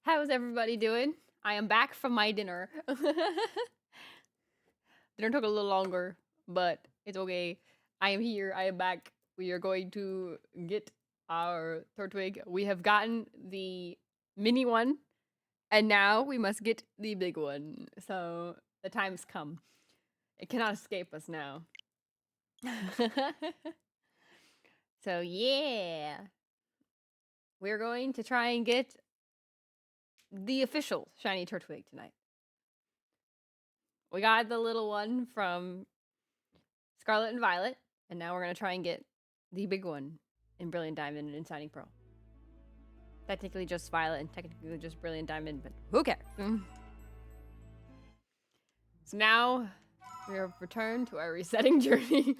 How's everybody doing? I am back from my dinner. Dinner took a little longer, but it's okay. I am here. I am back. We are going to get our Turtwig. We have gotten the mini one, and now we must get the big one. So the time's come. It cannot escape us now. So yeah. We're going to try and get the official shiny Turtwig tonight. We got the little one from Scarlet and Violet, and now we're gonna try and get the big one in Brilliant Diamond and Shining Pearl. Technically just Violet and technically just Brilliant Diamond, but who cares? So now we have returned to our resetting journey.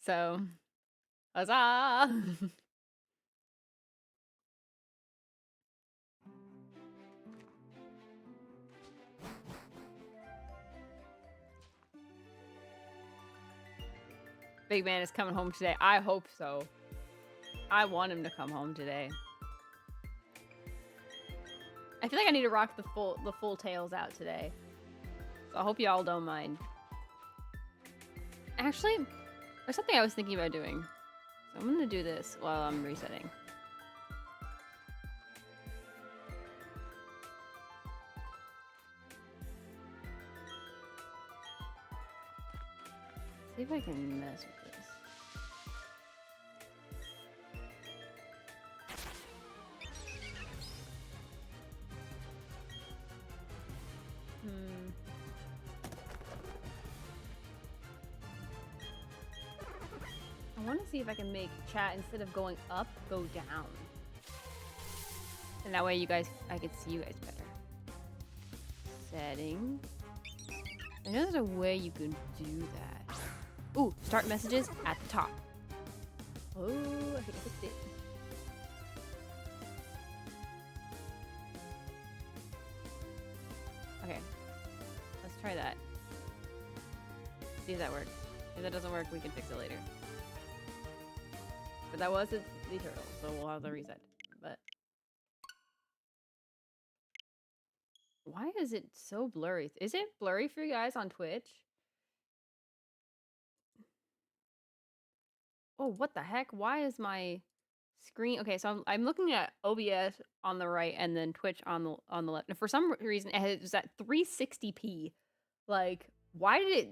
So, huzzah! Big man is coming home today. I hope so. I want him to come home today. I feel like I need to rock the full tails out today. So I hope y'all don't mind. Actually, there's something I was thinking about doing. So I'm gonna do this while I'm resetting. See if I can mess with this. I want to see if I can make chat, instead of going up, go down. And that way I can see you guys better. Settings. I know there's a way you can do that. Ooh, start messages at the top. Oh, I think I fixed it. Okay, let's try that. See if that works. If that doesn't work, we can fix it later. But that was the turtle, so we'll have the reset. But why is it so blurry? Is it blurry for you guys on Twitch? Oh, what the heck? Why is my screen? Okay, so I'm looking at OBS on the right and then Twitch on the left. And for some reason, it was at 360p. Like, why did it?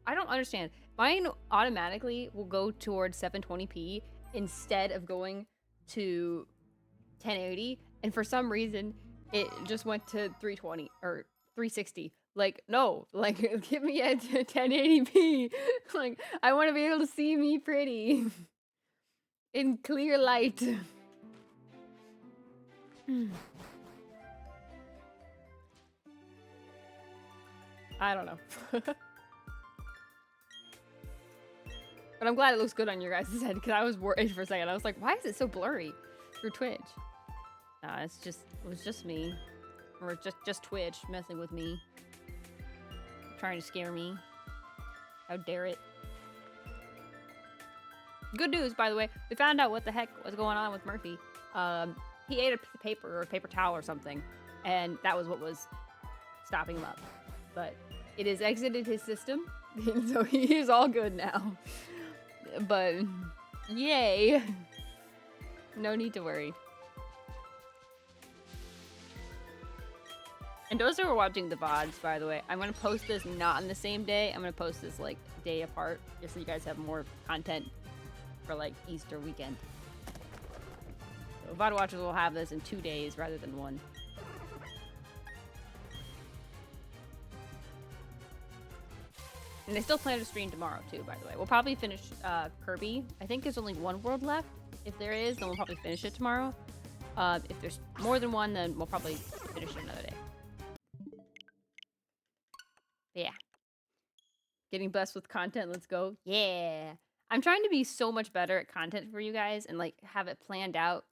I don't understand. Mine automatically will go towards 720p instead of going to 1080, and for some reason it just went to 320 or 360. Like, no, like, give me a 1080p. Like, I want to be able to see me pretty in clear light. I don't know. But I'm glad it looks good on your guys' head, because I was worried for a second. I was like, why is it so blurry through Twitch? Nah, it was just me. Or just Twitch messing with me. Trying to scare me. How dare it. Good news, by the way. We found out what the heck was going on with Murphy. He ate a piece of paper or a paper towel or something, and that was what was stopping him up. But it has exited his system, so he is all good now. But yay. No need to worry. And those who are watching the VODs, by the way, I'm going to post this not on the same day. I'm going to post this, like, day apart, just so you guys have more content for, like, Easter weekend. So VOD watchers will have this in 2 days rather than 1. And I still plan to stream tomorrow, too, by the way. We'll probably finish Kirby. I think there's only 1 world left. If there is, then we'll probably finish it tomorrow. If there's more than 1, then we'll probably finish it another day. Yeah. Getting blessed with content, let's go. Yeah. I'm trying to be so much better at content for you guys and, like, have it planned out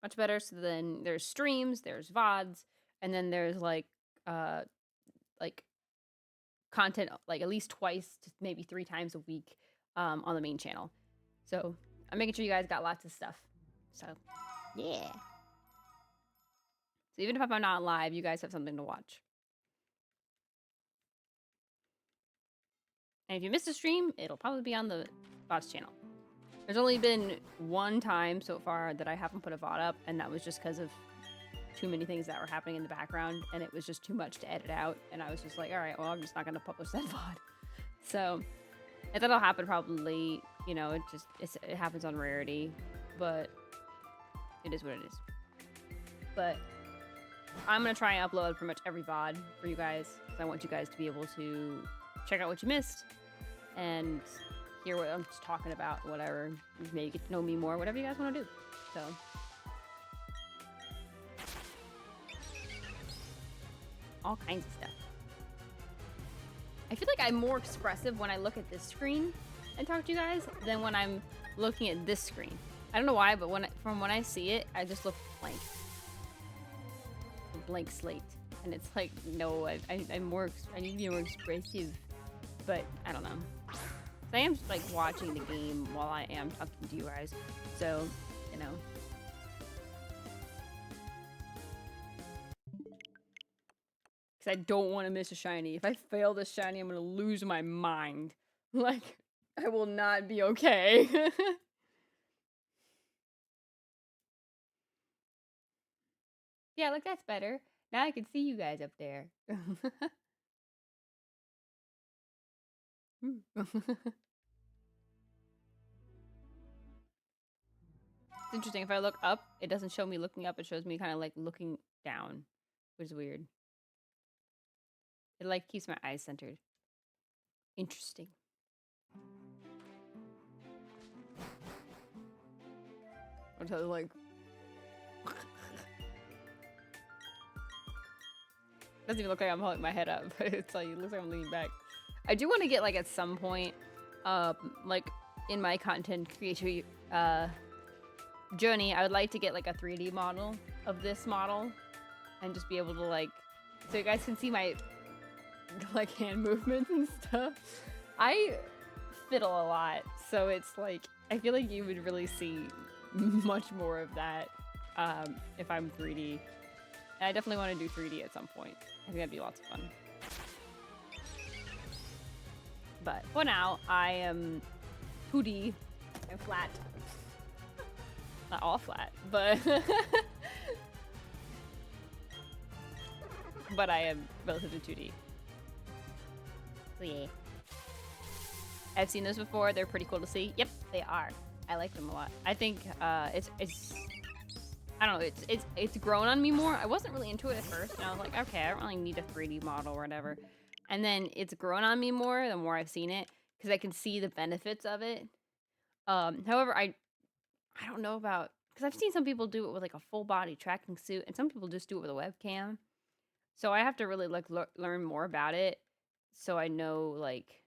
much better. So then there's streams, there's VODs, and then there's, like content, like, at least twice to maybe 3 times a week on the main channel. So I'm making sure you guys got lots of stuff. So, yeah. So even if I'm not live, you guys have something to watch. And if you missed a stream, it'll probably be on the VOD's channel. There's only been one time so far that I haven't put a VOD up, and that was just because of too many things that were happening in the background, and it was just too much to edit out, and I was just like, all right, well, I'm just not going to publish that VOD. So, and that'll happen probably, you know, it happens on rarity, but it is what it is. But I'm going to try and upload pretty much every VOD for you guys, because I want you guys to be able to check out what you missed, and hear what I'm just talking about, whatever. Maybe get to know me more, whatever you guys want to do. So, all kinds of stuff. I feel like I'm more expressive when I look at this screen and talk to you guys than when I'm looking at this screen. I don't know why, but from when I see it, I just look blank. A blank slate. And it's like, no, I need to be more expressive. But I don't know. I am like watching the game while I am talking to you guys. So, you know. Because I don't want to miss a shiny. If I fail this shiny, I'm going to lose my mind. Like, I will not be okay. Yeah, like that's better. Now I can see you guys up there. It's interesting. If I look up, it doesn't show me looking up. It shows me kind of like looking down, which is weird. It like keeps my eyes centered. Interesting. I'm totally like. Doesn't even look like I'm holding my head up, but it's like it looks like I'm leaning back. I do want to get like at some point, like in my content creator journey, I would like to get like a 3D model of this model, and just be able to like, so you guys can see my like hand movements and stuff. I fiddle a lot, so it's like I feel like you would really see much more of that if I'm 3D. And I definitely want to do 3D at some point. I think that'd be lots of fun. But for now, I am 2D and flat. Not all flat, but but I am relatively 2D. So yeah. I've seen those before. They're pretty cool to see. Yep, they are. I like them a lot. I think it's I don't know, it's grown on me more. I wasn't really into it at first, and I was like, okay, I don't really need a 3D model or whatever. And then it's grown on me more the more I've seen it, because I can see the benefits of it. However, I don't know about, because I've seen some people do it with like a full body tracking suit, and some people just do it with a webcam. So I have to really like learn more about it, so I know like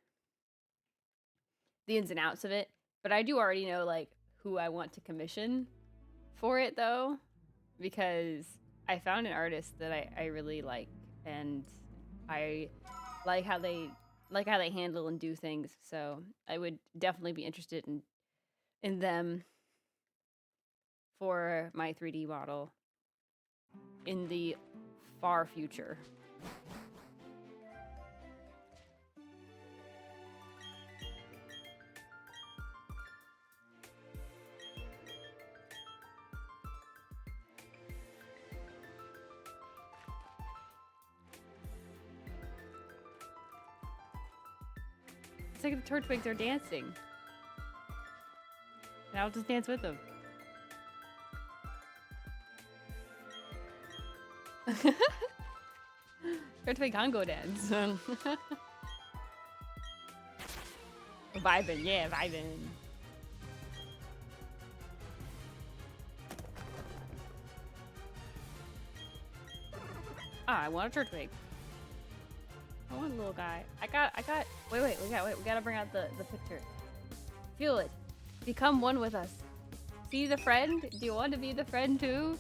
the ins and outs of it. But I do already know like who I want to commission for it though, because I found an artist that I really like, and I like how they handle and do things. So I would definitely be interested in them for my 3D model in the far future. It's like the Turtwigs are dancing. And I'll just dance with them. Turtwig Congo dance. Vibing, yeah, vibing. Ah, I want a Turtwig. I want a little guy. I got, wait, we gotta bring out the picture. Feel it. Become one with us. See the friend? Do you want to be the friend too?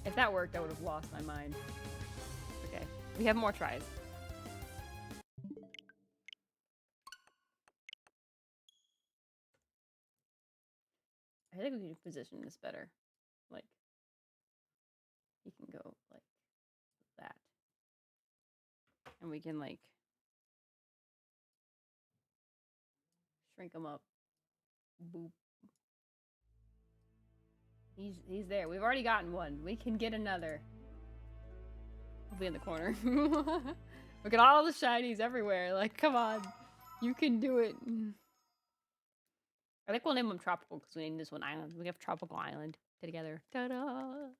If that worked, I would have lost my mind. Okay, we have more tries. I think we can position this better. Like, And we can, like, shrink him up. Boop. He's there. We've already gotten one. We can get another. I'll be in the corner. Look at all the shinies everywhere. Like, come on. You can do it. I think we'll name them Tropical because we named this one Island. We have Tropical Island together. Ta-da!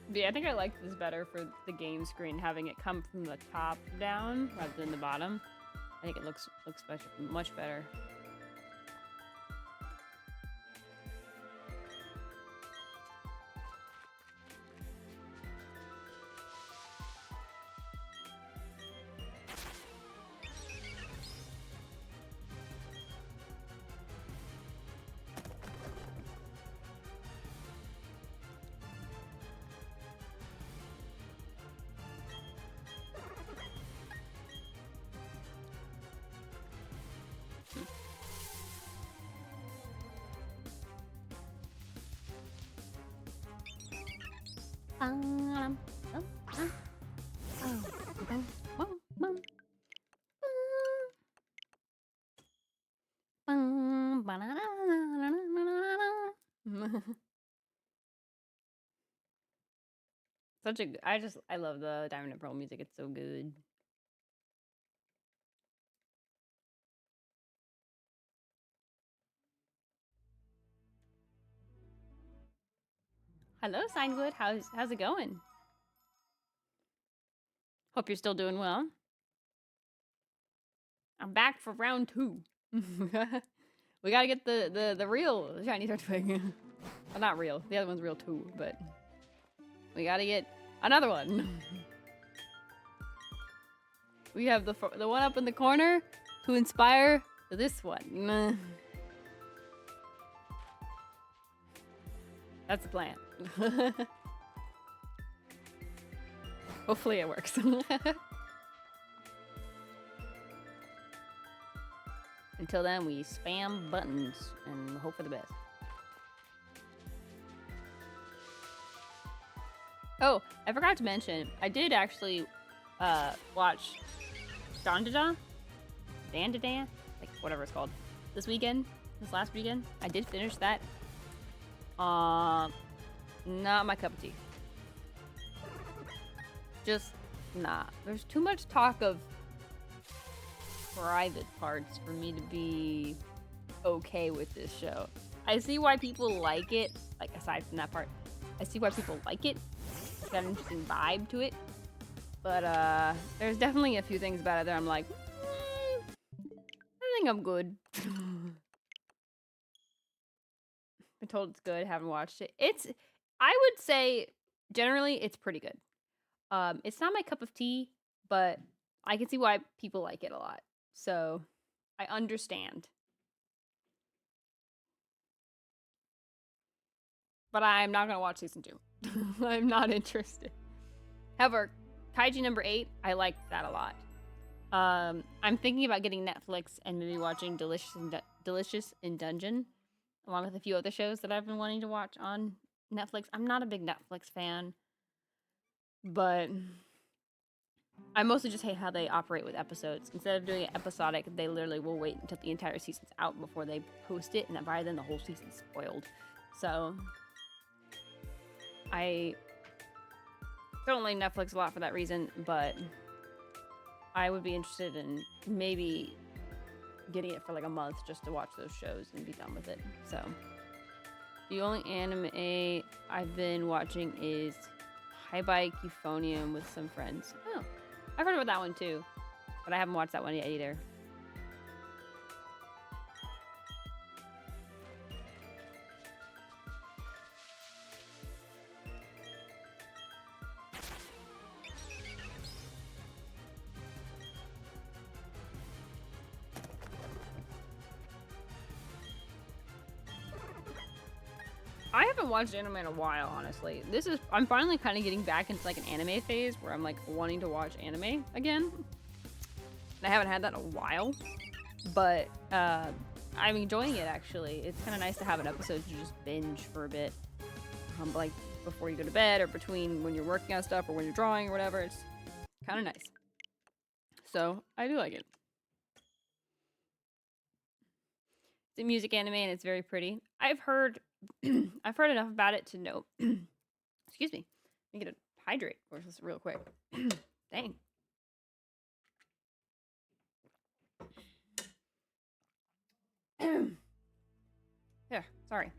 But yeah, I think I like this better for the game screen, having it come from the top down rather than the bottom. I think it looks much better. Such a I love the Diamond and Pearl music. It's so good. Hello, Signwood. How's it going? Hope you're still doing well. I'm back for round 2. We gotta get the real shiny Turtwig. Well, not real. The other one's real too, but we gotta get another one. We have the one up in the corner to inspire this one. That's the plan. Hopefully it works. Until then, we spam buttons and hope for the best. Oh, I forgot to mention, I did actually watch Dandada, like whatever it's called, this last weekend. I did finish that. Not my cup of tea. Just not. There's too much talk of private parts for me to be okay with this show. I see why people like it, like aside from that part, I see why people like it. It's got an interesting vibe to it. But there's definitely a few things about it that I'm like, I think I'm good. Been told it's good, haven't watched it. I would say generally it's pretty good. It's not my cup of tea, but I can see why people like it a lot. So I understand. But I'm not gonna watch season 2. I'm not interested. However, Kaiji number 8, I liked that a lot. I'm thinking about getting Netflix and maybe watching Delicious in Dungeon, along with a few other shows that I've been wanting to watch on Netflix. I'm not a big Netflix fan, but I mostly just hate how they operate with episodes. Instead of doing it episodic, they literally will wait until the entire season's out before they post it, and by then the whole season's spoiled. So I don't like Netflix a lot for that reason, but I would be interested in maybe getting it for like a month just to watch those shows and be done with it. So the only anime I've been watching is High Bike Euphonium with some friends. Oh, I've heard about that one too, but I haven't watched that one yet either. I haven't watched anime in a while, honestly. I'm finally kind of getting back into like an anime phase where I'm like wanting to watch anime again. And I haven't had that in a while, but I'm enjoying it actually. It's kind of nice to have an episode to just binge for a bit, like before you go to bed or between when you're working on stuff or when you're drawing or whatever. It's kind of nice. So I do like it. It's a music anime and it's very pretty. I've heard enough about it to know. Excuse me. Let me get a hydrate or this real quick. Dang. There, sorry.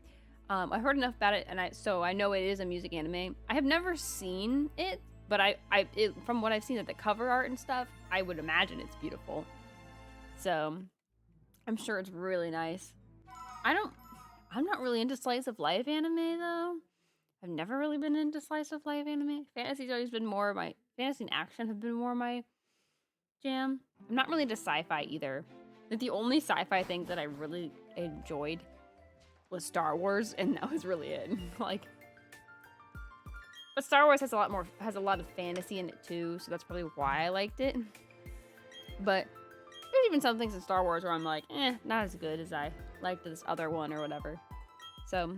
I've heard enough about it, and so I know it is a music anime. I have never seen it, but from what I've seen of the cover art and stuff, I would imagine it's beautiful. So I'm sure it's really nice. I'm not really into slice of life anime though. I've never really been into slice of life anime. Fantasy's always been more my fantasy and action have been more my jam. I'm not really into sci-fi either. Like the only sci-fi thing that I really enjoyed was Star Wars, and that was really it. Like, but Star Wars has a lot of fantasy in it too, so that's probably why I liked it. But there's even some things in Star Wars where I'm like, not as good as I liked this other one or whatever. So,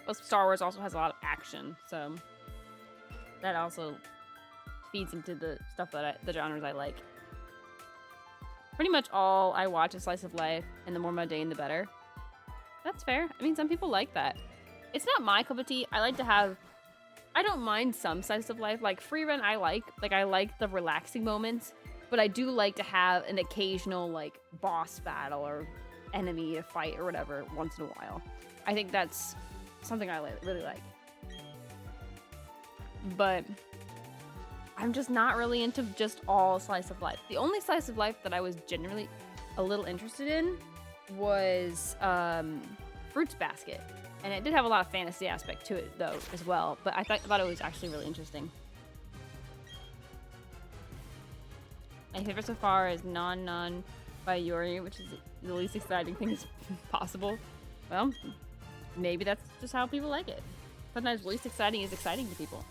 well, Star Wars also has a lot of action, so that also feeds into the stuff that the genres I like. Pretty much all I watch is slice of life, and the more mundane, the better. That's fair. I mean, some people like that. It's not my cup of tea. I don't mind some slice of life. Like free run, I like the relaxing moments, but I do like to have an occasional like boss battle or enemy to fight or whatever once in a while. I think that's something I really like. But I'm just not really into just all slice of life. The only slice of life that I was genuinely a little interested in was Fruits Basket. And it did have a lot of fantasy aspect to it though as well, but I thought it was actually really interesting. My favorite so far is Non by Yuri, which is the least exciting thing as possible. Well, maybe that's just how people like it. Sometimes least exciting is exciting to people.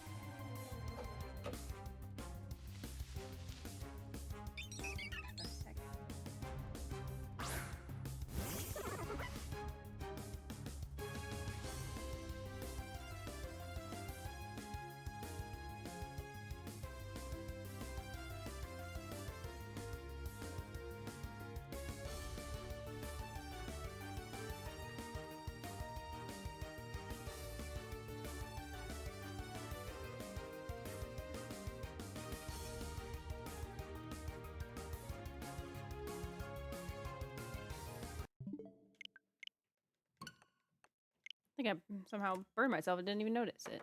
I think I somehow burned myself and didn't even notice it.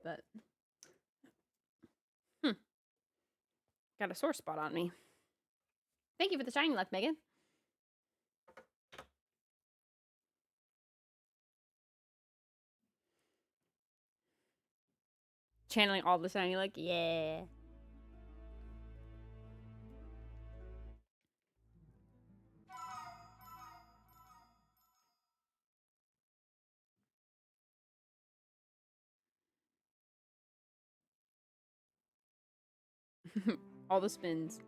But, got a sore spot on me. Thank you for the shiny luck, Megan. Channeling all the shiny luck, yeah. All the spins.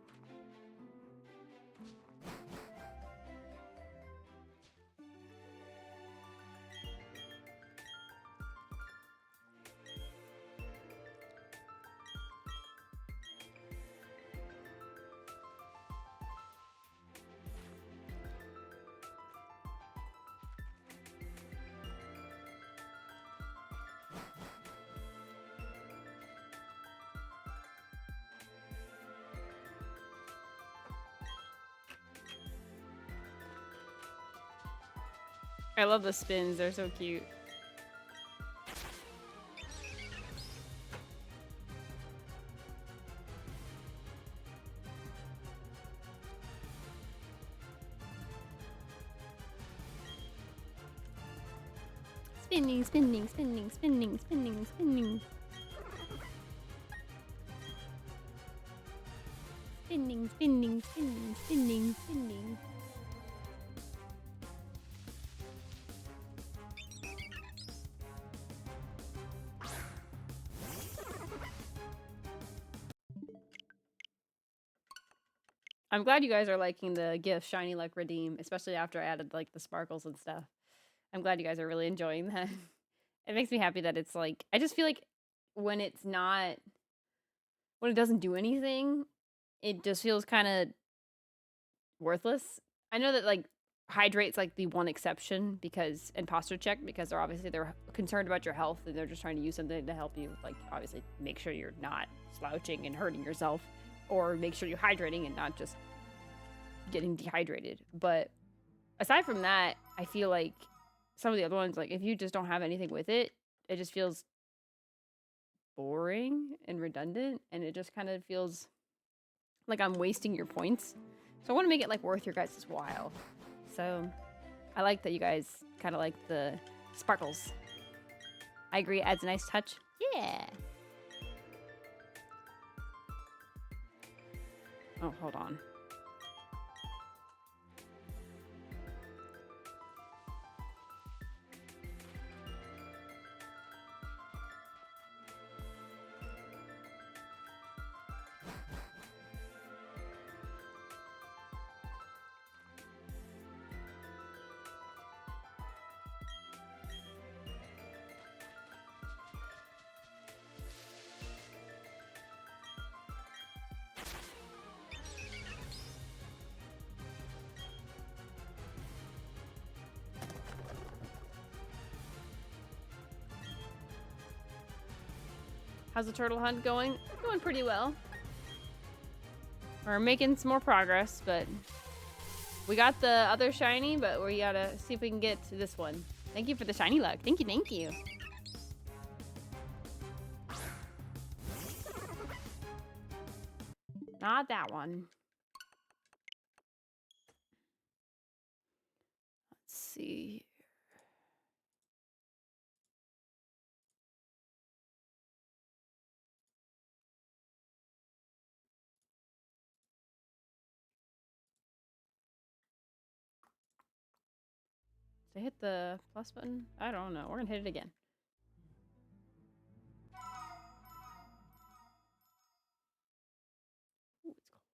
I love the spins, they're so cute. Spinning, spinning, spinning, spinning, spinning, spinning. Spinning, spinning, spinning, spinning, spinning. I'm glad you guys are liking the gift shiny luck redeem, especially after I added like the sparkles and stuff. I'm glad you guys are really enjoying that. It makes me happy that it's like, I just feel like when it's not, when it doesn't do anything, it just feels kind of worthless. I know that like hydrate's like the one exception because, and posture check, because they're concerned about your health and they're just trying to use something to help you, like obviously make sure you're not slouching and hurting yourself, or make sure you're hydrating and not just getting dehydrated. But aside from that, I feel like some of the other ones, like if you just don't have anything with it, it just feels boring and redundant, and it just kind of feels like I'm wasting your points. So I want to make it like worth your guys' while. So I like that you guys kind of like the sparkles. I agree, it adds a nice touch. Yeah. Oh, hold on. How's the turtle hunt going? Going pretty well. We're making some more progress, but we got the other shiny, but we gotta see if we can get to this one. Thank you for the shiny luck. Thank you, thank you. Not that one. Let's see. Did I hit the plus button? I don't know. We're gonna hit it again. Ooh, it's cold.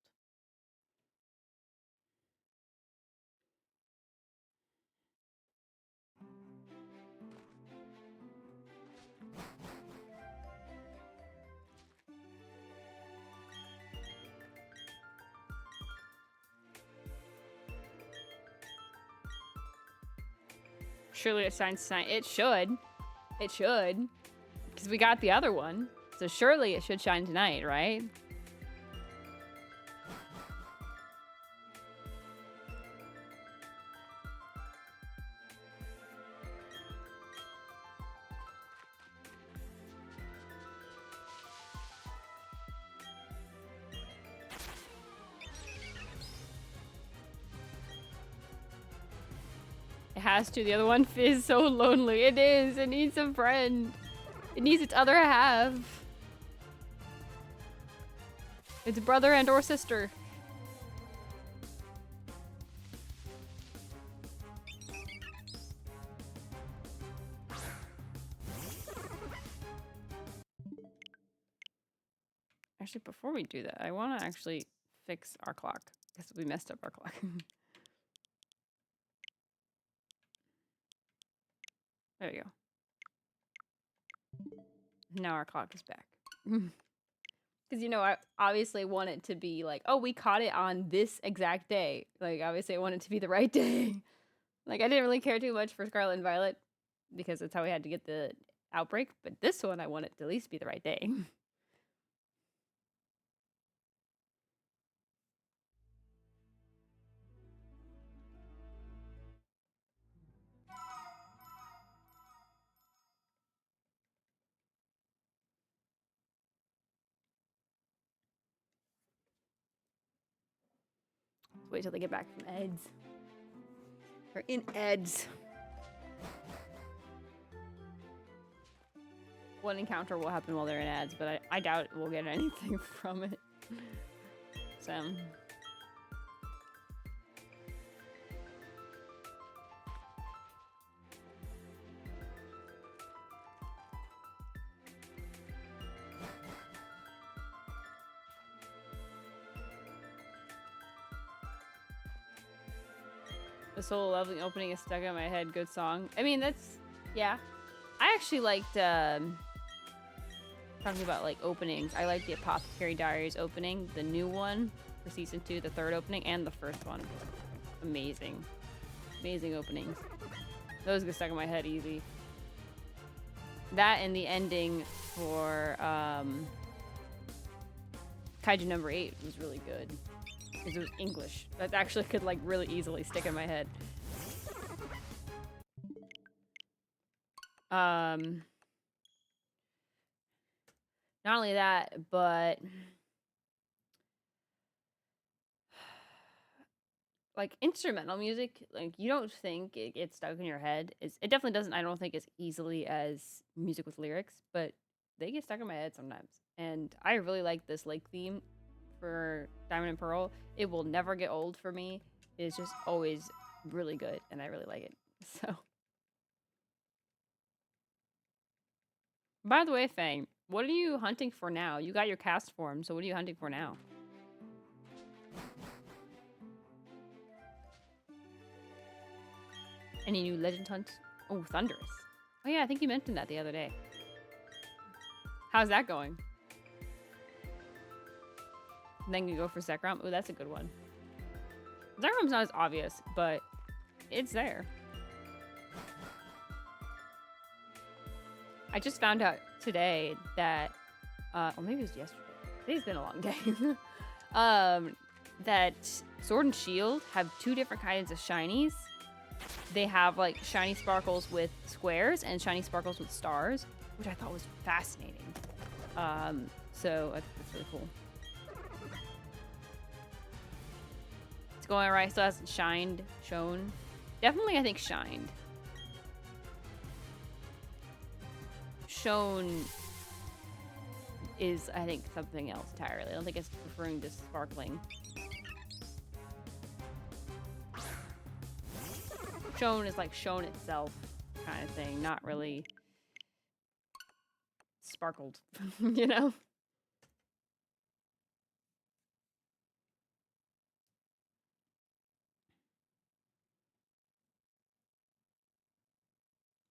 Surely it shines tonight. It should. It should. Because we got the other one. So surely it should shine tonight, right? It has to. The other one is so lonely. It is. It needs a friend. It needs its other half. Its brother and or sister. Actually, before we do that, I want to actually fix our clock because we messed up our clock. There we go. Now our clock is back. Because, you know, I obviously want it to be like, oh, we caught it on this exact day. Like, obviously I want it to be the right day. Like, I didn't really care too much for Scarlet and Violet because that's how we had to get the outbreak. But this one, I want it to at least be the right day. Let's wait till they get back from Eds. Or in Eds. One encounter will happen while they're in ads, but I doubt we'll get anything from it. So... The solo leveling opening is stuck in my head. Good song. I mean, that's, yeah. I actually liked, talking about like openings. I like the Apothecary Diaries opening, the new one for season 2, the 3rd opening, and the 1st one. Amazing. Amazing openings. Those get stuck in my head easy. That and the ending for Kaiju number 8 was really good. Because it was English. That actually could like really easily stick in my head. Not only that, but like instrumental music, like you don't think it gets stuck in your head. It definitely doesn't, I don't think, as easily as music with lyrics, but they get stuck in my head sometimes. And I really like this lake theme for Diamond and Pearl. It will never get old for me. It's just always really good, and I really like it. So, by the way, Fang, what are you hunting for now? You got your cast form, so what are you hunting for now? Any new legend hunts? Oh, Thunderous. Oh yeah, I think you mentioned that the other day. How's that going? And then you go for Zekrom. Oh, that's a good one. Zekrom's not as obvious, but it's there. I just found out today that, or maybe it was yesterday. Today's been a long day. That Sword and Shield have 2 different kinds of shinies. They have like shiny sparkles with squares and shiny sparkles with stars, which I thought was fascinating. So that's really cool. It's going right. Still hasn't shown. Definitely, I think shined. Shown is, I think, something else entirely. I don't think it's referring to sparkling. Shown is like shown itself kind of thing, not really sparkled, you know?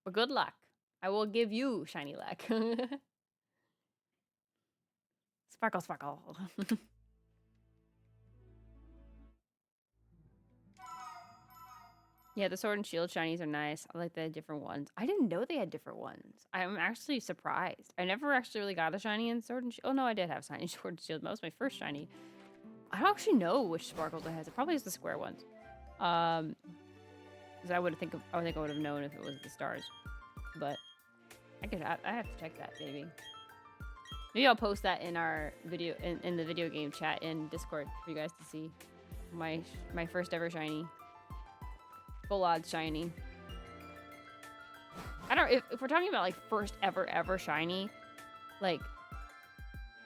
But good luck. I will give you shiny luck. Sparkle, sparkle. Yeah, the Sword and Shield shinies are nice. I like the different ones. I didn't know they had different ones. I'm actually surprised. I never actually really got a shiny in Sword and Shield. Oh no, I did have shiny Sword and Shield. That was my first shiny. I don't actually know which sparkles it has. It probably is the square ones. Because I would think I would have known if it was the stars. But I have to check that maybe. Maybe I'll post that in our video in the video game chat in Discord for you guys to see. My first ever shiny. Full odds shiny. I don't if we're talking about like first ever shiny, like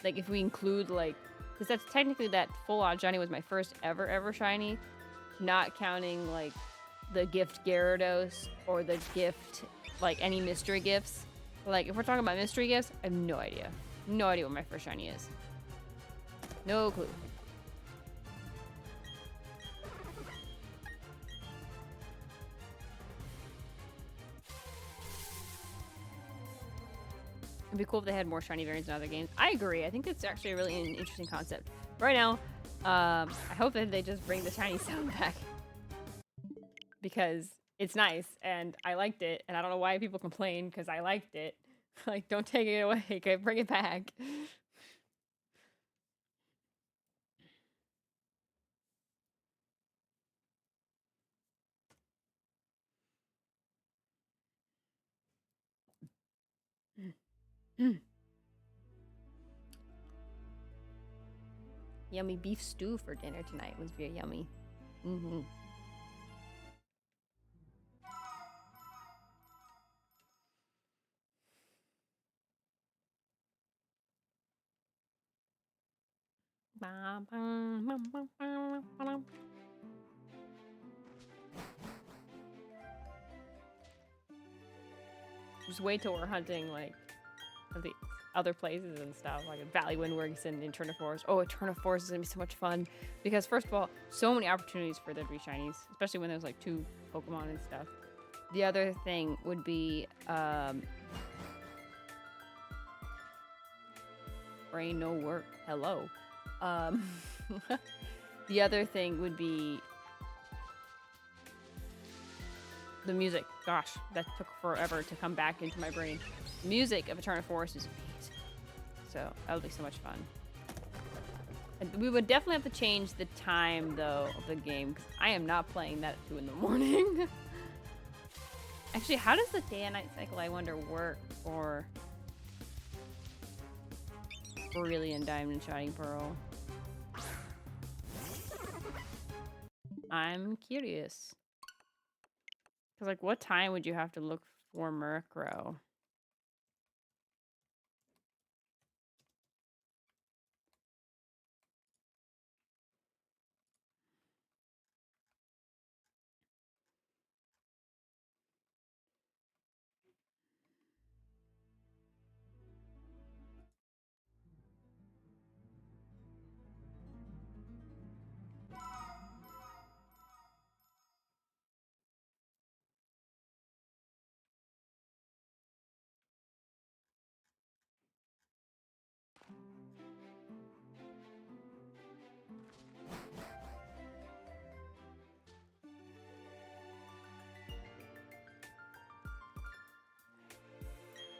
if we include like, because that's technically that full odds shiny was my first ever shiny, not counting like the gift Gyarados or the gift like any mystery gifts. Like if we're talking about mystery gifts, I have no idea. No idea what my first shiny is. No clue. It'd be cool if they had more shiny variants in other games. I agree. I think it's actually a really interesting concept. Right now, I hope that they just bring the shiny sound back. Because it's nice, and I liked it, and I don't know why people complain, because I liked it. Like, don't take it away, okay? Bring it back. Yummy beef stew for dinner tonight was very yummy. Mm-hmm. Just wait till we're hunting, like, other places and stuff, like Valley Wind Works and Eterna Forest. Oh, Eterna Forest is gonna be so much fun because first of all, so many opportunities for there to be shinies, especially when there's like 2 Pokemon and stuff. The other thing would be brain no work. Hello. The other thing would be the music. Gosh, that took forever to come back into my brain. The music of Eterna Forest is amazing. So that'll be so much fun. And we would definitely have to change the time, though, of the game, because I am not playing that at 2 in the morning. Actually, how does the day and night cycle, I wonder, work for Brilliant Diamond Shining Pearl? I'm curious. Because, like, what time would you have to look for Murkrow?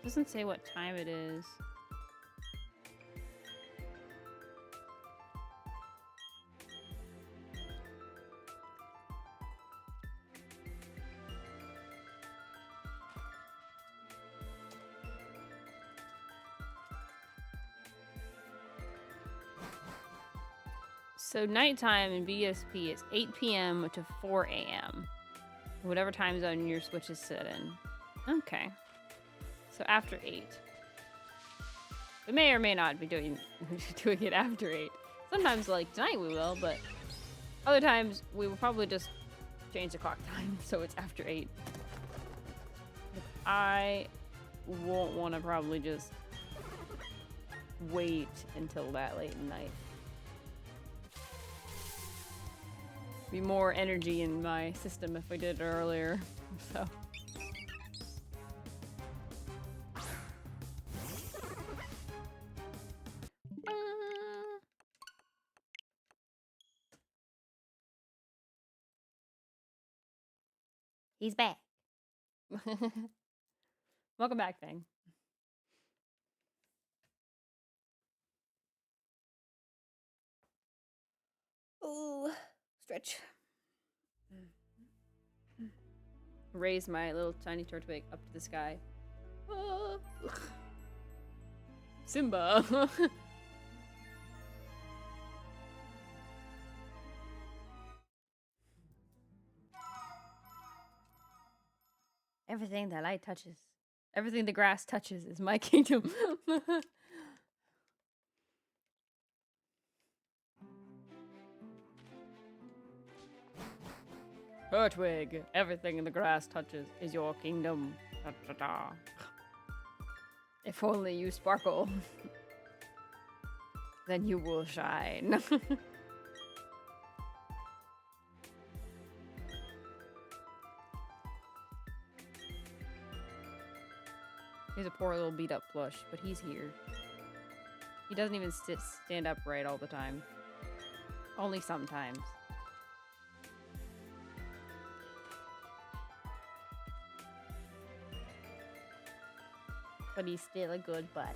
Doesn't say what time it is. So nighttime in BDSP is 8 p.m. to 4 a.m. Whatever time zone your Switch is set in. Okay. So after 8. We may or may not be doing it after 8. Sometimes, like tonight, we will, but other times we will probably just change the clock time so it's after 8. I won't want to probably just wait until that late at night. Be more energy in my system if I did it earlier, so. He's back. Welcome back, Fang. Oh, stretch. Raise my little tiny Turtwig up to the sky. Oh. Simba. Everything that light touches, everything the grass touches is my kingdom. Turtwig, everything in the grass touches is your kingdom. Da, da, da. If only you sparkle, then you will shine. He's a poor little beat up plush, but he's here. He doesn't even stand upright all the time. Only sometimes. But he's still a good bud.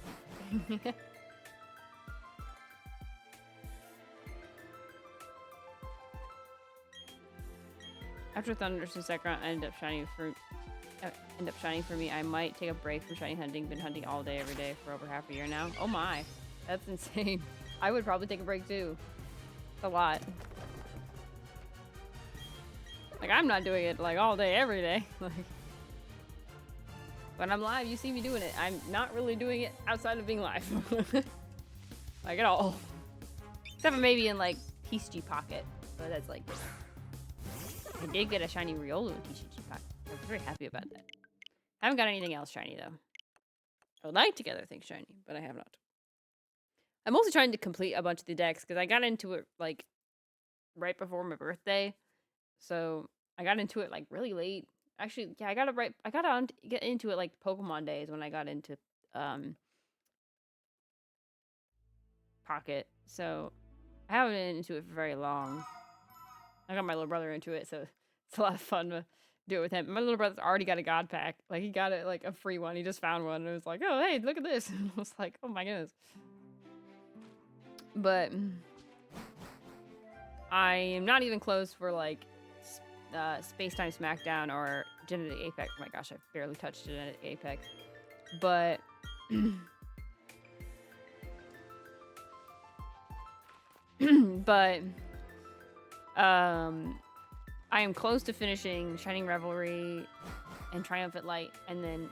After Thunderstorm Second end up shining for me, I might take a break from shiny hunting. Been hunting all day, every day for over half a year now. Oh my, that's insane. I would probably take a break too. It's a lot. Like, I'm not doing it like all day, every day. Like, when I'm live, you see me doing it. I'm not really doing it outside of being live. Like, at all. Except for maybe in, like, TCG Pocket. But that's, like... I did get a shiny Riolu in TCG Pocket. I was very happy about that. I haven't got anything else shiny, though. I would like to get other things shiny, but I have not. I'm also trying to complete a bunch of the decks because I got into it like right before my birthday, so I got into it like really late. Actually, yeah, I got on get into it like Pokemon days when I got into Pocket. So I haven't been into it for very long. I got my little brother into it, so it's a lot of fun to do it with him. My little brother's already got a God Pack. Like, he got it, like, a free one. He just found one, and it was like, oh, hey, look at this. And I was like, oh my goodness. But I am not even close for, like, Space Time Smackdown or Genetic Apex. Oh my gosh, I barely touched Genetic Apex. But but I am close to finishing Shining Revelry and Triumphant Light, and then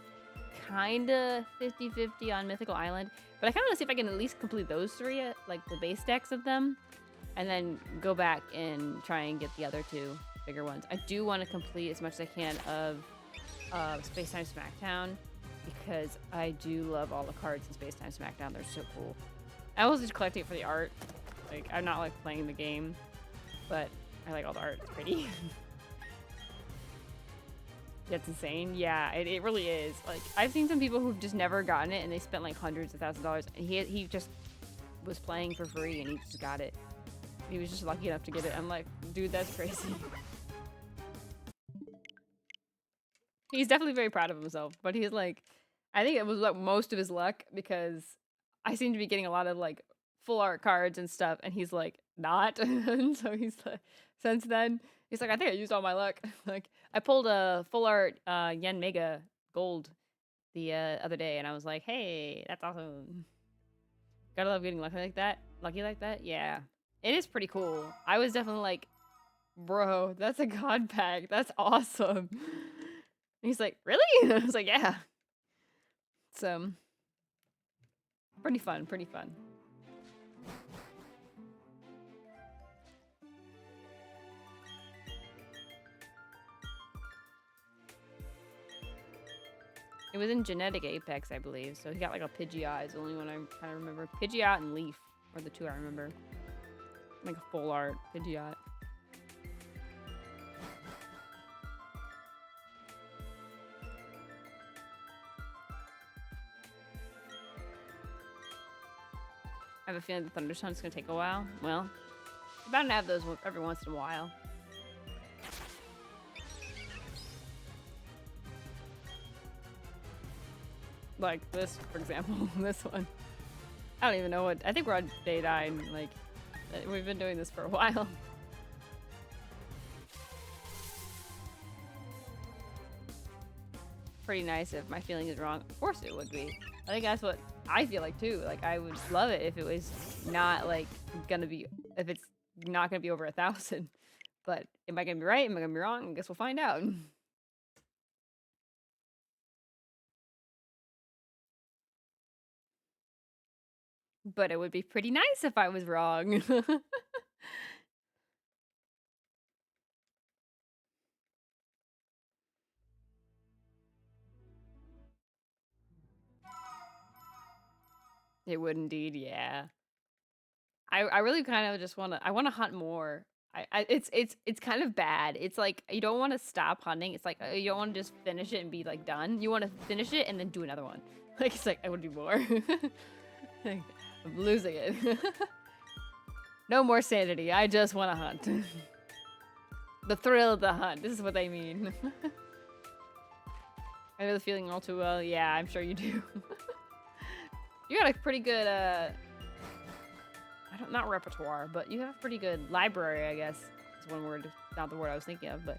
kinda 50-50 on Mythical Island. But I kinda want to see if I can at least complete those three, like the base decks of them, and then go back and try and get the other two bigger ones. I do want to complete as much as I can of Space Time Smackdown, because I do love all the cards in Space Time Smackdown. They're so cool. I was just collecting it for the art. Like, I'm not like playing the game, but I like all the art. It's pretty. That's insane. Yeah, it really is. Like, I've seen some people who've just never gotten it, and they spent like hundreds of thousands of dollars, and he just was playing for free, and he just got it. He was just lucky enough to get it. I'm like, dude, that's crazy. He's definitely very proud of himself, but he's like, I think it was like most of his luck, because I seem to be getting a lot of like full art cards and stuff, and he's like, not. And so he's like, since then, he's like, I think I used all my luck. Like, I pulled a full art Yen Mega Gold the other day, and I was like, hey, that's awesome. Gotta love getting lucky like that. Lucky like that? Yeah. It is pretty cool. I was definitely like, bro, that's a God Pack. That's awesome. And he's like, really? I was like, yeah. So, pretty fun, pretty fun. It was in Genetic Apex, I believe. So he got like a Pidgeot is the only one I kind of remember. Pidgeot and Leaf are the two I remember. Like a full art Pidgeot. I have a feeling the Thunderstorm's gonna take a while. Well, I'm bound to have those every once in a while. Like this, for example, this one. I don't even know what, I think we're on day 9, like, we've been doing this for a while. Pretty nice if my feeling is wrong. Of course it would be. I think that's what I feel like too. Like, I would love it if it was not like gonna be, if it's not gonna be over 1,000. But am I gonna be right? Am I gonna be wrong? I guess we'll find out. But it would be pretty nice if I was wrong. It would indeed, yeah. I really kind of just I wanna hunt more. It's kind of bad. It's like, you don't wanna stop hunting. It's like, you don't wanna just finish it and be, like, done. You wanna finish it and then do another one. Like, it's like, I wanna do more. Like, I'm losing it. No more sanity. I just wanna hunt. The thrill of the hunt. This is what they mean. I know the feeling all too well. Yeah, I'm sure you do. You got a pretty good, not repertoire, but you have a pretty good library, I guess. Is one word, not the word I was thinking of, but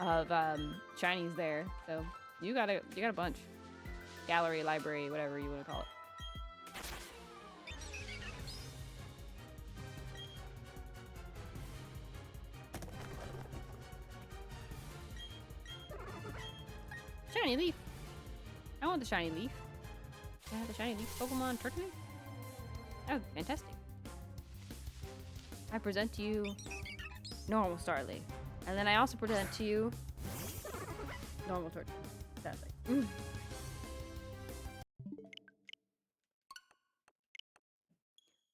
of shinies there. So you got a bunch. Gallery, library, whatever you want to call it. Shiny leaf. I want the shiny leaf. Can I have the shiny leaf Pokemon Turtwig? Oh, fantastic. I present to you normal Starly. And then I also present to you normal Turtwig. Fantastic.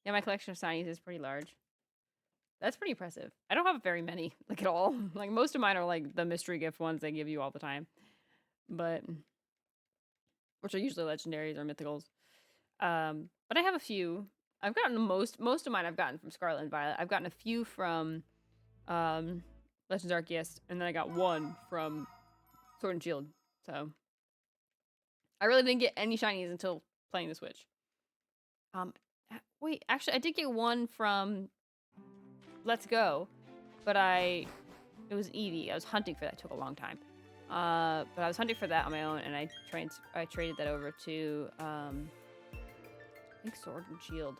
Yeah, my collection of shinies is pretty large. That's pretty impressive. I don't have very many, like, at all. Like, most of mine are, like, the mystery gift ones they give you all the time. But... which are usually legendaries or mythicals. But I have a few. I've gotten most of mine I've gotten from Scarlet and Violet. I've gotten a few from Legends Arceus, and then I got one from Sword and Shield. So I really didn't get any shinies until playing the Switch. Wait, actually I did get one from Let's Go, but it was Eevee. I was hunting for that. It took a long time. But I was hunting for that on my own, and I traded that over to I think Sword and Shield.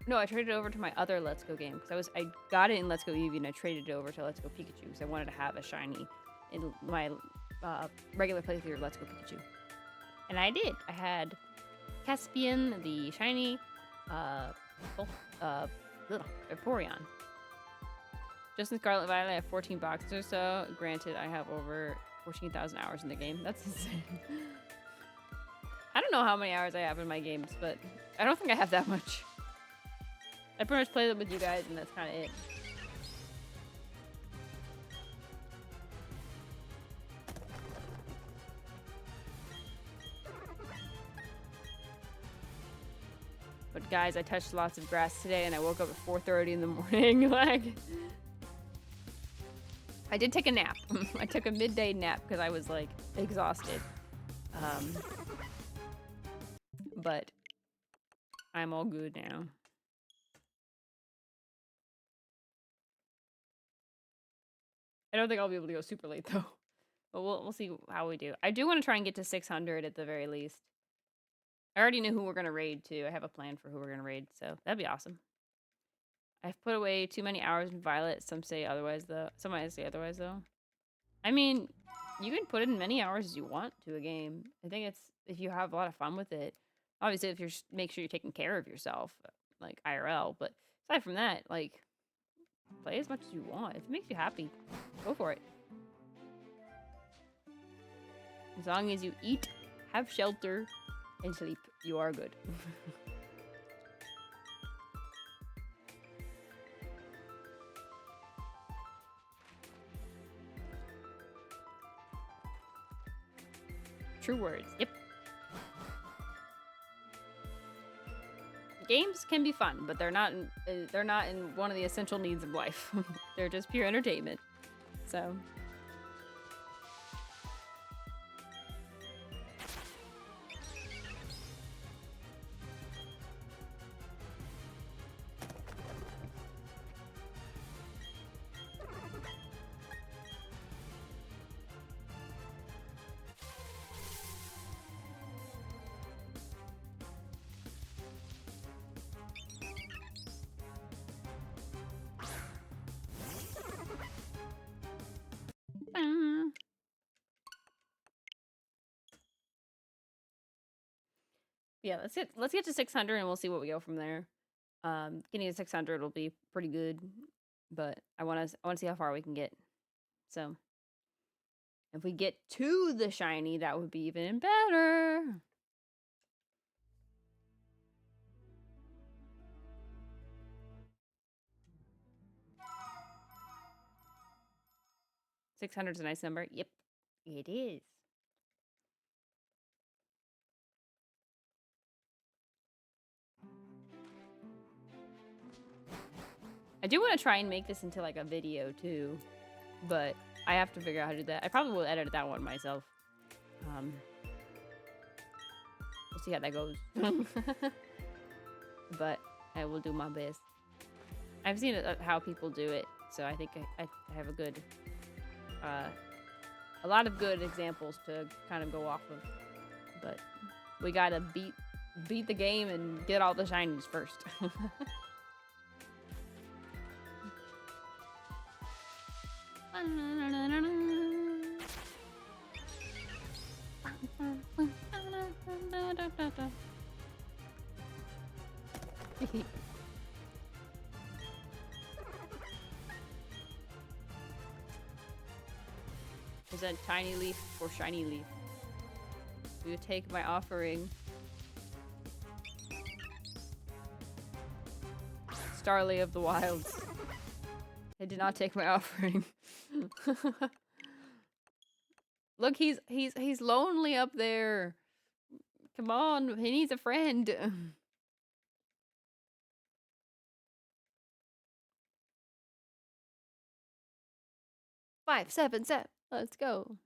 No, I traded it over to my other Let's Go game because I got it in Let's Go Eevee, and I traded it over to Let's Go Pikachu because I wanted to have a shiny in my regular playthrough of Let's Go Pikachu, and I did. I had Caspian, the shiny, Vaporeon. Just in Scarlet and Violet, I have 14 boxes or so. Granted, I have over 14,000 hours in the game. That's insane. I don't know how many hours I have in my games, but I don't think I have that much. I pretty much play them with you guys, and that's kind of it. But guys, I touched lots of grass today, and I woke up at 4:30 in the morning. Like, I did take a nap. I took a midday nap because I was like exhausted. But I'm all good now. I don't think I'll be able to go super late though. But we'll see how we do. I do want to try and get to 600 at the very least. I already knew who we're gonna raid too. I have a plan for who we're gonna raid, so that'd be awesome. I've put away too many hours in Violet. Some say otherwise though. Some might say otherwise though. I mean, you can put in many hours as you want to a game. I think it's if you have a lot of fun with it. Obviously, if you're make sure you're taking care of yourself, like IRL. But aside from that, like, play as much as you want. If it makes you happy, go for it. As long as you eat, have shelter, and sleep, you are good. True words. Yep. Games can be fun, but they're not in one of the essential needs of life. They're just pure entertainment. So. Yeah, let's get to 600 and we'll see what we go from there. Getting to 600 will be pretty good, but I want to see how far we can get. So, if we get to the shiny, that would be even better. $600 is a nice number. Yep, it is. I do want to try and make this into like a video too, but I have to figure out how to do that. I probably will edit that one myself. We'll see how that goes. But I will do my best. I've seen how people do it, so I think I have a good, a lot of good examples to kind of go off of. But we gotta beat the game and get all the shinies first. Is that tiny leaf or shiny leaf? You take my offering. Starly of the Wilds. They did not take my offering. Look, he's lonely up there. Come on, he needs a friend. 5, 7, 7. Let's go.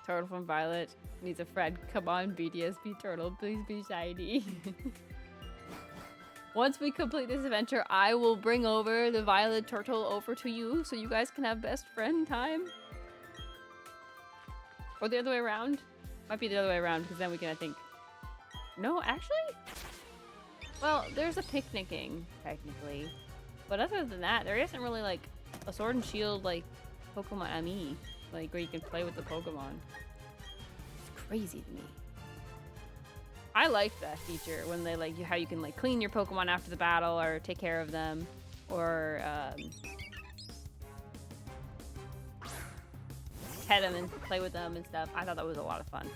Turtle from Violet needs a friend. Come on, BDSP Turtle, please be shiny. Once we complete this adventure, I will bring over the Violet Turtle over to you so you guys can have best friend time. Or the other way around. Might be the other way around because then we can, I think... No, actually? Well, there's a picnicking, technically. But other than that, there isn't really like a Sword and Shield like Pokemon Ami. Like where you can play with the Pokemon. It's crazy to me. I like that feature when they like how you can like clean your Pokemon after the battle or take care of them or pet them and play with them and stuff. I thought that was a lot of fun.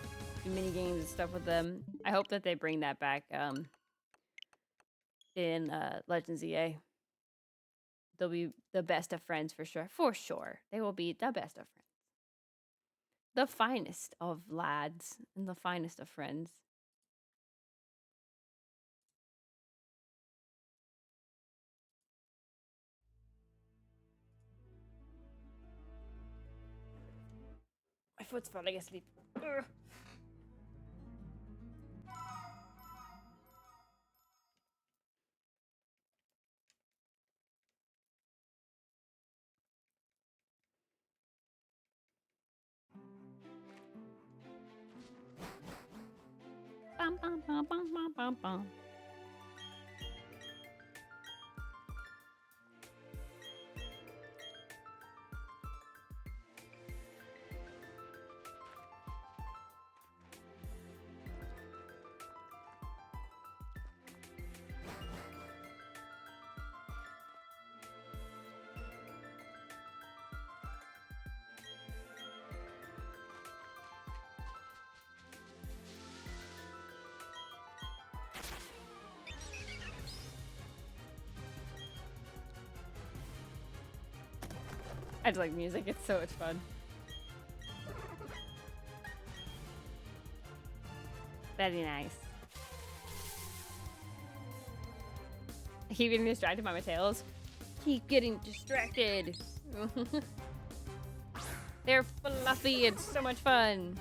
Do mini games and stuff with them. I hope that they bring that back in Legends EA. They'll be the best of friends for sure. For sure. They will be the best of friends. The finest of lads and the finest of friends. My foot's falling asleep. Ugh. Bum, bum, bum, bum, bum, bum, bum. I just like music, it's so much fun. Very nice. I keep getting distracted by my tails. Keep getting distracted. They're fluffy, it's so much fun.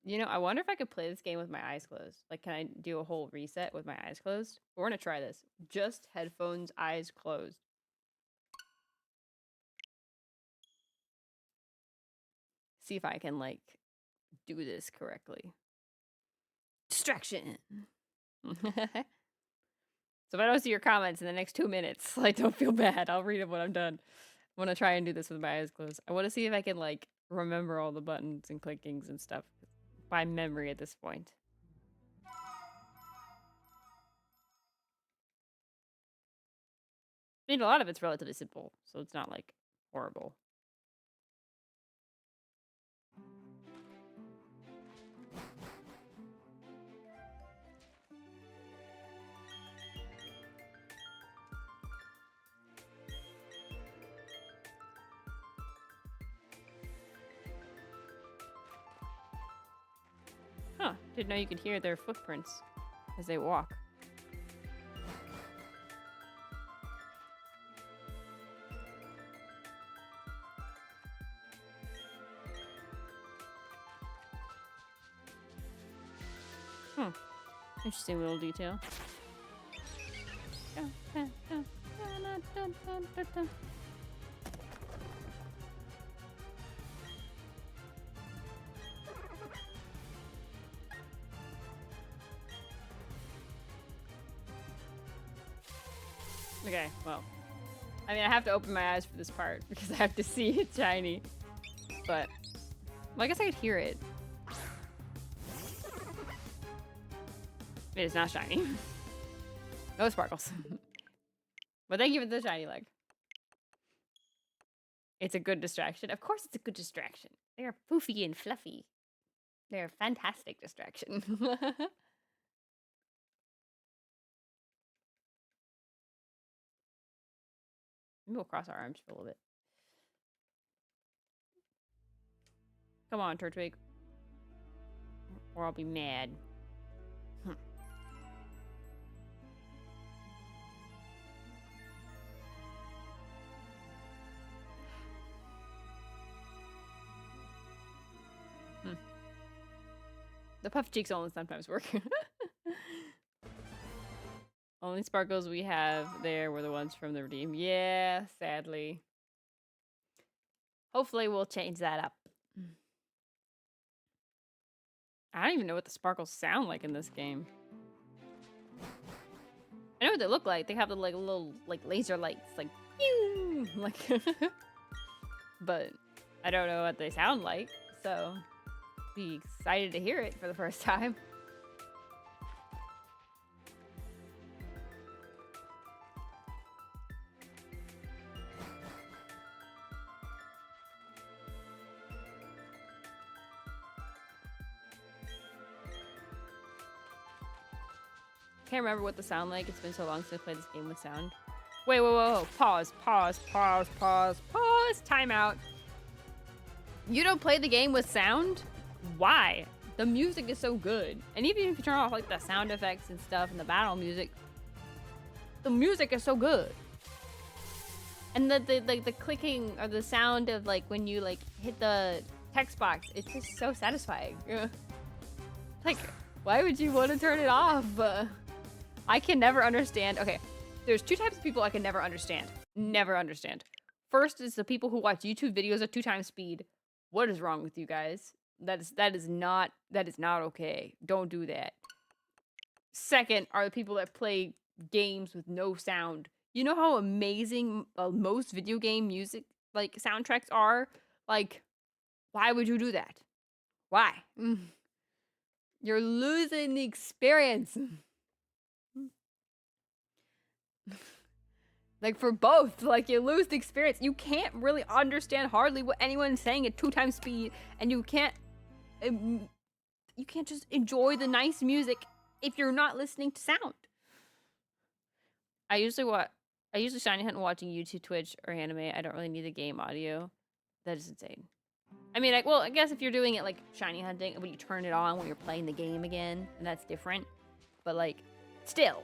You know, I wonder if I could play this game with my eyes closed. Like, can I do a whole reset with my eyes closed? We're gonna try this. Just headphones, eyes closed. See if I can, like, do this correctly. Distraction! So if I don't see your comments in the next 2 minutes, like, don't feel bad. I'll read them when I'm done. I want to try and do this with my eyes closed. I want to see if I can, like, remember all the buttons and clickings and stuff by memory at this point. I mean, a lot of it's relatively simple, so it's not, like, horrible. Huh, didn't know you could hear their footprints as they walk. Interesting little detail. Okay, well. I mean, I have to open my eyes for this part because I have to see it shiny. But, well, I guess I could hear it. It is not shiny. No sparkles. But thank you for the shiny leg. It's a good distraction. Of course it's a good distraction. They're poofy and fluffy. They're a fantastic distraction. Maybe we'll cross our arms for a little bit. Come on, Turtwig. Or I'll be mad. The puff cheeks only sometimes work. Only sparkles we have there were the ones from the redeem. Yeah, sadly. Hopefully we'll change that up. I don't even know what the sparkles sound like in this game. I know what they look like. They have the like little like laser lights, like pew! Like but I don't know what they sound like, so be excited to hear it for the first time. Can't remember what the sound like. It's been so long since I played this game with sound. Wait, whoa, whoa, whoa. Pause. Time out. You don't play the game with sound? Why? The music is so good. And even if you turn off like the sound effects and stuff and the battle music, the music is so good. And the clicking or the sound of like when you like hit the text box, it's just so satisfying. Like, why would you want to turn it off? I can never understand. Okay, there's two types of people I can never understand. Never understand. First is the people who watch YouTube videos at 2x speed. What is wrong with you guys? That is not okay. Don't do that. Second are the people that play games with no sound. You know how amazing most video game music like soundtracks are? Like, why would you do that? Why? You're losing the experience. Like for both, like you lose the experience. You can't really understand hardly what anyone's saying at 2x speed, and you can't just enjoy the nice music if you're not listening to sound. I usually shiny hunt watching YouTube, Twitch, or anime. I don't really need the game audio. That is insane. I mean, well, I guess if you're doing it like shiny hunting, when you turn it on when you're playing the game again, and that's different. But like, still.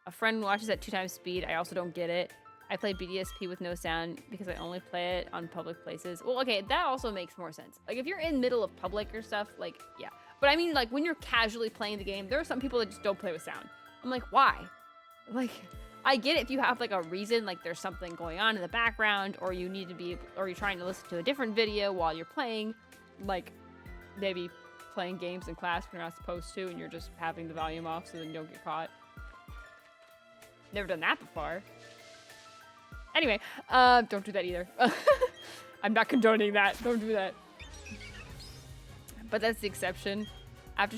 A friend watches at 2x speed. I also don't get it. I play BDSP with no sound because I only play it on public places. Well, okay, that also makes more sense. Like, if you're in the middle of public or stuff, like, yeah. But I mean, like, when you're casually playing the game, there are some people that just don't play with sound. I'm like, why? Like, I get it if you have, like, a reason, like, there's something going on in the background, or you need to be, or you're trying to listen to a different video while you're playing, like, maybe playing games in class when you're not supposed to, and you're just having the volume off so then you don't get caught. Never done that before. Anyway, don't do that either. I'm not condoning that. Don't do that. But that's the exception. After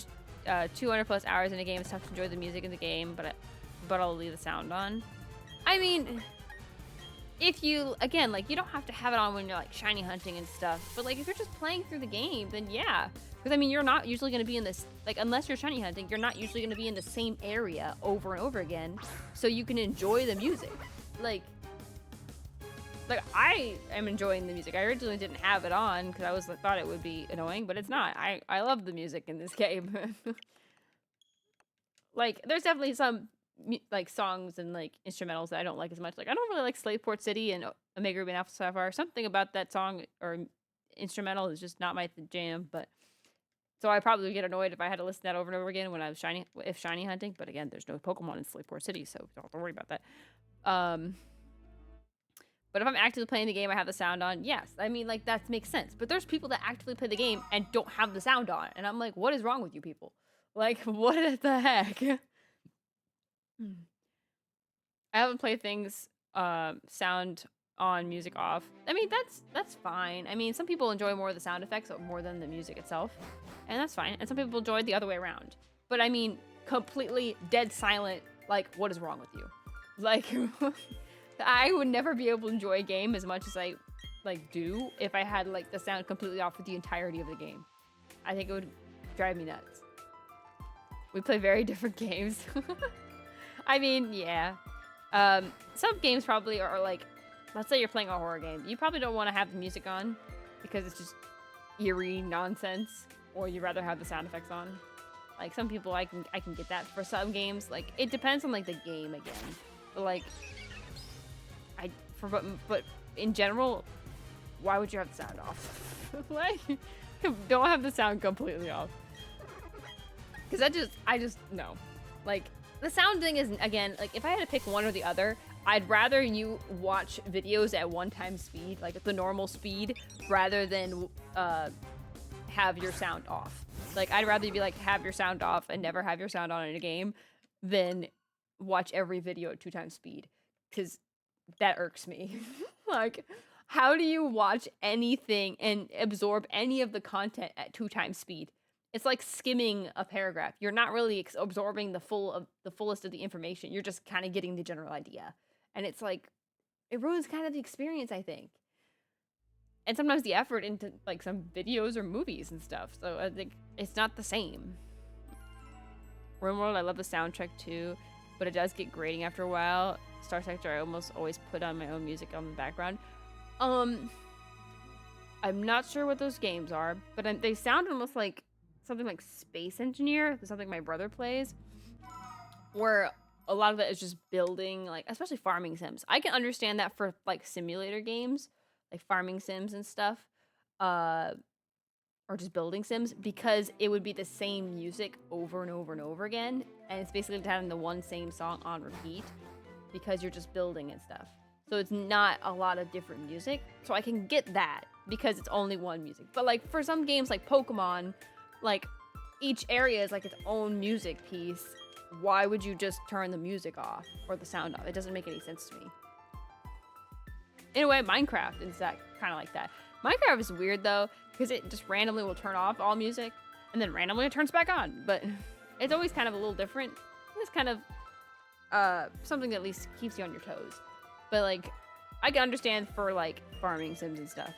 200 plus hours in a game, it's tough to enjoy the music in the game, but I'll leave the sound on. I mean, if you, again, like, you don't have to have it on when you're, like, shiny hunting and stuff. But, like, if you're just playing through the game, then yeah. Because, I mean, you're not usually going to be in this, like, unless you're shiny hunting, you're not usually going to be in the same area over and over again. So you can enjoy the music. Like, I am enjoying the music. I originally didn't have it on because I thought it would be annoying, but it's not. I love the music in this game. Like, there's definitely some, like, songs and, like, instrumentals that I don't like as much. Like, I don't really like Slaveport City and Omega Ruby and Alpha Sapphire. Something about that song or instrumental is just not my jam, but so I probably would get annoyed if I had to listen to that over and over again when I was shiny hunting. But again, there's no Pokemon in Slaveport City, so don't have to worry about that. But if I'm actively playing the game, I have the sound on. Yes, I mean, like, that makes sense. But there's people that actively play the game and don't have the sound on, and I'm like, what is wrong with you people? Like, what the heck? I haven't played things sound on, music off. I mean, that's fine. I mean, some people enjoy more of the sound effects more than the music itself, and that's fine. And some people enjoy the other way around. But I mean, completely dead silent. Like, what is wrong with you? Like, I would never be able to enjoy a game as much as I like do if I had like the sound completely off for the entirety of the game. I think it would drive me nuts. We play very different games. I mean, yeah. Some games probably are like, let's say you're playing a horror game. You probably don't want to have the music on because it's just eerie nonsense, or you'd rather have the sound effects on. Like, some people, I can get that. For some games, like, it depends on like the game again. But like, but in general, why would you have the sound off? Like, don't have the sound completely off. Because I just, no. Like, the sound thing is, again, like, if I had to pick one or the other, I'd rather you watch videos at 1x speed, like the normal speed, rather than have your sound off. Like, I'd rather you be like, have your sound off and never have your sound on in a game than watch every video at 2x speed. Because that irks me. Like, how do you watch anything and absorb any of the content at 2x speed? It's like skimming a paragraph. You're not really absorbing the fullest of the information. You're just kind of getting the general idea. And it's like, it ruins kind of the experience, I think. And sometimes the effort into like some videos or movies and stuff. So I think it's not the same. RimWorld, I love the soundtrack too, but it does get grating after a while. Star Sector, I almost always put on my own music on the background. I'm not sure what those games are, but they sound almost like something like Space Engineer, something my brother plays, where a lot of it is just building, like, especially farming sims. I can understand that for like simulator games, like farming sims and stuff, or just building sims, because it would be the same music over and over and over again, and it's basically having the one same song on repeat, because you're just building and stuff. So it's not a lot of different music. So I can get that because it's only one music. But like for some games like Pokemon, like each area is like its own music piece. Why would you just turn the music off or the sound off? It doesn't make any sense to me. Anyway, Minecraft is that kind of like that. Minecraft is weird though, because it just randomly will turn off all music and then randomly it turns back on. But it's always kind of a little different. It's kind of something that at least keeps you on your toes. But like, I can understand for like farming sims and stuff.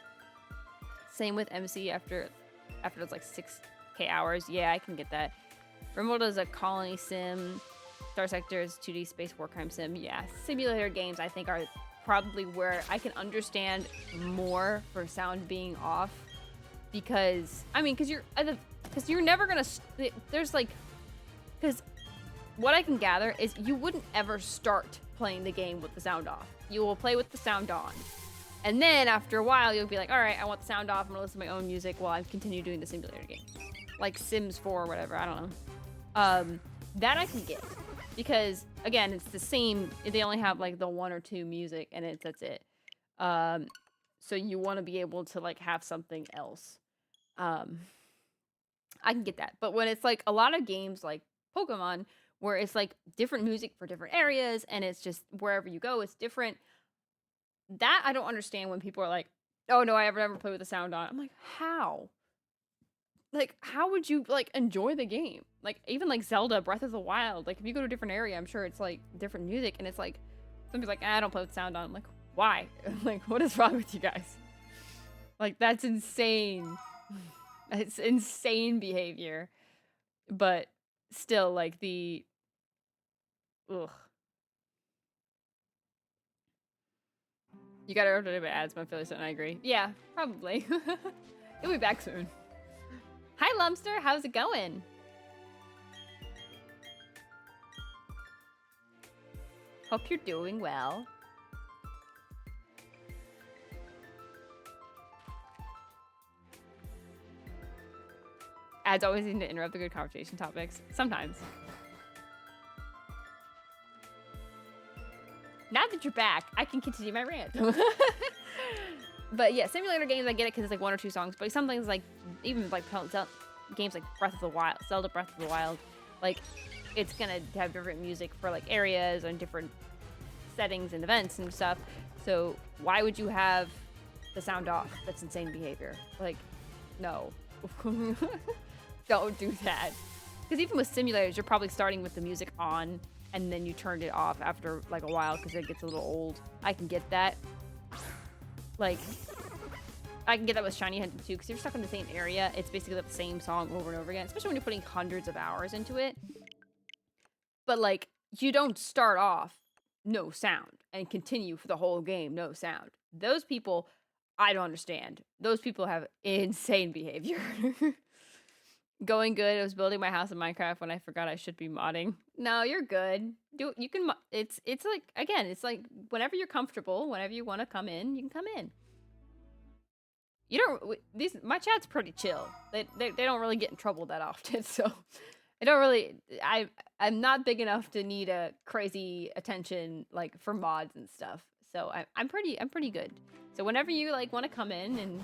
Same with MC after it's like 6K hours. Yeah, I can get that. RimWorld is a colony sim. Star Sector is 2D space war crime sim. Yeah, simulator games I think are probably where I can understand more for sound being off, because I mean, because you're never gonna. There's like, because what I can gather is you wouldn't ever start playing the game with the sound off. You will play with the sound on. And then after a while, you'll be like, all right, I want the sound off. I'm gonna listen to my own music while I continue doing the simulator game. Like Sims 4 or whatever, I don't know. That I can get. Because, again, it's the same. They only have like the one or two music and that's it. So you want to be able to like have something else. I can get that. But when it's like a lot of games like Pokemon, where it's like different music for different areas and it's just wherever you go, it's different. That I don't understand when people are like, oh no, I never play with the sound on. I'm like, how? Like, how would you like enjoy the game? Like, even like Zelda Breath of the Wild, like if you go to a different area, I'm sure it's like different music and it's like, somebody's like, I don't play with sound on. I'm like, why? Like, what is wrong with you guys? Like, that's insane. It's insane behavior. But still, like ugh. You gotta update about ads, my Philly son, I agree. Yeah, probably. He'll be back soon. Hi, Lumster, how's it going? Hope you're doing well. Ads always seem to interrupt the good conversation topics. Sometimes. Now that you're back, I can continue my rant. But yeah, simulator games, I get it because it's like one or two songs. But some things like, even like games like Breath of the Wild, Zelda Breath of the Wild, Like, it's gonna have different music for like areas and different settings and events and stuff. So why would you have the sound off? That's insane behavior. Like, no. Don't do that. Because even with simulators, you're probably starting with the music on and then you turned it off after like a while because it gets a little old. I can get that. Like, I can get that with Shiny Hunting too, because you're stuck in the same area. It's basically the same song over and over again, especially when you're putting hundreds of hours into it. But like, you don't start off no sound and continue for the whole game no sound. Those people, I don't understand. Those people have insane behavior. Going good. I was building my house in Minecraft when I forgot I should be modding. No, you're good. You can. It's like, again, it's like whenever you're comfortable, whenever you want to come in, you can come in. You don't. My chat's pretty chill. They don't really get in trouble that often, so I don't really. I'm not big enough to need a crazy attention like for mods and stuff. So I'm pretty good. So whenever you like want to come in, and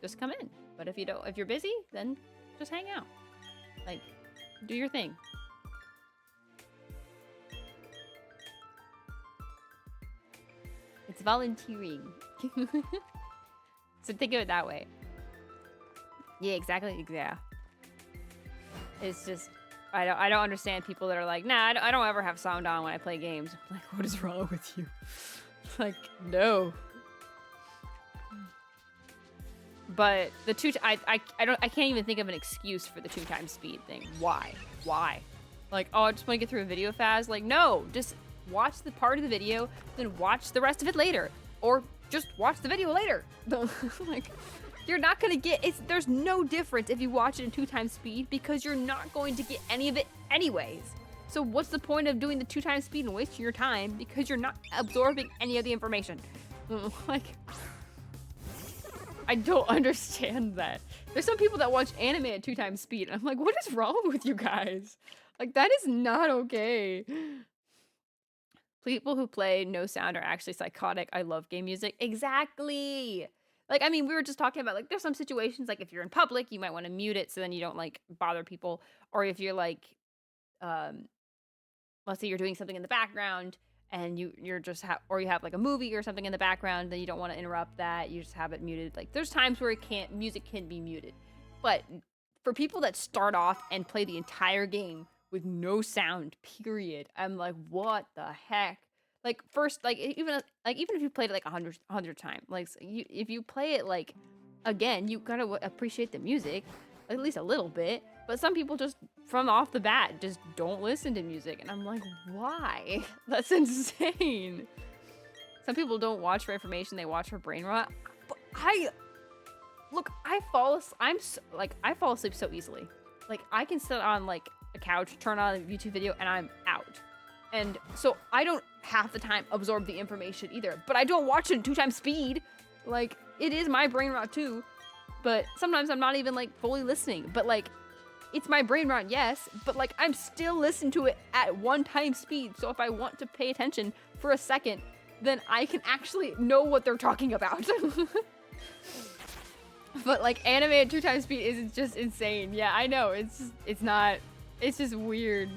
just come in. But if you're busy, then just hang out. Like, do your thing. It's volunteering. So think of it that way. Yeah, exactly. Yeah. It's just, I don't understand people that are like, nah, I don't ever have sound on when I play games. I'm like, what is wrong with you? Like, no. But the I can't even think of an excuse for the 2x speed thing. Why? Like, oh, I just want to get through a video fast. Like, no, just watch the part of the video, then watch the rest of it later, or just watch the video later. Like, you're not gonna get there's no difference if you watch it in 2x speed because you're not going to get any of it anyways. So what's the point of doing the 2x speed and wasting your time because you're not absorbing any of the information? Like, I don't understand that. There's some people that watch anime at 2x speed. I'm like, what is wrong with you guys? Like, that is not okay. People who play no sound are actually psychotic. I love game music. Exactly. Like, I mean, we were just talking about, like, there's some situations, like, if you're in public, you might want to mute it so then you don't, like, bother people. Or if you're, like, let's say you're doing something in the background and you're just or you have like a movie or something in the background, then you don't want to interrupt that. You just have it muted. Like, there's times where music can be muted. But for people that start off and play the entire game with no sound, period, I'm like, what the heck? Like, first, like, even if you played it like 100 times, like, if you play it like again, you gotta appreciate the music at least a little bit. But some people just from off the bat just don't listen to music, and I'm like, why? That's insane. Some people don't watch for information, they watch for brain rot. But I fall asleep so easily. Like, I can sit on like a couch, turn on a YouTube video, and I'm out. And so I don't half the time absorb the information either, but I don't watch it in 2x speed. Like, it is my brain rot too, but sometimes I'm not even like fully listening, but like, it's my brain rot, yes, but like, I'm still listening to it at 1x speed. So if I want to pay attention for a second, then I can actually know what they're talking about. But like, anime at 2x speed is just insane. Yeah, I know. It's just weird.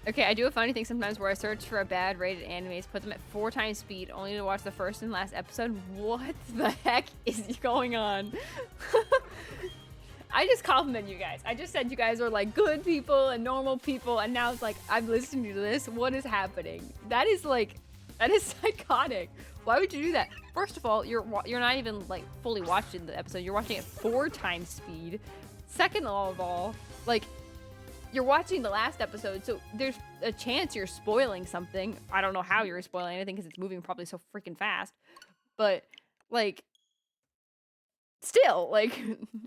Okay, I do a funny thing sometimes where I search for a bad rated animes, put them at 4x speed, only to watch the first and last episode. What the heck is going on? I just compliment you guys. I just said you guys are like good people and normal people, and now it's like, I'm listening to this. What is happening? That is psychotic. Why would you do that? First of all, you're not even like fully watching the episode. You're watching it 4x speed. Second of all, like, you're watching the last episode, so there's a chance you're spoiling something. I don't know how you're spoiling anything because it's moving probably so freaking fast. But like, still, like,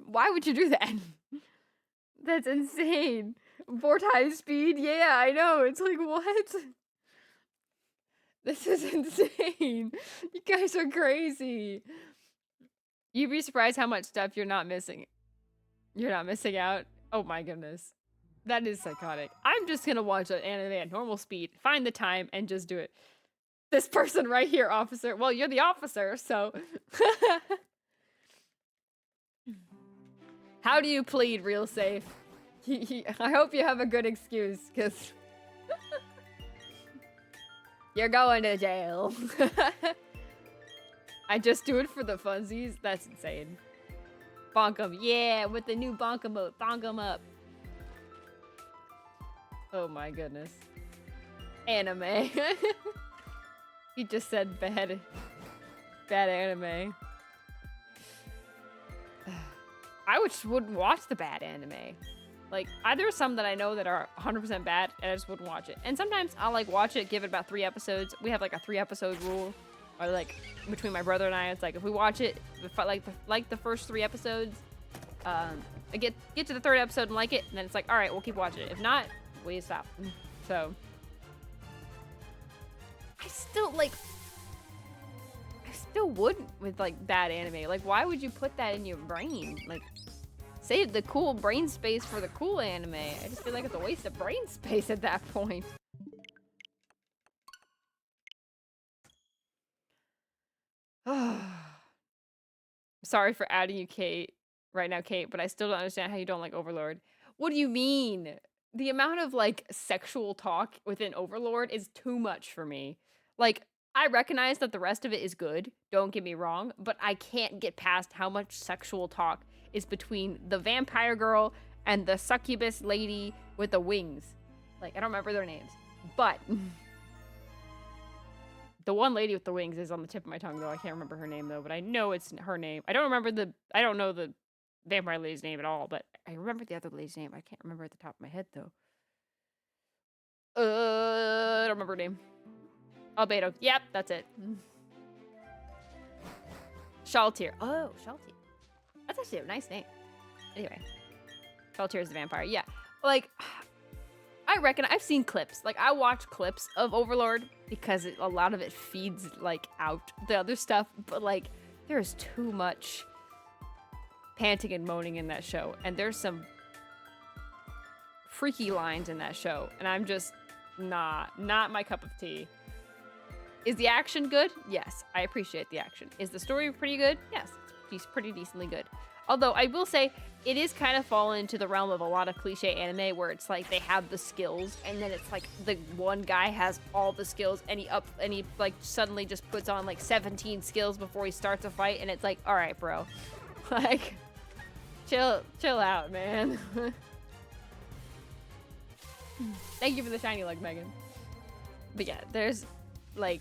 why would you do that? That's insane. 4x speed? Yeah, I know. It's like, what? This is insane. You guys are crazy. You'd be surprised how much stuff you're not missing. You're not missing out. Oh my goodness. That is psychotic. I'm just gonna watch an anime at normal speed, find the time, and just do it. This person right here, officer. Well, you're the officer, so. How do you plead real safe? I hope you have a good excuse, because you're going to jail. I just do it for the funsies? That's insane. Bonk 'em. Yeah, with the new bonk emote. Bonk 'em up. Oh my goodness. Anime. He just said bad anime. I wouldn't watch the bad anime. Like, there's some that I know that are 100% bad, and I just wouldn't watch it. And sometimes I'll, like, watch it, give it about 3 episodes. We have, like, a 3-episode rule. Or, like, between my brother and I, it's like, if we watch it, if I like the first 3 episodes, I get to the 3rd episode and like it, and then it's like, alright, we'll keep watching it. If not, we stop. So, I still wouldn't with, like, bad anime. Like, why would you put that in your brain? Like, save the cool brain space for the cool anime. I just feel like it's a waste of brain space at that point. Sorry for adding you, Kate, right now, Kate, but I still don't understand how you don't like Overlord. What do you mean? The amount of, like, sexual talk within Overlord is too much for me. Like, I recognize that the rest of it is good, don't get me wrong, but I can't get past how much sexual talk is between the vampire girl and the succubus lady with the wings. Like, I don't remember their names, but the one lady with the wings is on the tip of my tongue, though. I can't remember her name, though, but I know it's her name. I don't know the vampire lady's name at all, but I remember the other lady's name. I can't remember at the top of my head, though. I don't remember her name. Albedo. Yep, that's it. Shaltir. Oh, Shaltir. That's actually a nice name. Anyway. Shaltir is the vampire. Yeah. Like, I reckon I've seen clips. Like, I watch clips of Overlord because a lot of it feeds, like, out the other stuff. But, like, there's too much panting and moaning in that show. And there's some freaky lines in that show. And I'm just not my cup of tea. Is the action good? Yes, I appreciate the action. Is the story pretty good? Yes, it's pretty decently good. Although I will say, it is kind of fallen into the realm of a lot of cliche anime where it's like they have the skills and then it's like the one guy has all the skills and he like suddenly just puts on like 17 skills before he starts a fight and it's like, all right, bro, like chill out, man. Thank you for the shiny leg, Megan. But yeah, there's like,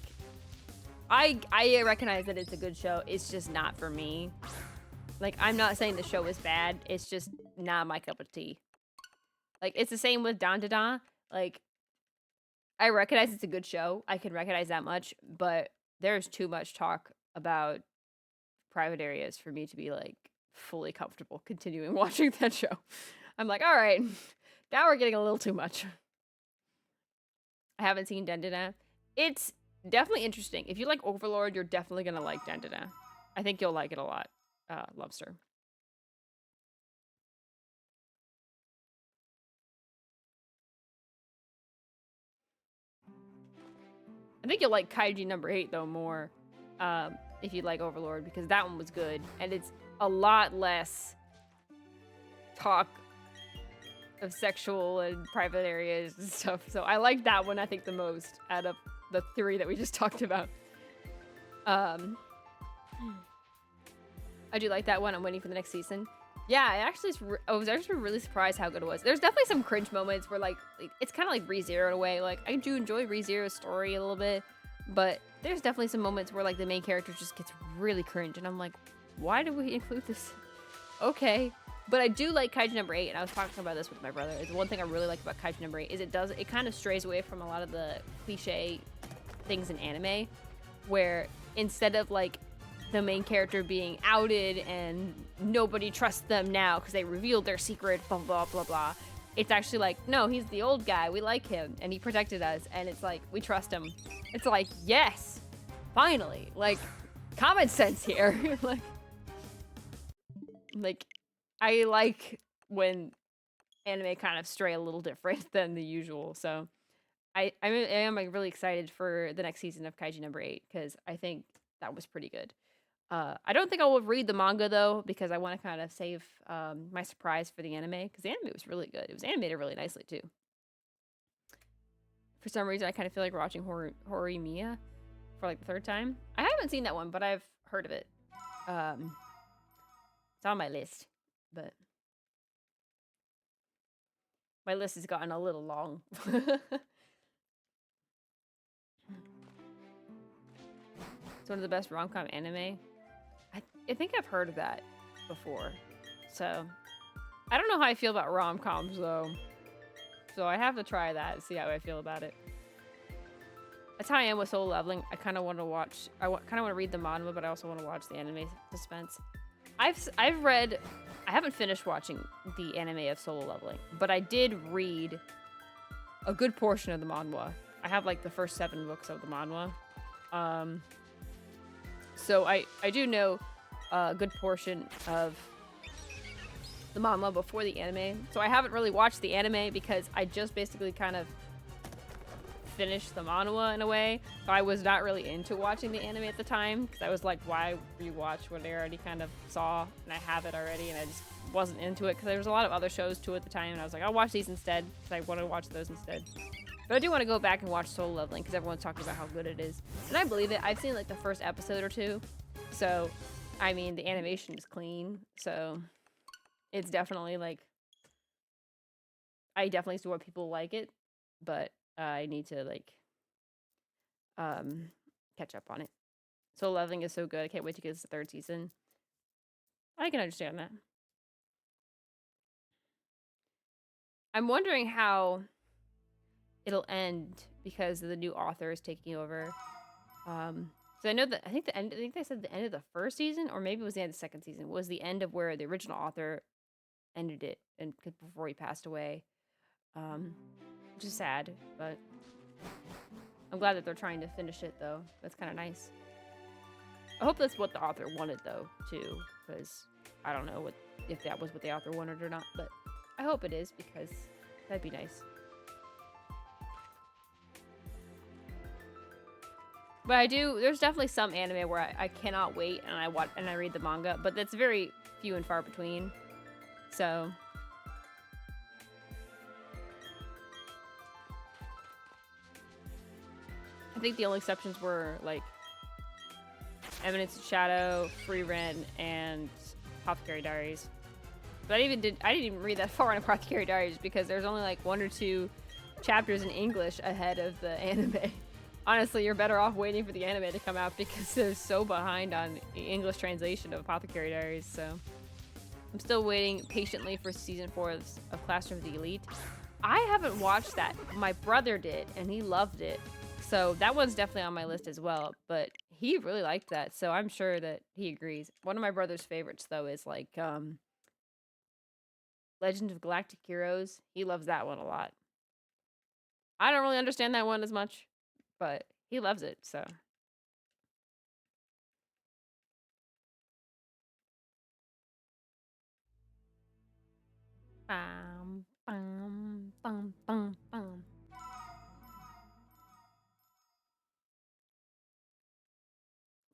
I recognize that it's a good show. It's just not for me. Like, I'm not saying the show is bad. It's just not my cup of tea. Like, it's the same with Dan Da Da. Like, I recognize it's a good show. I can recognize that much. But there's too much talk about private areas for me to be, like, fully comfortable continuing watching that show. I'm like, all right. Now we're getting a little too much. I haven't seen Dan Da Da. It's definitely interesting. If you like Overlord, you're definitely going to like Dan Da Da. I think you'll like it a lot. Lobster. I think you'll like Kaiji number 8 though more, if you like Overlord, because that one was good and it's a lot less talk of sexual and private areas and stuff. So I like that one, I think, the most out of the 3 that we just talked about. I do like that one. I'm waiting for the next season. Yeah, I was actually really surprised how good it was. There's definitely some cringe moments where, like it's kind of like ReZero in a way. Like, I do enjoy ReZero's story a little bit, but there's definitely some moments where, like, the main character just gets really cringe, and I'm like, why did we include this? Okay. But I do like Kaiju number 8, and I was talking about this with my brother. It's one thing I really like about Kaiju number 8 is it kind of strays away from a lot of the cliche things in anime, where instead of, like, the main character being outed and nobody trusts them now because they revealed their secret, blah, blah, blah, blah. It's actually like, no, he's the old guy. We like him and he protected us. And it's like, we trust him. It's like, yes, finally, like, common sense here. like, I like when anime kind of stray a little different than the usual. So I am like really excited for the next season of Kaiju number 8 because I think that was pretty good. I don't think I will read the manga though, because I want to kind of save my surprise for the anime, because the anime was really good. It was animated really nicely too. For some reason, I kind of feel like we're watching Horimiya for like the third time. I haven't seen that one, but I've heard of it. It's on my list, but my list has gotten a little long. It's one of the best rom-com anime. I think I've heard of that before. So, I don't know how I feel about rom-coms though. So I have to try that and see how I feel about it. That's how I am with Solo Leveling. I kind of want to watch, kind of want to read the manga, but I also want to watch the anime suspense. I haven't finished watching the anime of Solo Leveling, but I did read a good portion of the manhwa. I have like the first 7 books of the manhwa. So I do know a good portion of the manhwa before the anime. So I haven't really watched the anime because I just basically kind of finished the manhwa in a way. So I was not really into watching the anime at the time because I was like, why rewatch what I already kind of saw and I have it already, and I just wasn't into it because there was a lot of other shows too at the time, and I was like, I'll watch these instead because I want to watch those instead. But I do want to go back and watch Solo Leveling because everyone's talking about how good it is. And I believe it. I've seen like the first episode or 2. So, I mean, the animation is clean. So, it's definitely like, I definitely see why people like it. But I need to like catch up on it. Solo Leveling is so good. I can't wait to get to the 3rd season. I can understand that. I'm wondering how it'll end because the new author is taking over. So I know that I think they said the end of the 1st season, or maybe it was the end of the 2nd season, was the end of where the original author ended it, and before he passed away. Which is sad, but I'm glad that they're trying to finish it though. That's kind of nice. I hope that's what the author wanted though, too, because I don't know if that was what the author wanted or not, but I hope it is because that'd be nice. But there's definitely some anime where I cannot wait and I watch and I read the manga, but that's very few and far between. So I think the only exceptions were like Eminence of Shadow, Free Rent, and Apothecary Diaries. But I didn't even read that far in Apothecary Diaries because there's only like 1 or 2 chapters in English ahead of the anime. Honestly, you're better off waiting for the anime to come out because they're so behind on the English translation of Apothecary Diaries, so I'm still waiting patiently for season 4 of Classroom of the Elite. I haven't watched that. My brother did, and he loved it. So that one's definitely on my list as well, but he really liked that, so I'm sure that he agrees. One of my brother's favorites, though, is like Legend of Galactic Heroes. He loves that one a lot. I don't really understand that one as much, but he loves it, so. Bum, bum, bum, bum, bum.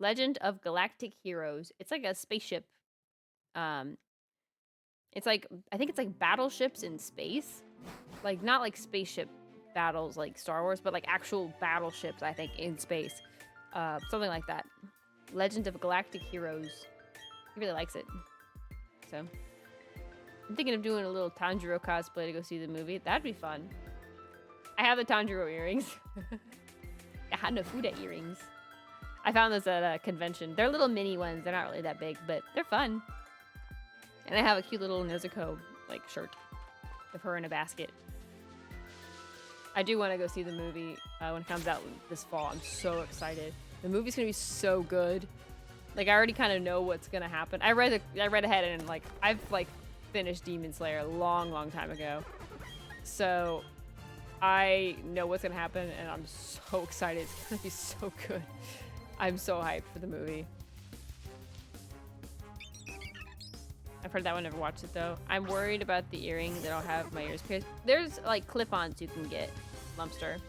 Legend of Galactic Heroes. It's like a spaceship. It's like, I think it's like battleships in space. Like, not like spaceship battles like Star Wars, but like actual battleships, I think, in space. Something like that. Legend of Galactic Heroes. He really likes it. So, I'm thinking of doing a little Tanjiro cosplay to go see the movie. That'd be fun. I have the Tanjiro earrings. I had no Fuda earrings. I found this at a convention. They're little mini ones. They're not really that big, but they're fun. And I have a cute little Nezuko like shirt of her in a basket. I do want to go see the movie when it comes out this fall. I'm so excited. The movie's gonna be so good. Like, I already kind of know what's gonna happen. I read ahead, and like I've like finished Demon Slayer a long time ago, so I know what's gonna happen, and I'm so excited. It's gonna be so good. I'm so hyped for the movie. I've heard that one, never watched it though. I'm worried about the earring that I'll have my ears pierced. There's like clip-ons you can get, Lumpster.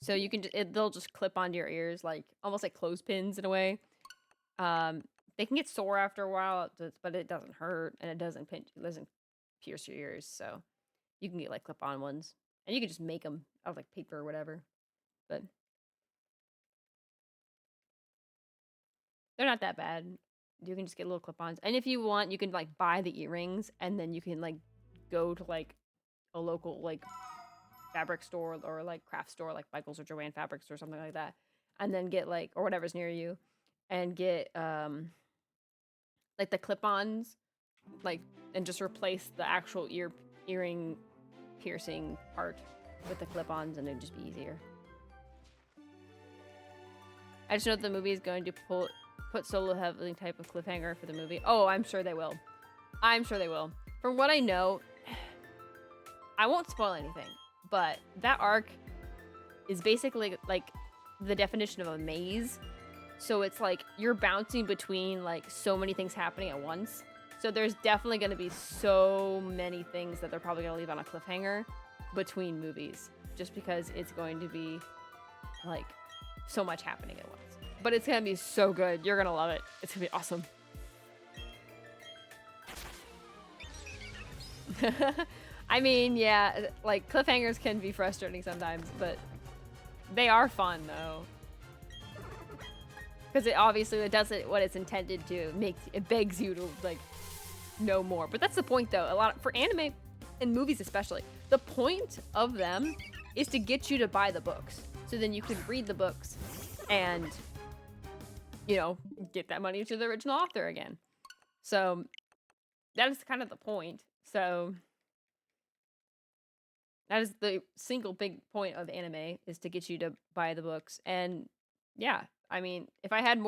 So you can they'll just clip onto your ears, like almost like clothespins in a way. They can get sore after a while, but it doesn't hurt and it doesn't pierce your ears. So you can get like clip-on ones, and you can just make them out of like paper or whatever. But they're not that bad. You can just get little clip-ons, and if you want, you can like buy the earrings, and then you can like go to like a local like fabric store or like craft store like Michael's or Joanne Fabrics or something like that, and then get like, or whatever's near you, and get like the clip-ons, like, and just replace the actual earring piercing part with the clip-ons, and it'd just be easier. I just know the movie is going to put Solo heavily type of cliffhanger for the movie. Oh, I'm sure they will. I'm sure they will. From what I know, I won't spoil anything, but that arc is basically like the definition of a maze. So it's like you're bouncing between like so many things happening at once. So there's definitely going to be so many things that they're probably going to leave on a cliffhanger between movies, just because it's going to be like so much happening at once. But it's going to be so good. You're going to love it. It's going to be awesome. I mean, yeah, like cliffhangers can be frustrating sometimes, but they are fun though. Because it does what it's intended to. It begs you to like know more. But that's the point though. For anime and movies especially, the point of them is to get you to buy the books. So then you can read the books and, you know, get that money to the original author again. So that is kind of the point. So that is the single big point of anime, is to get you to buy the books. And yeah, I mean, if I had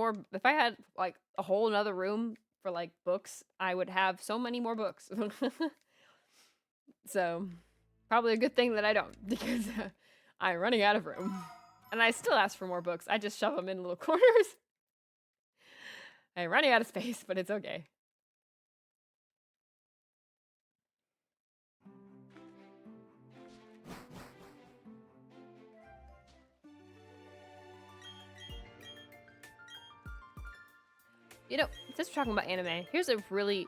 like a whole another room for like books, I would have so many more books. So probably a good thing that I don't, because I'm running out of room. And I still ask for more books. I just shove them in little corners. I'm running out of space, but it's okay. You know, since we're talking about anime, here's a really,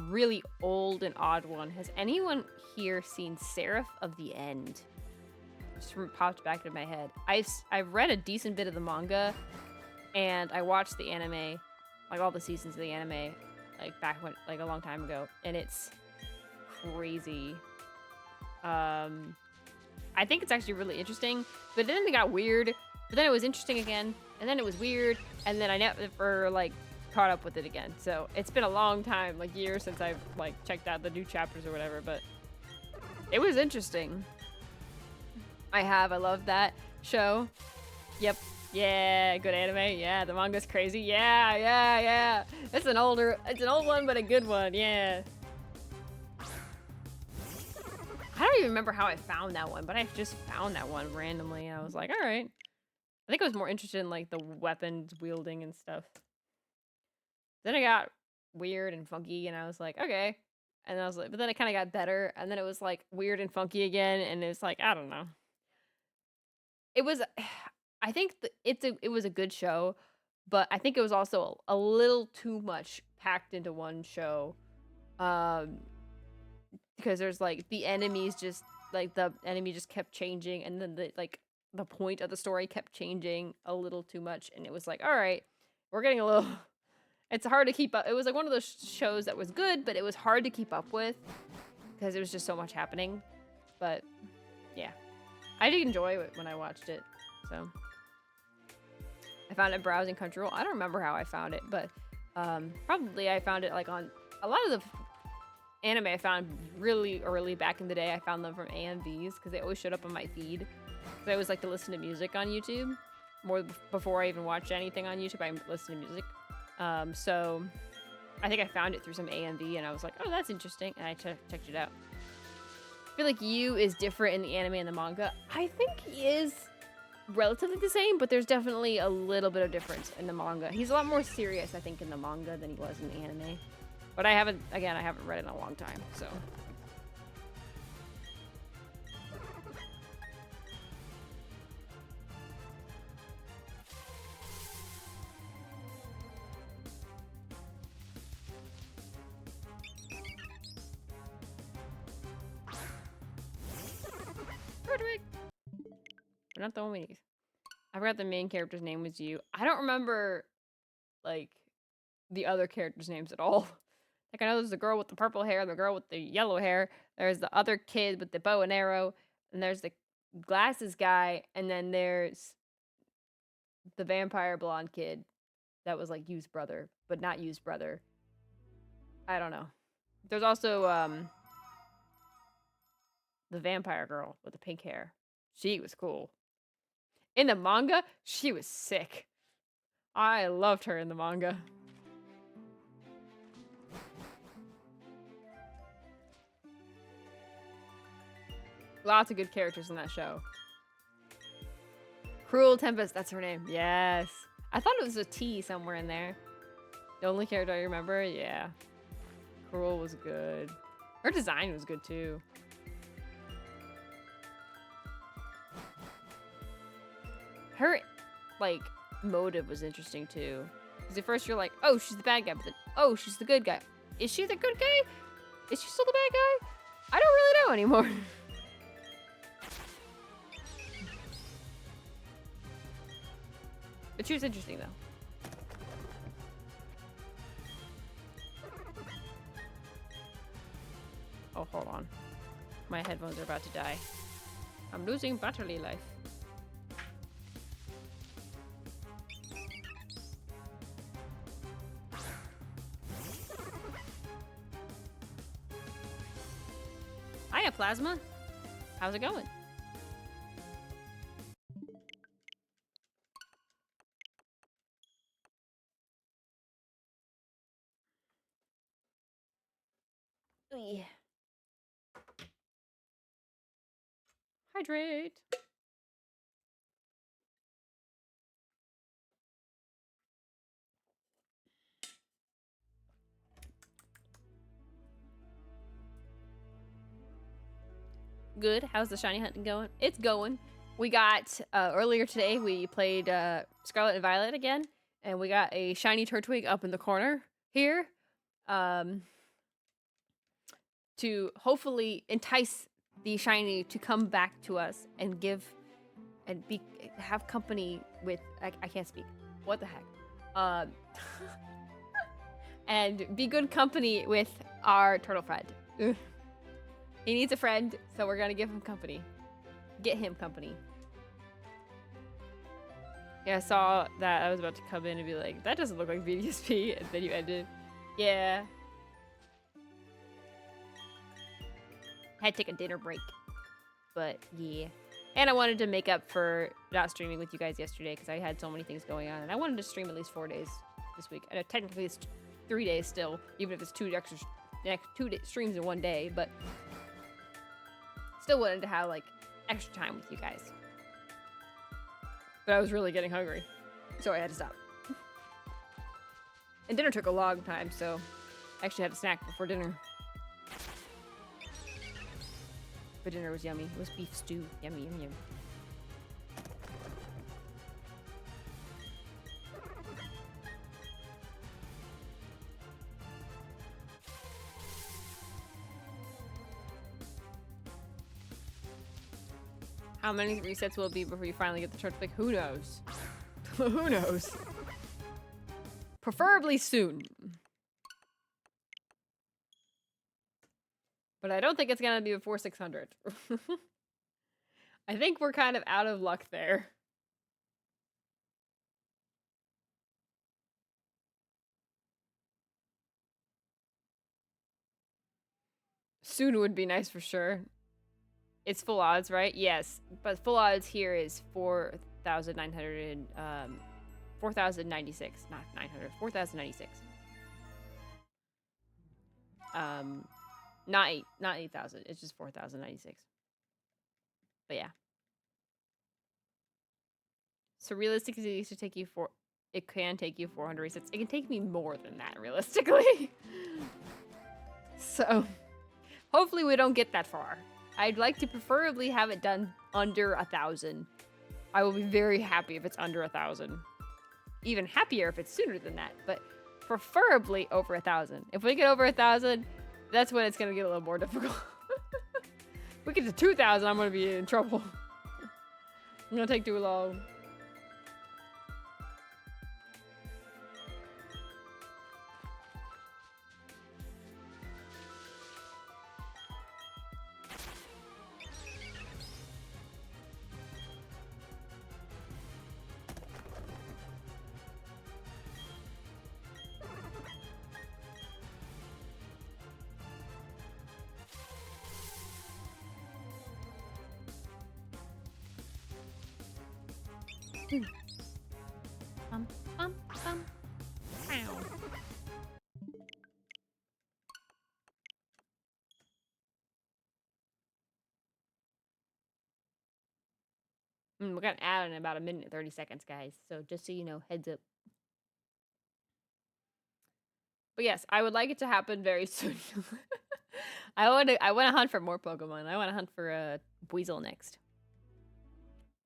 really old and odd one. Has anyone here seen Seraph of the End? Just popped back into my head. I've read a decent bit of the manga, and I watched the anime, like all the seasons of the anime, like back when, like a long time ago, and it's crazy. I think it's actually really interesting, but then it got weird, but then it was interesting again, and then it was weird, and then I never like caught up with it again. So it's been a long time, like years, since I've like checked out the new chapters or whatever, but it was interesting. I love that show. Yep. Yeah, good anime. Yeah, the manga's crazy. Yeah. It's an old one, but a good one. Yeah. I don't even remember how I found that one, but I just found that one randomly. I was like, all right. I think I was more interested in like the weapons wielding and stuff. Then it got weird and funky, and I was like, okay. And I was like, but then it kind of got better, and then it was like weird and funky again, and it's like, I don't know. It was, I think it was a good show, but I think it was also a little too much packed into one show. Because there's like the enemies just like the enemy just kept changing, and then the point of the story kept changing a little too much, and it was like, all right, we're getting a little. It's hard to keep up. It was like one of those shows that was good, but it was hard to keep up with because it was just so much happening. But yeah, I did enjoy it when I watched it. So I found it browsing Crunchyroll. I don't remember how I found it, but probably I found it like on a lot of the anime I found really early back in the day. I found them from AMVs because they always showed up on my feed. So I always like to listen to music on YouTube more before I even watch anything on YouTube. I listen to music. So I think I found it through some AMV, and I was like, oh, that's interesting, and I checked it out. I feel like Yu is different in the anime and the manga. I think he is relatively the same, but there's definitely a little bit of difference in the manga. He's a lot more serious, I think, in the manga than he was in the anime. But I haven't read it in a long time, so. not the one we need. I forgot the main character's name was you. I don't remember, like, the other characters' names at all. Like, I know there's the girl with the purple hair, the girl with the yellow hair. There's the other kid with the bow and arrow. And there's the glasses guy. And then there's the vampire blonde kid that was, like, Yu's brother. But not Yu's brother. I don't know. There's also, the vampire girl with the pink hair. She was cool. In the manga, she was sick. I loved her in the manga. Lots of good characters in that show. Cruel Tempest, that's her name. Yes. I thought it was a T somewhere in there. The only character I remember, yeah. Cruel was good. Her design was good too. Her, like, motive was interesting too. Because at first you're like, oh, she's the bad guy, but then, oh, she's the good guy. Is she the good guy? Is she still the bad guy? I don't really know anymore. But she was interesting though. Oh, hold on. My headphones are about to die. I'm losing battery life. Hiya, Plasma. How's it going? Oh, yeah. Hydrate. Good. How's the shiny hunting going? It's going. We got, earlier today, we played Scarlet and Violet again. And we got a shiny Turtwig up in the corner here. To hopefully entice the shiny to come back to us and have company with, I can't speak. What the heck? And be good company with our turtle friend. He needs a friend, so we're gonna give him company. Get him company. Yeah, I saw that. I was about to come in and be like, that doesn't look like BDSP, and then you ended. Yeah. Had to take a dinner break. But, yeah. And I wanted to make up for not streaming with you guys yesterday, because I had so many things going on, and I wanted to stream at least 4 days this week. And technically it's 3 days still, even if it's two streams in 1 day, but still wanted to have, like, extra time with you guys. But I was really getting hungry, so I had to stop. And dinner took a long time, so I actually had a snack before dinner. But dinner was yummy. It was beef stew. Yummy, yum, yum. How many resets will it be before you finally get the Turtwig? Who knows? Who knows? Preferably soon. But I don't think it's gonna be before 600. I think we're kind of out of luck there. Soon would be nice for sure. It's full odds, right? Yes, but full odds here is 4,900 and 4,096, not 900, 4,096. Not 8,000. It's just 4,096. But yeah. So realistically, it can take you 400 resets. It can take me more than that, realistically. So, hopefully we don't get that far. I'd like to preferably have it done under 1,000. I will be very happy if it's under 1,000. Even happier if it's sooner than that, but preferably over 1,000. If we get over 1,000, that's when it's gonna get a little more difficult. If we get to 2,000, I'm gonna be in trouble. gonna take too long. Bum, bum, bum. Ow. We're gonna add in about 1 minute and 30 seconds, guys. So just so you know, heads up. But yes, I would like it to happen very soon. I wanna hunt for more Pokemon. I wanna hunt for Weasel next.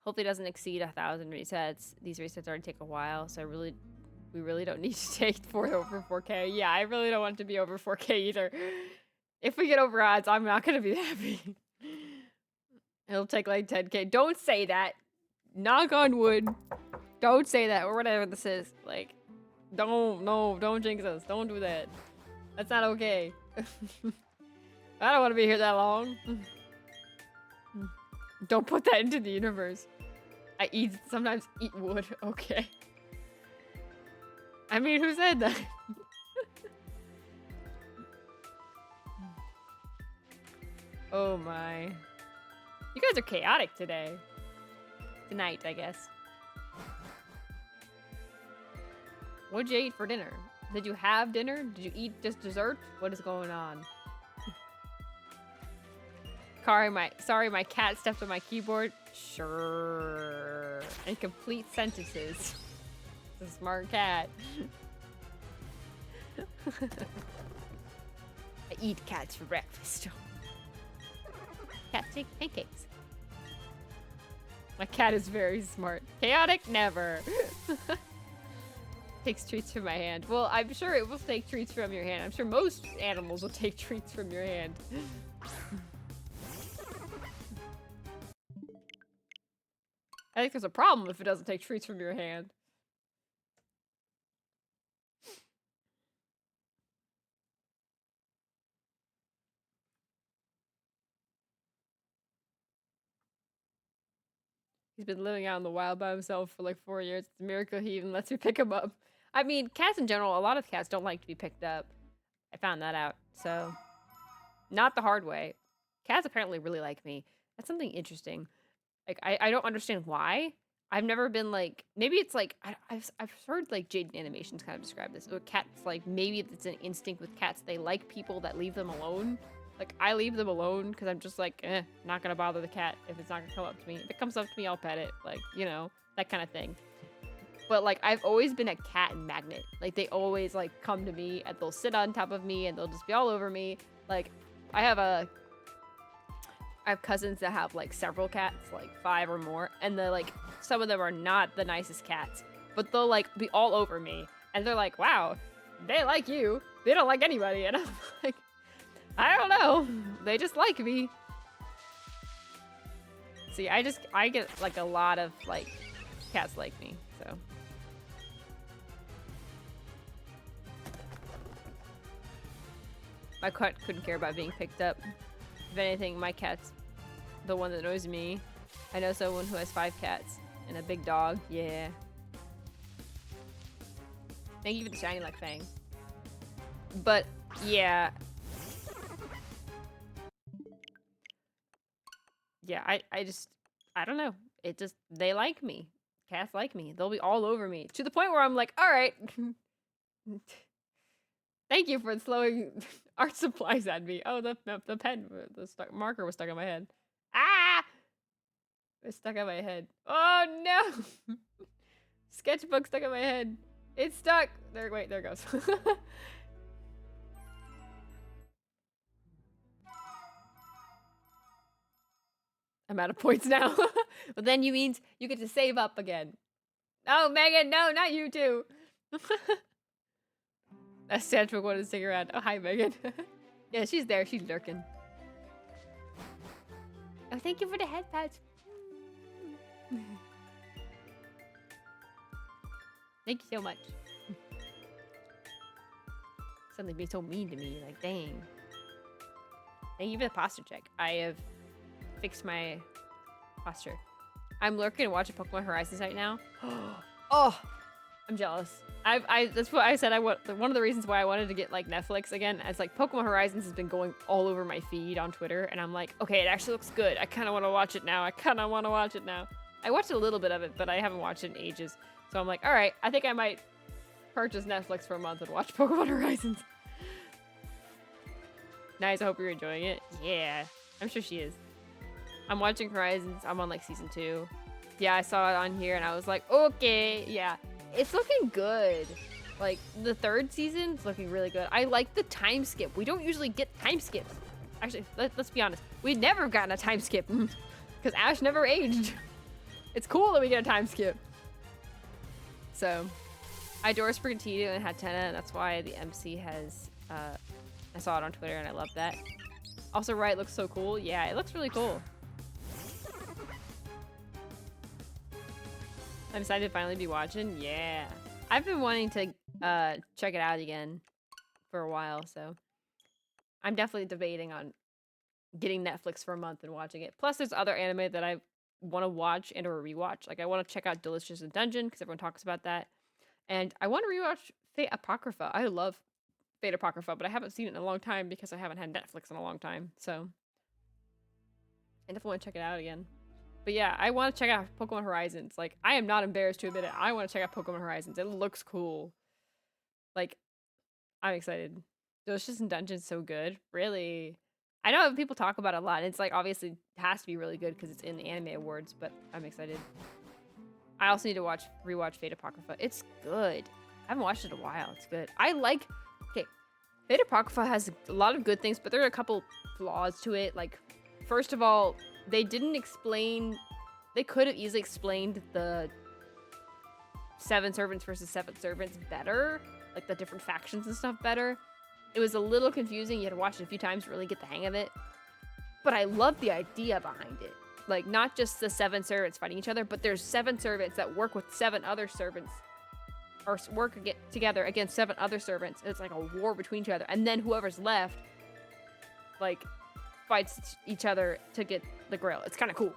Hopefully it doesn't exceed 1,000 resets. These resets already take a while, so we really don't need to take over 4K. Yeah, I really don't want it to be over 4K either. If we get over odds, I'm not gonna be happy. It'll take like 10K. Don't say that. Knock on wood. Don't say that, or whatever this is. Like, don't jinx us. Don't do that. That's not okay. I don't want to be here that long. Don't put that into the universe. I sometimes eat wood. Okay. I mean, who said that? Oh my. You guys are chaotic today. Tonight, I guess. What'd you eat for dinner? Did you have dinner? Did you eat just dessert? What is going on? Sorry, my cat stepped on my keyboard. Sure. And complete sentences. It's a smart cat. I eat cats for breakfast. Cats take pancakes. My cat is very smart. Chaotic? Never. Takes treats from my hand. Well, I'm sure it will take treats from your hand. I'm sure most animals will take treats from your hand. I think there's a problem if it doesn't take treats from your hand. He's been living out in the wild by himself for like 4 years. It's a miracle he even lets me pick him up. I mean, cats in general, a lot of cats don't like to be picked up. I found that out. So, not the hard way. Cats apparently really like me. That's something interesting. Like, I don't understand why. I've never been like, maybe it's like, I've heard like Jaden Animations kind of describe this. Or cats, like, maybe it's an instinct with cats. They like people that leave them alone. Like, I leave them alone because I'm just like, not gonna bother the cat if it's not gonna come up to me. If it comes up to me, I'll pet it. Like, you know, that kind of thing. But, like, I've always been a cat magnet. Like, they always, like, come to me and they'll sit on top of me and they'll just be all over me. Like, I have cousins that have, like, several cats, like 5 or more. And they're, like, some of them are not the nicest cats. But they'll, like, be all over me. And they're like, wow, they like you. They don't like anybody. And I'm like, I don't know. They just like me. See, I get, like, a lot of, like, cats like me, so. My cat couldn't care about being picked up. If anything, my cat's the one that knows me. I know someone who has 5 cats and a big dog. Yeah. Thank you for the shiny luck fang. But, yeah. Yeah, I don't know. It just, they like me. Cats like me. They'll be all over me. To the point where I'm like, all right. Thank you for throwing art supplies at me. Oh, the pen, marker was stuck on my head. Ah! It's stuck on my head. Oh, no! Sketchbook stuck on my head. It's stuck. There, wait, there it goes. I'm out of points now. But then you means you get to save up again. Oh, Megan, no, not you too. That's Sandra wanted to stick around. Oh, hi, Megan. Yeah, she's there. She's lurking. Oh, thank you for the head patch. Thank you so much. Something being so mean to me, like dang. Thank you for the posture check. I have fixed my posture. I'm lurking and watching Pokemon Horizons right now. Oh, I'm jealous. That's what I said. One of the reasons why I wanted to get like Netflix again. It's like Pokemon Horizons has been going all over my feed on Twitter, and I'm like, okay, it actually looks good. I kind of want to watch it now. I watched a little bit of it, but I haven't watched it in ages. So I'm like, all right, I think I might purchase Netflix for a month and watch Pokemon Horizons. Nice, I hope you're enjoying it. Yeah, I'm sure she is. I'm watching Horizons. I'm on like season 2. Yeah, I saw it on here and I was like, okay, yeah. It's looking good. Like, the 3rd season's looking really good. I like the time skip. We don't usually get time skips. Actually, let's be honest. We've never gotten a time skip because Ash never aged. It's cool that we get a time skip. So, I adore Sprigatito and Hatena, and that's why the MC has, I saw it on Twitter and I love that. Also, Right looks so cool. Yeah, it looks really cool. I'm excited to finally be watching. Yeah. I've been wanting to check it out again for a while, so I'm definitely debating on getting Netflix for a month and watching it. Plus, there's other anime that I want to watch and or rewatch. Like, I want to check out Delicious in Dungeon because everyone talks about that. And I want to rewatch Fate Apocrypha. I love Fate Apocrypha, but I haven't seen it in a long time because I haven't had Netflix in a long time. So I definitely want to check it out again. But yeah, I want to check out Pokemon Horizons. Like, I am not embarrassed to admit it. I want to check out Pokemon Horizons. It looks cool. Like, I'm excited. Delicious in Dungeon's so good. Really. I know people talk about it a lot. It's like, obviously, it has to be really good because it's in the Anime Awards, but I'm excited. I also need to rewatch Fate Apocrypha. It's good. I haven't watched it in a while. It's good. Okay, Fate Apocrypha has a lot of good things, but there are a couple flaws to it. Like, first of all, they could have easily explained the 7 servants versus 7 servants better. Like, the different factions and stuff better. It was a little confusing. You had to watch it a few times to really get the hang of it. But I love the idea behind it. Like, not just the 7 servants fighting each other, but there's 7 servants that work with 7 other servants. Or work together against 7 other servants. It's like a war between each other. And then whoever's left, like, fights each other to get the grail. It's kind of cool.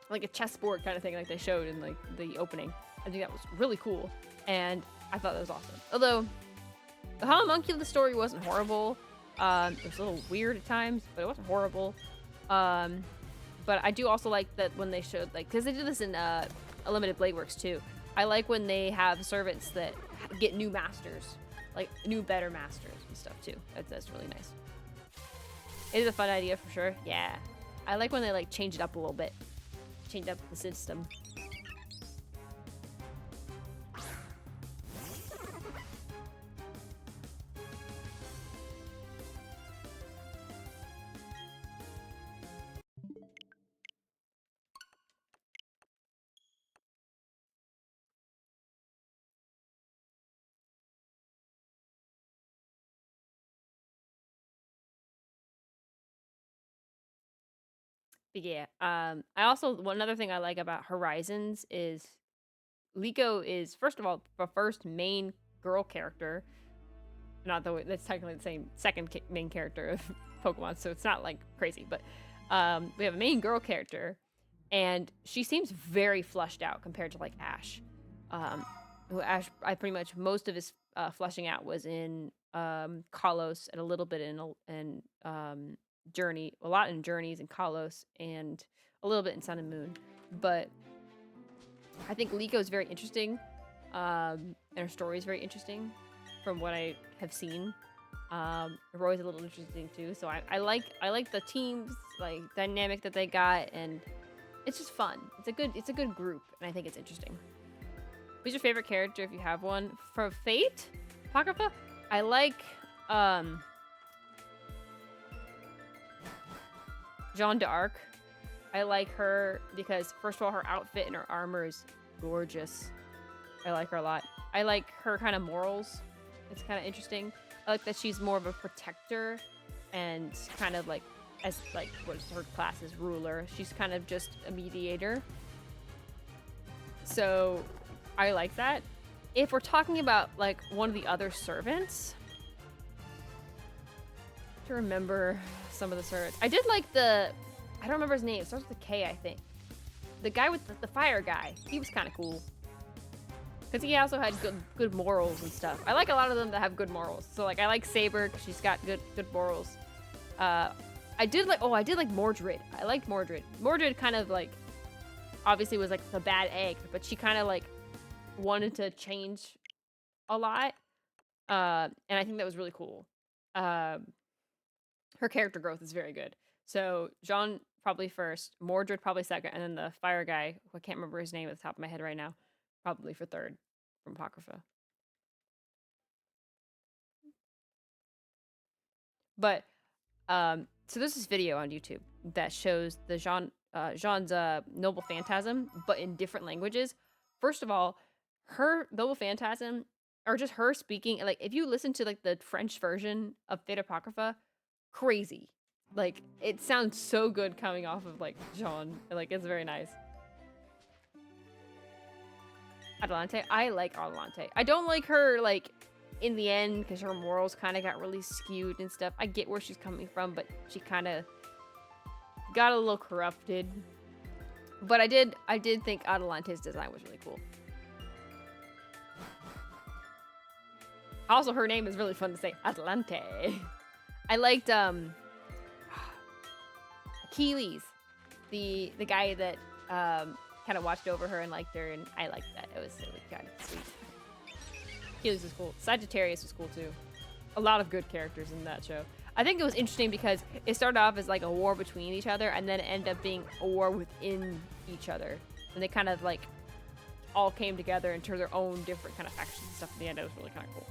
Like a chessboard kind of thing like they showed in, like, the opening. I think that was really cool. And I thought that was awesome. Although, the homunculus story wasn't horrible. It was a little weird at times, but it wasn't horrible. But I do also like that when they showed, like, because they did this in Unlimited Blade Works too. I like when they have servants that get new masters, like new better masters and stuff too. That's really nice. It is a fun idea for sure. Yeah, I like when they like change it up a little bit, change up the system. But yeah, I also, one other thing I like about Horizons is Liko is, first of all, the first main girl character. Not though that's technically the same second main character of Pokemon, so it's not like crazy. But we have a main girl character, and she seems very fleshed out compared to like Ash. Ash, I pretty much most of his fleshing out was in Kalos and a little bit in Journey, a lot in Journeys and Kalos, and a little bit in Sun and Moon. But I think Liko is very interesting, and her story is very interesting from what I have seen. Roy's a little interesting too, so I like the teams like dynamic that they got, and it's just fun. It's a good group, and I think it's interesting. Who's your favorite character if you have one? For Fate Apocrypha, I like Jeanne d'Arc. I like her because, first of all, her outfit and her armor is gorgeous. I like her a lot. I like her kind of morals. It's kind of interesting. I like that she's more of a protector and kind of like, as like, what is her class as ruler. She's kind of just a mediator. So I like that. If we're talking about like one of the other servants, to remember some of the servants, I did like I don't remember his name. It starts with a K, I think. The guy with the fire guy. He was kind of cool. Because he also had good morals and stuff. I like a lot of them that have good morals. So like I like Saber because she's got good morals. I did like Mordred. I liked Mordred. Mordred kind of like obviously was like the bad egg, but she kind of like wanted to change a lot. And I think that was really cool. Her character growth is very good. So Jean probably first, Mordred probably second, and then the fire guy, who I can't remember his name at the top of my head right now, probably for third from Apocrypha. But so there's this video on YouTube that shows the Jean's noble phantasm, but in different languages. First of all, her noble phantasm, or just her speaking, like if you listen to like the French version of Fate Apocrypha, crazy. Like it sounds so good coming off of like Jean. Like it's very nice. Adelante, I like Adelante. I don't like her like in the end because her morals kind of got really skewed and stuff. I get where she's coming from, but she kind of got a little corrupted. But I did think Adelante's design was really cool. Also, her name is really fun to say, Adelante. I liked Achilles, the guy that kind of watched over her and liked her, and I liked that. It was really kind of sweet. Achilles was cool. Sagittarius was cool too. A lot of good characters in that show. I think it was interesting because it started off as like a war between each other, and then it ended up being a war within each other. And they kind of like all came together into their own different kind of factions and stuff. In the end, it was really kind of cool.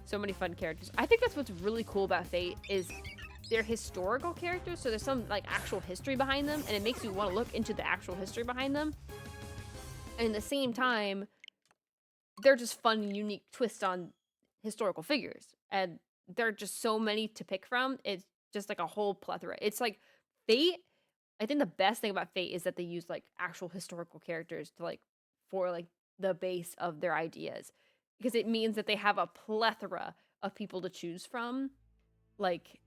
So many fun characters. I think that's what's really cool about Fate is they're historical characters, so there's some like actual history behind them, and it makes you want to look into the actual history behind them. And at the same time, they're just fun and unique twists on historical figures, and there are just so many to pick from. It's just like a whole plethora. It's like Fate. I think the best thing about Fate is that they use like actual historical characters to like for like the base of their ideas, because it means that they have a plethora of people to choose from. Like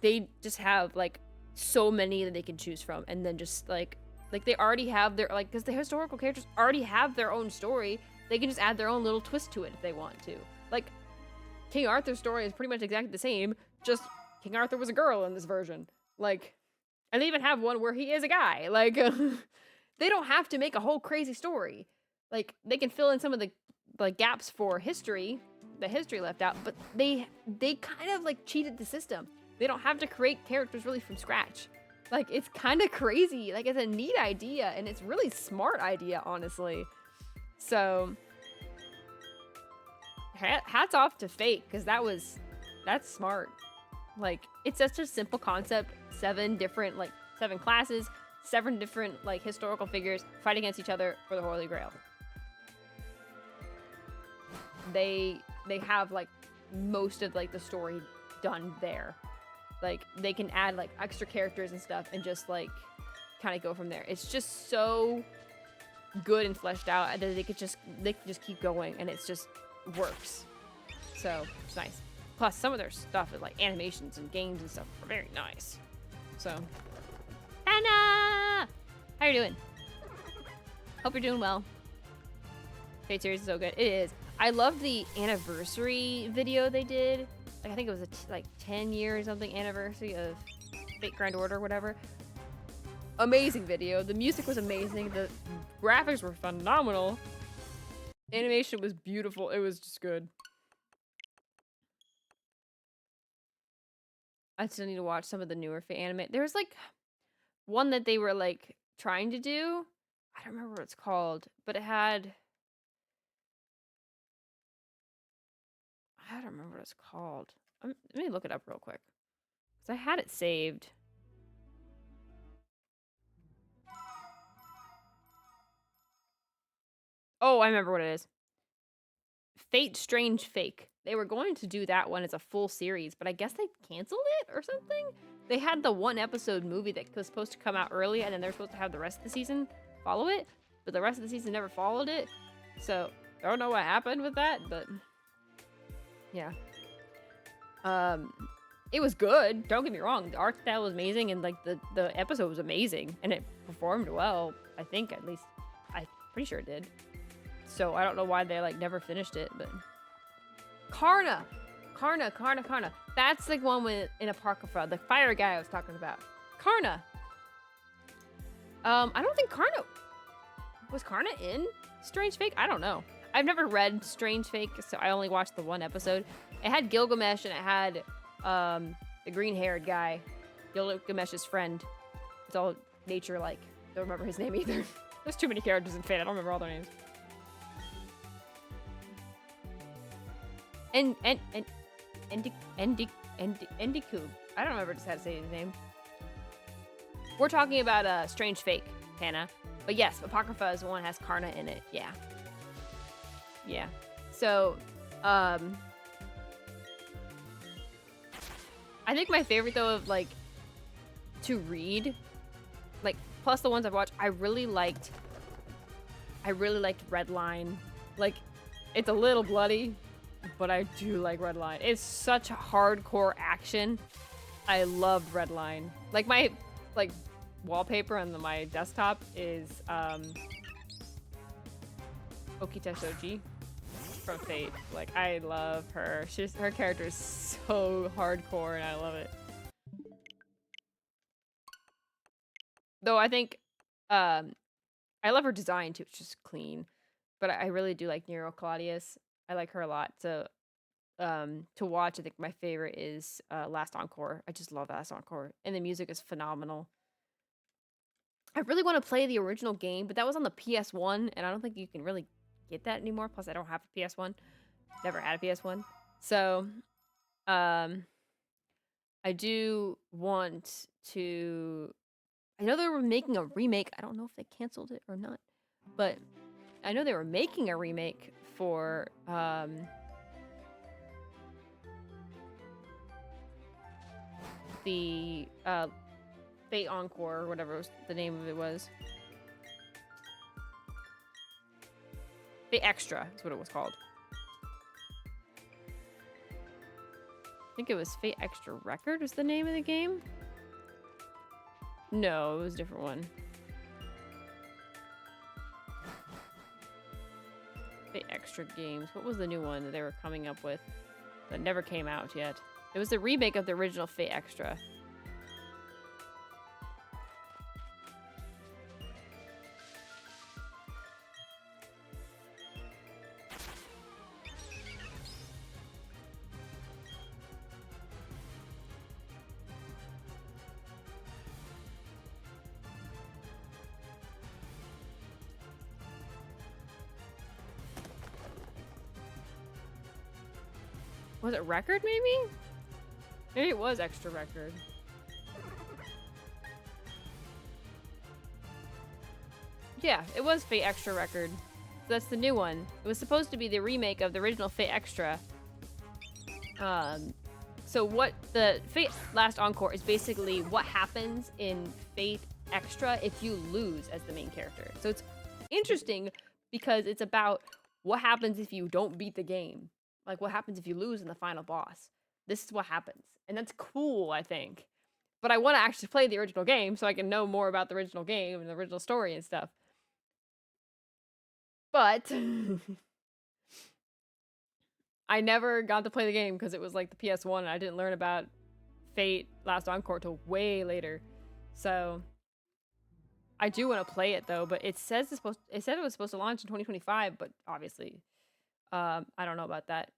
they just have like so many that they can choose from, and then just like they already have their like, because the historical characters already have their own story. They can just add their own little twist to it if they want to. Like King Arthur's story is pretty much exactly the same, just King Arthur was a girl in this version. Like, and they even have one where he is a guy. Like they don't have to make a whole crazy story. Like they can fill in some of the like gaps for history that history left out, but they kind of like cheated the system. They don't have to create characters really from scratch. Like it's kind of crazy. Like it's a neat idea, and it's really smart idea, honestly. So hats off to Fate, because that's smart. Like it's such a simple concept. 7 classes, 7 different like historical figures fight against each other for the Holy Grail. They have like most of like the story done there. Like they can add like extra characters and stuff and just like kind of go from there. It's just so good and fleshed out, and that they can just keep going, and it's just works. So it's nice. Plus some of their stuff is like animations and games and stuff are very nice. So Anna, how you doing? Hope you're doing well. Fate series is so good. It is. I love the anniversary video they did. Like I think it was like 10 year or something anniversary of Fate Grand Order or whatever. Amazing video. The music was amazing. The graphics were phenomenal. Animation was beautiful. It was just good. I still need to watch some of the newer Fate anime. There was like one that they were like trying to do. I don't remember what it's called, but it had, I don't remember what it's called. Let me look it up real quick, because I had it saved. Oh, I remember what it is. Fate Strange Fake. They were going to do that one as a full series, but I guess they canceled it or something? They had the 1 episode movie that was supposed to come out early, and then they're supposed to have the rest of the season follow it. but the rest of the season never followed it. So I don't know what happened with that, but yeah. It was good. Don't get me wrong. The art style was amazing, and like the episode was amazing, and it performed well. I think at least I'm pretty sure it did. So I don't know why they like never finished it, but Karna. That's like one with in Apocrypha, the fire guy I was talking about. Karna. I don't think was Karna in Strange Fake? I don't know. I've never read Strange Fake, so I only watched the one episode. It had Gilgamesh and it had the green-haired guy, Gilgamesh's friend. It's all nature-like. Don't remember his name either. There's too many characters in Fate. I don't remember all their names. Endicube. I don't remember just how to say his name. We're talking about Strange Fake, Hannah. But yes, Apocrypha is the one that has Karna in it. Yeah. Yeah. So, I think my favorite though of like to read, like plus the ones I've watched, I really liked Redline. Like, it's a little bloody, but I do like Redline. It's such hardcore action. I love Redline. Like my wallpaper on my desktop is Okita Shoji from Fate. Like, I love her. Her character is so hardcore and I love it. Though I think I love her design too. It's just clean. But I really do like Nero Claudius. I like her a lot. So to watch, I think my favorite is Last Encore. I just love Last Encore. And the music is phenomenal. I really want to play the original game, but that was on the PS1, and I don't think you can really get that anymore. Plus, I don't have a PS1. Never had a PS1. So, I do want to... I know they were making a remake. I don't know if they canceled it or not. But I know they were making a remake for... the... Fate Encore, or whatever the name of it was. Fate Extra is what it was called. I think it was Fate Extra Record was the name of the game? No, it was a different one. Fate Extra Games. What was the new one that they were coming up with that never came out yet? It was the remake of the original Fate Extra. Was it Record, maybe? Maybe it was Extra Record. Yeah, it was Fate Extra Record. So that's the new one. It was supposed to be the remake of the original Fate Extra. So what the Fate Last Encore is basically what happens in Fate Extra if you lose as the main character. So it's interesting because it's about what happens if you don't beat the game. Like, what happens if you lose in the final boss? This is what happens. And that's cool, I think. But I want to actually play the original game so I can know more about the original game and the original story and stuff. But I never got to play the game because it was like the PS1 and I didn't learn about Fate Last Encore till way later. So I do want to play it though, but it said it was supposed to launch in 2025, but obviously I don't know about that.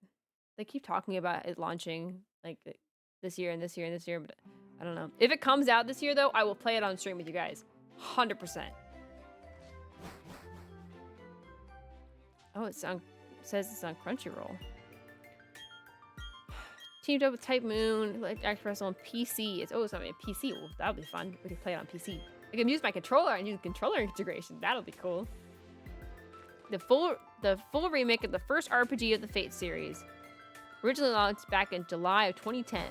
They keep talking about it launching like this year and this year and this year, but I don't know. If it comes out this year though, I will play it on stream with you guys. 100%. Oh, says it's on Crunchyroll. Teamed up with Type Moon, like Express on PC. It's on a PC. Well, that'll be fun. We can play it on PC. I can use my controller and use controller integration. That'll be cool. The full remake of the first RPG of the Fate series. Originally launched back in July of 2010.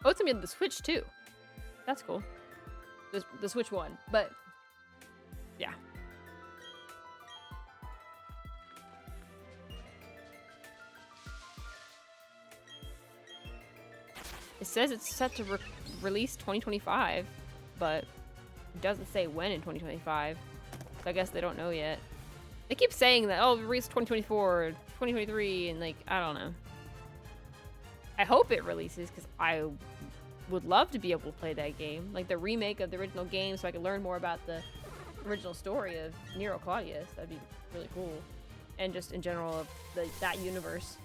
Oh, it's gonna be on the Switch too. That's cool. The Switch one. But Yeah. It says it's set to release 2025, but it doesn't say when in 2025. So I guess they don't know yet. They keep saying that, oh, release 2024, 2023, and like, I don't know. I hope it releases because I would love to be able to play that game. Like the remake of the original game so I could learn more about the original story of Nero Claudius. That'd be really cool. And just in general of that universe.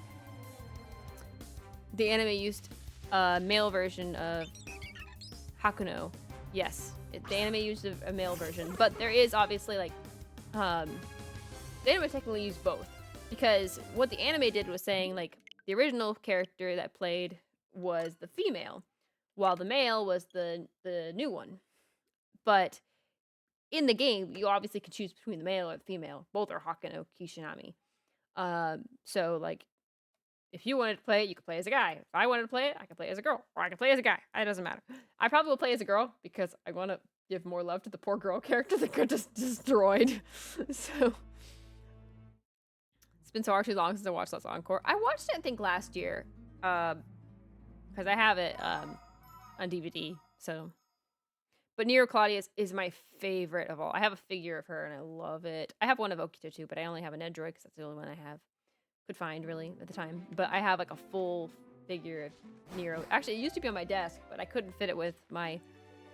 The anime used a male version of Hakuno. Yes, the anime used a male version, but there is obviously like, the anime technically used both because what the anime did was saying like the original character that played was the female, while the male was the new one. But in the game, you obviously can choose between the male or the female. Both are Hakuno Kishinami. So like, if you wanted to play it, you could play as a guy. If I wanted to play it, I could play as a girl, or I could play as a guy. It doesn't matter. I probably will play as a girl because I want to give more love to the poor girl character that got just destroyed. So it's been so too long since I watched that encore. I watched it, I think, last year, because I have it on DVD. So, but Nero Claudius is my favorite of all. I have a figure of her and I love it. I have one of Okito too, but I only have an Edroid because that's the only one I could find really at the time. But I have like a full figure of Nero. Actually, it used to be on my desk, but I couldn't fit it with my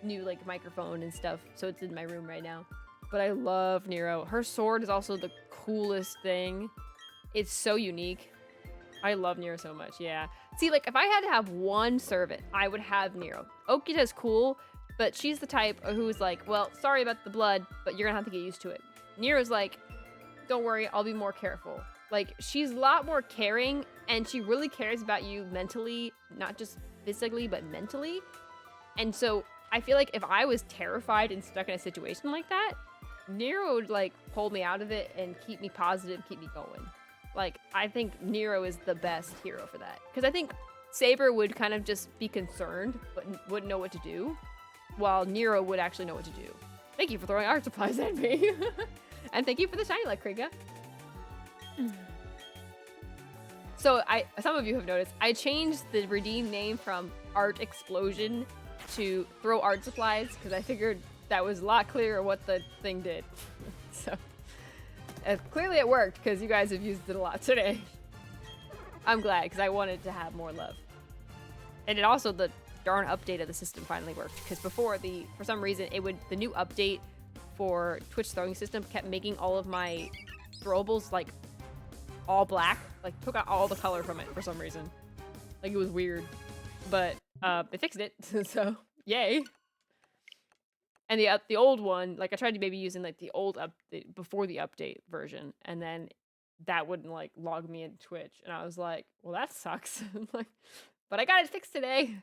new like microphone and stuff, so it's in my room right now. But I love Nero. Her sword is also the coolest thing. It's so unique. I love Nero so much. Yeah. See, like if I had to have one servant, I would have Nero. Okita's cool, but she's the type who's like, well, sorry about the blood, but you're gonna have to get used to it. Nero's like, don't worry, I'll be more careful. Like, she's a lot more caring, and she really cares about you mentally, not just physically, but mentally. And so, I feel like if I was terrified and stuck in a situation like that, Nero would, like, pull me out of it and keep me positive, keep me going. Like, I think Nero is the best hero for that. Because I think Saber would kind of just be concerned, but wouldn't know what to do, while Nero would actually know what to do. Thank you for throwing art supplies at me. And thank you for the shiny luck, Kriga. So some of you have noticed I changed the redeem name from Art Explosion to Throw Art Supplies because I figured that was a lot clearer what the thing did. So clearly it worked because you guys have used it a lot today. I'm glad because I wanted to have more love. And it also, the darn update of the system finally worked because before for some reason the new update for Twitch throwing system kept making all of my throwables like all black, like took out all the color from it for some reason. Like it was weird, but they fixed it, so yay. And the old one, like I tried to maybe using like the old update before the update version, and then that wouldn't like log me into Twitch, and I was like, well that sucks. Like, but I got it fixed today.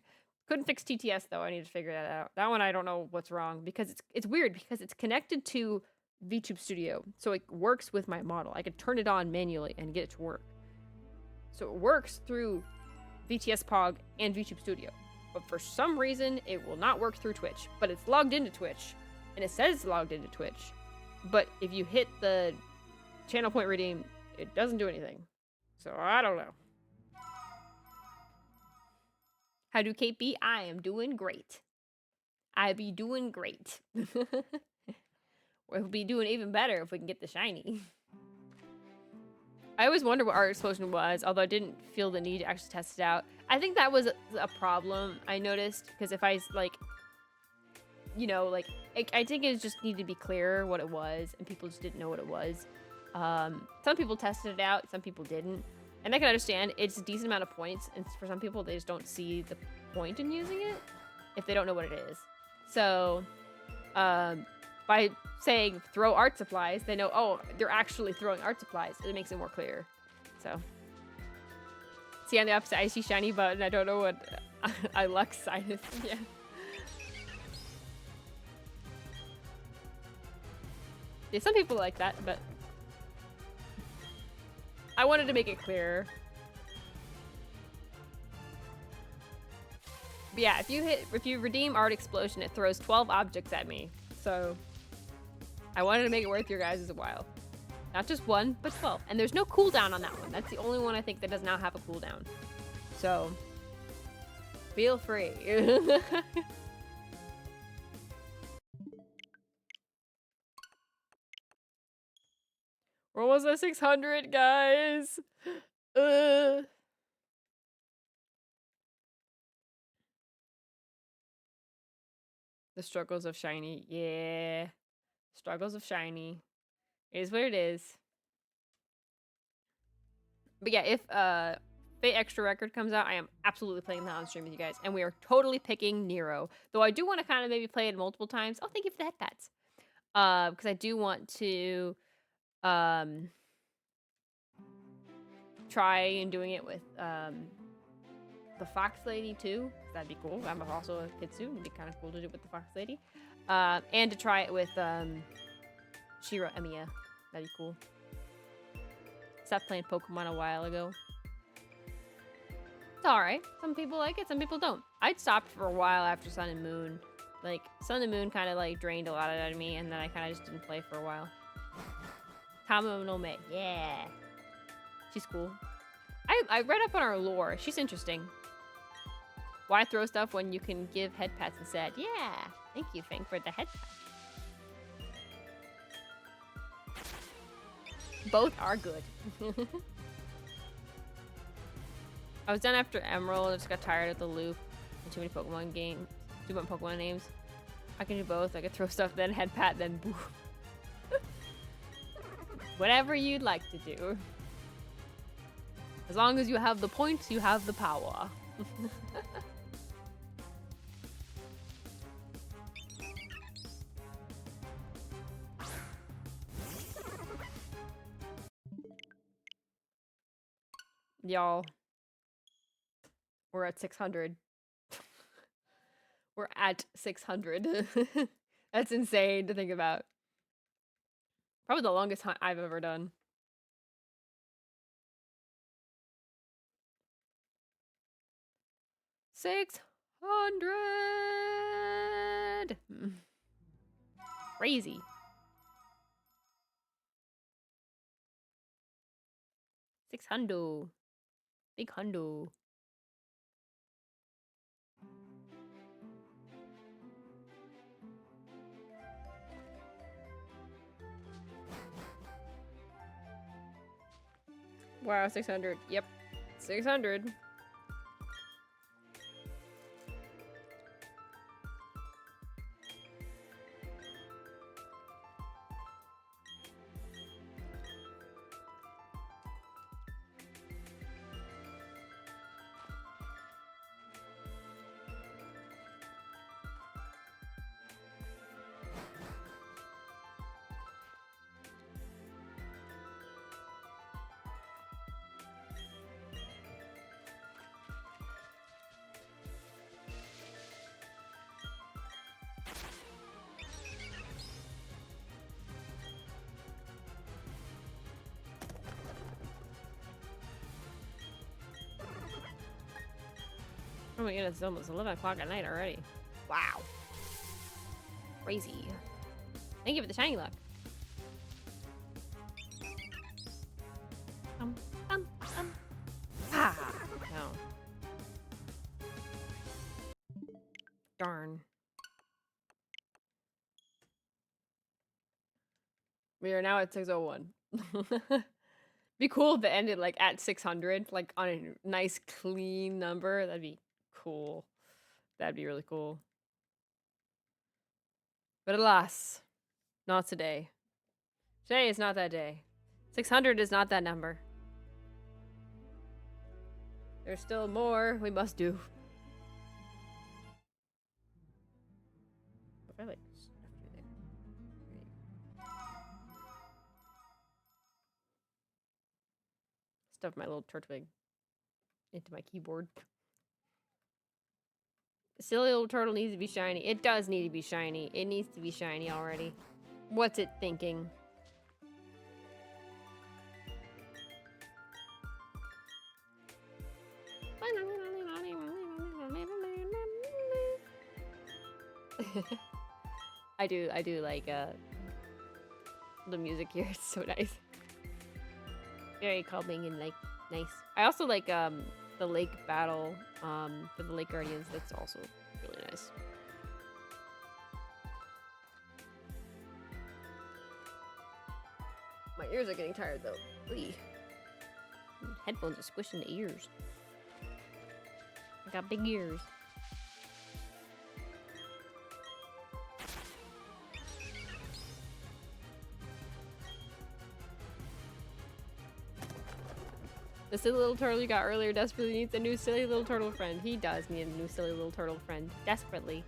Couldn't fix TTS though. I need to figure that out. That one I don't know what's wrong because it's weird because it's connected to VTuber Studio, so it works with my model. I could turn it on manually and get it to work. So it works through VTS Pog and VTuber Studio, but for some reason it will not work through Twitch. But it's logged into Twitch, and it says it's logged into Twitch. But if you hit the channel point redeem, it doesn't do anything. So I don't know. How do KP? I am doing great. I be doing great. We'll be doing even better if we can get the shiny. I always wonder what Art Explosion was, although I didn't feel the need to actually test it out. I think that was a problem I noticed, because if I, like, you know, like, I think it just needed to be clearer what it was, and people just didn't know what it was. Some people tested it out, some people didn't. And I can understand, it's a decent amount of points, and for some people, they just don't see the point in using it if they don't know what it is. So, by saying throw art supplies, they know, oh, they're actually throwing art supplies. It makes it more clear. So, see on the opposite, I see shiny button. I don't know what I luck side is. Yeah. Yeah, some people like that, but I wanted to make it clearer. But yeah, if you redeem Art Explosion, it throws 12 objects at me. So I wanted to make it worth your guys' while. Not just one, but 12. And there's no cooldown on that one. That's the only one I think that does not have a cooldown. So, feel free. We're almost at 600, guys. The struggles of shiny. Yeah. Struggles of shiny. It is what it is. But yeah, if Fate Extra Record comes out, I am absolutely playing that on stream with you guys. And we are totally picking Nero. Though I do want to kind of maybe play it multiple times. Oh, thank you for the headpats. Because I do want to try and doing it with the Fox Lady too. That'd be cool. I'm also a Kitsu. It'd be kind of cool to do it with the Fox Lady. And to try it with Shira Emiya. That'd be cool. Stopped playing Pokemon a while ago. It's alright. Some people like it, some people don't. I'd stopped for a while after Sun and Moon. Like, Sun and Moon kind of like drained a lot out of me, and then I kind of just didn't play for a while. Tama no Me. Yeah. She's cool. I read up on her lore. She's interesting. Why throw stuff when you can give head pats instead? Yeah. Thank you, Fink, for the head pat. Both are good. I was done after Emerald. I just got tired of the loop. And too many Pokemon games. Too many Pokemon names. I can do both. I could throw stuff, then head pat, then boo. Whatever you'd like to do. As long as you have the points, you have the power. Y'all. We're at 600. We're at 600. That's insane to think about. Probably the longest hunt I've ever done. $600. Crazy. $600. Big hundo. Wow, 600. Yep. 600. Oh my goodness, it's almost 11 o'clock at night already. Wow. Crazy. Thank you for the shiny luck. Ah! No. Darn. We are now at 601. Be cool if it ended like at 600, like on a nice clean number. That'd be cool. That'd be really cool. But alas, not today. Today is not that day. 600 is not that number. There's still more we must do. If I like stuff through there. Stuff my little Turtwig into my keyboard. The silly little turtle needs to be shiny. It does need to be shiny. It needs to be shiny already. What's it thinking? I do like The music here is so nice. Very calming and like nice. I also like the lake battle for the Lake Guardians. That's also really nice. My ears are getting tired though. Oy. Headphones are squishing the ears. I got big ears. The silly little turtle you got earlier desperately needs a new silly little turtle friend. He does need a new silly little turtle friend. Desperately.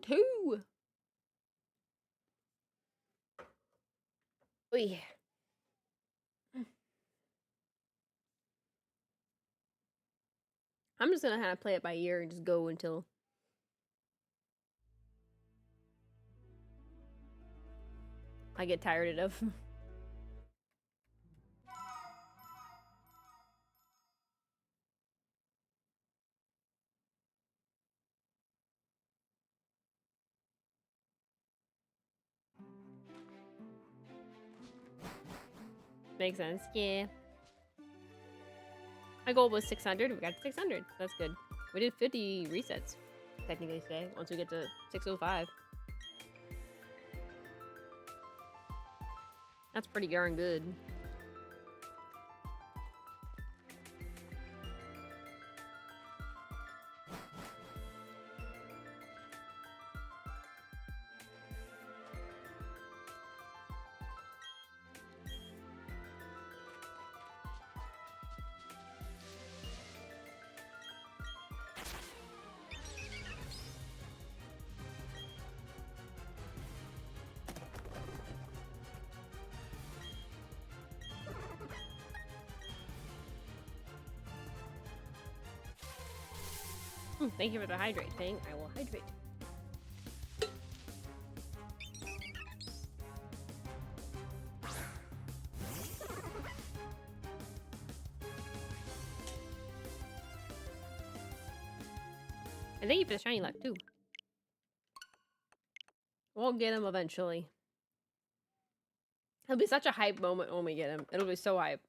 $602. Oy. I'm just gonna have to play it by ear and just go until I get tired of. Makes sense. Yeah. My goal was 600. We got to 600. That's good. We did 50 resets, technically, today, once we get to 605. That's pretty darn good. Thank you for the hydrate thing. I will hydrate. And thank you for the shiny luck too. We'll get him eventually. It'll be such a hype moment when we get him. It'll be so hype.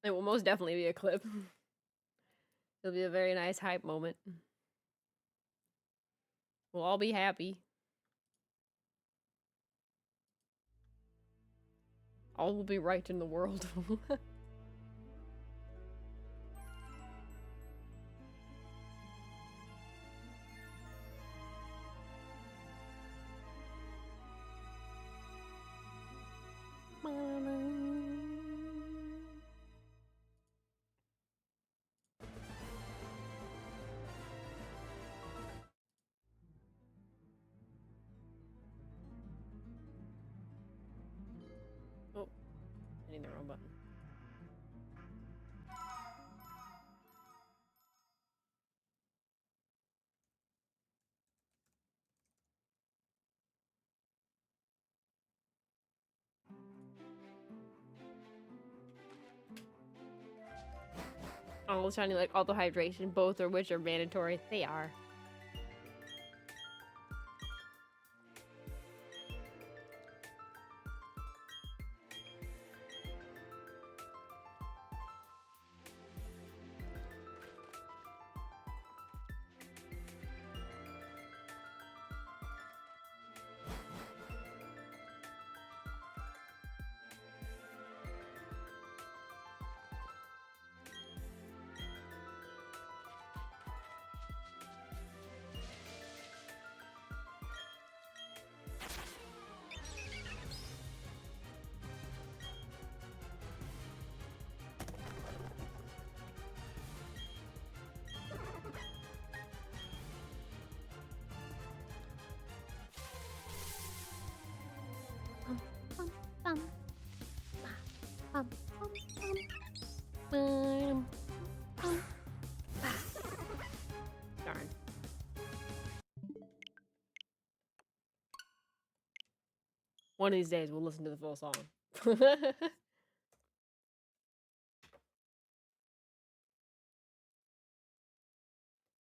It will most definitely be a clip. It'll be a very nice hype moment. We'll all be happy. All will be right in the world. Oh, hitting the wrong button. Oh, shiny like auto hydration, both of which are mandatory. They are. One of these days, we'll listen to the full song.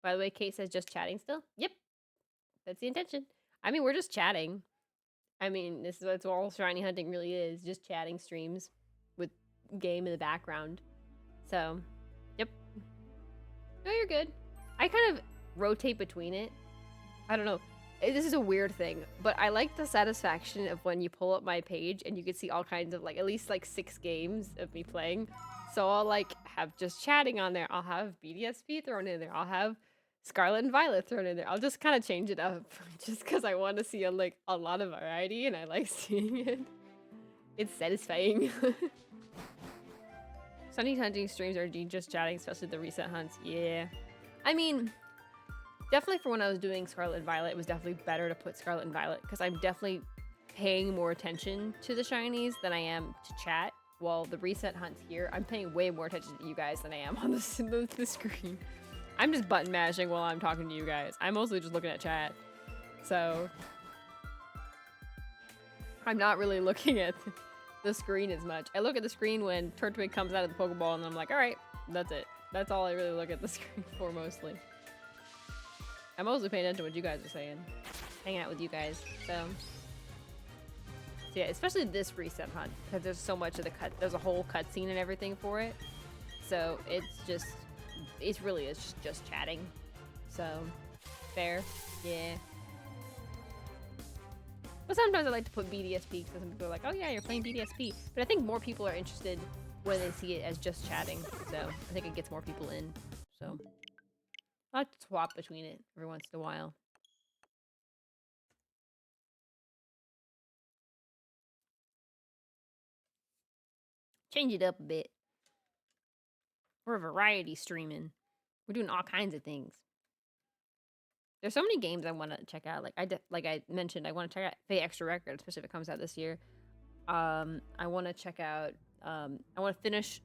By the way, Kate says just chatting still? Yep. That's the intention. I mean, we're just chatting. I mean, that's what all shiny hunting really is. Just chatting streams with game in the background. So, yep. No, you're good. I kind of rotate between it. I don't know. This is a weird thing, but I like the satisfaction of when you pull up my page and you can see all kinds of, like, at least, like, 6 games of me playing. So I'll, like, have just chatting on there. I'll have BDSP thrown in there. I'll have Scarlet and Violet thrown in there. I'll just kind of change it up just because I want to see, a lot of variety, and I like seeing it. It's satisfying. Sunny hunting streams are just chatting, especially the recent hunts. Yeah. I mean, definitely for when I was doing Scarlet and Violet, it was definitely better to put Scarlet and Violet because I'm definitely paying more attention to the shinies than I am to chat. While the reset hunts here, I'm paying way more attention to you guys than I am on the screen. I'm just button mashing while I'm talking to you guys. I'm mostly just looking at chat. So I'm not really looking at the screen as much. I look at the screen when Turtwig comes out of the Pokeball and I'm like, all right, that's it. That's all I really look at the screen for mostly. I'm mostly paying attention to what you guys are saying. Hanging out with you guys. So yeah, especially this reset hunt, because there's so much of the there's a whole cutscene and everything for it. So it's really just chatting. So fair, yeah. But sometimes I like to put BDSP because some people are like, oh yeah, you're playing BDSP. But I think more people are interested when they see it as just chatting. So I think it gets more people in. So I like to swap between it every once in a while. Change it up a bit. We're variety streaming. We're doing all kinds of things. There's so many games I want to check out. Like I mentioned, I want to check out Fate Extra Record, especially if it comes out this year. I want to check out. I want to finish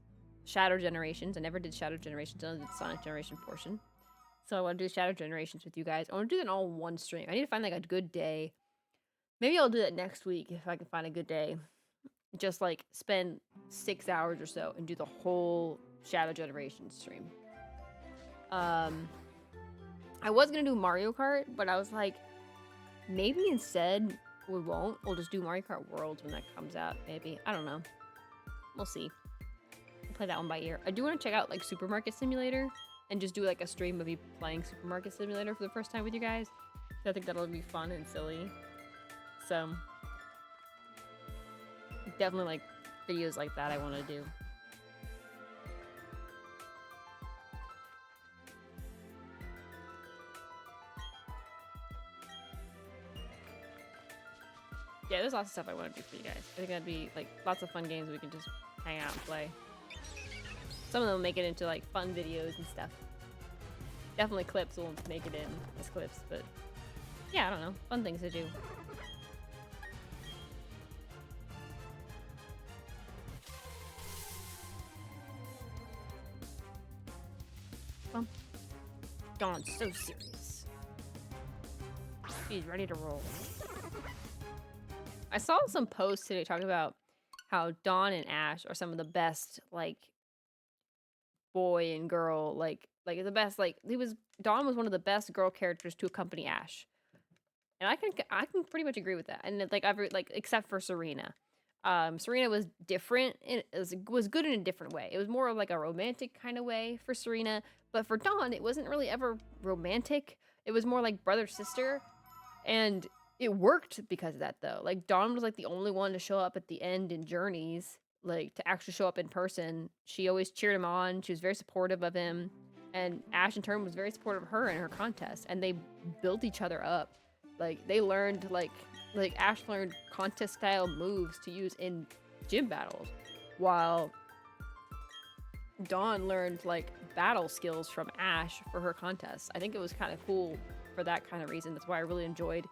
Shadow Generations. I never did Shadow Generations. I only did the Sonic Generation portion. So I want to do Shadow Generations with you guys. I want to do that all in one stream. I need to find like a good day. Maybe I'll do that next week if I can find a good day. Just like spend 6 hours or so and do the whole Shadow Generations stream. I was gonna do Mario Kart, but I was like, maybe instead we won't. We'll just do Mario Kart Worlds when that comes out. Maybe, I don't know. We'll see. I'll play that one by ear. I do want to check out like Supermarket Simulator and just do like a stream of me playing Supermarket Simulator for the first time with you guys. I think that'll be fun and silly. So definitely like videos like that I want to do. Yeah, there's lots of stuff I want to do for you guys. I think that'd be like lots of fun games we can just hang out and play. Some of them make it into like fun videos and stuff. Definitely clips will make it in as clips, but yeah, I don't know. Fun things to do. Well, Dawn's so serious. She's ready to roll. I saw some posts today talking about how Dawn and Ash are some of the best, like, boy and girl, like the best, like, Dawn was one of the best girl characters to accompany Ash. And I can pretty much agree with that. And like except for Serena. Serena was different. It was good in a different way. It was more of like a romantic kind of way for Serena. But for Dawn, it wasn't really ever romantic. It was more like brother-sister. And it worked because of that, though. Like, Dawn was, like, the only one to show up at the end in Journeys, like, to actually show up in person. She always cheered him on. She was very supportive of him. And Ash, in turn, was very supportive of her in her contest. And they built each other up. Like, they learned, like Ash learned contest-style moves to use in gym battles. While Dawn learned, like, battle skills from Ash for her contests. I think it was kind of cool for that kind of reason. That's why I really enjoyed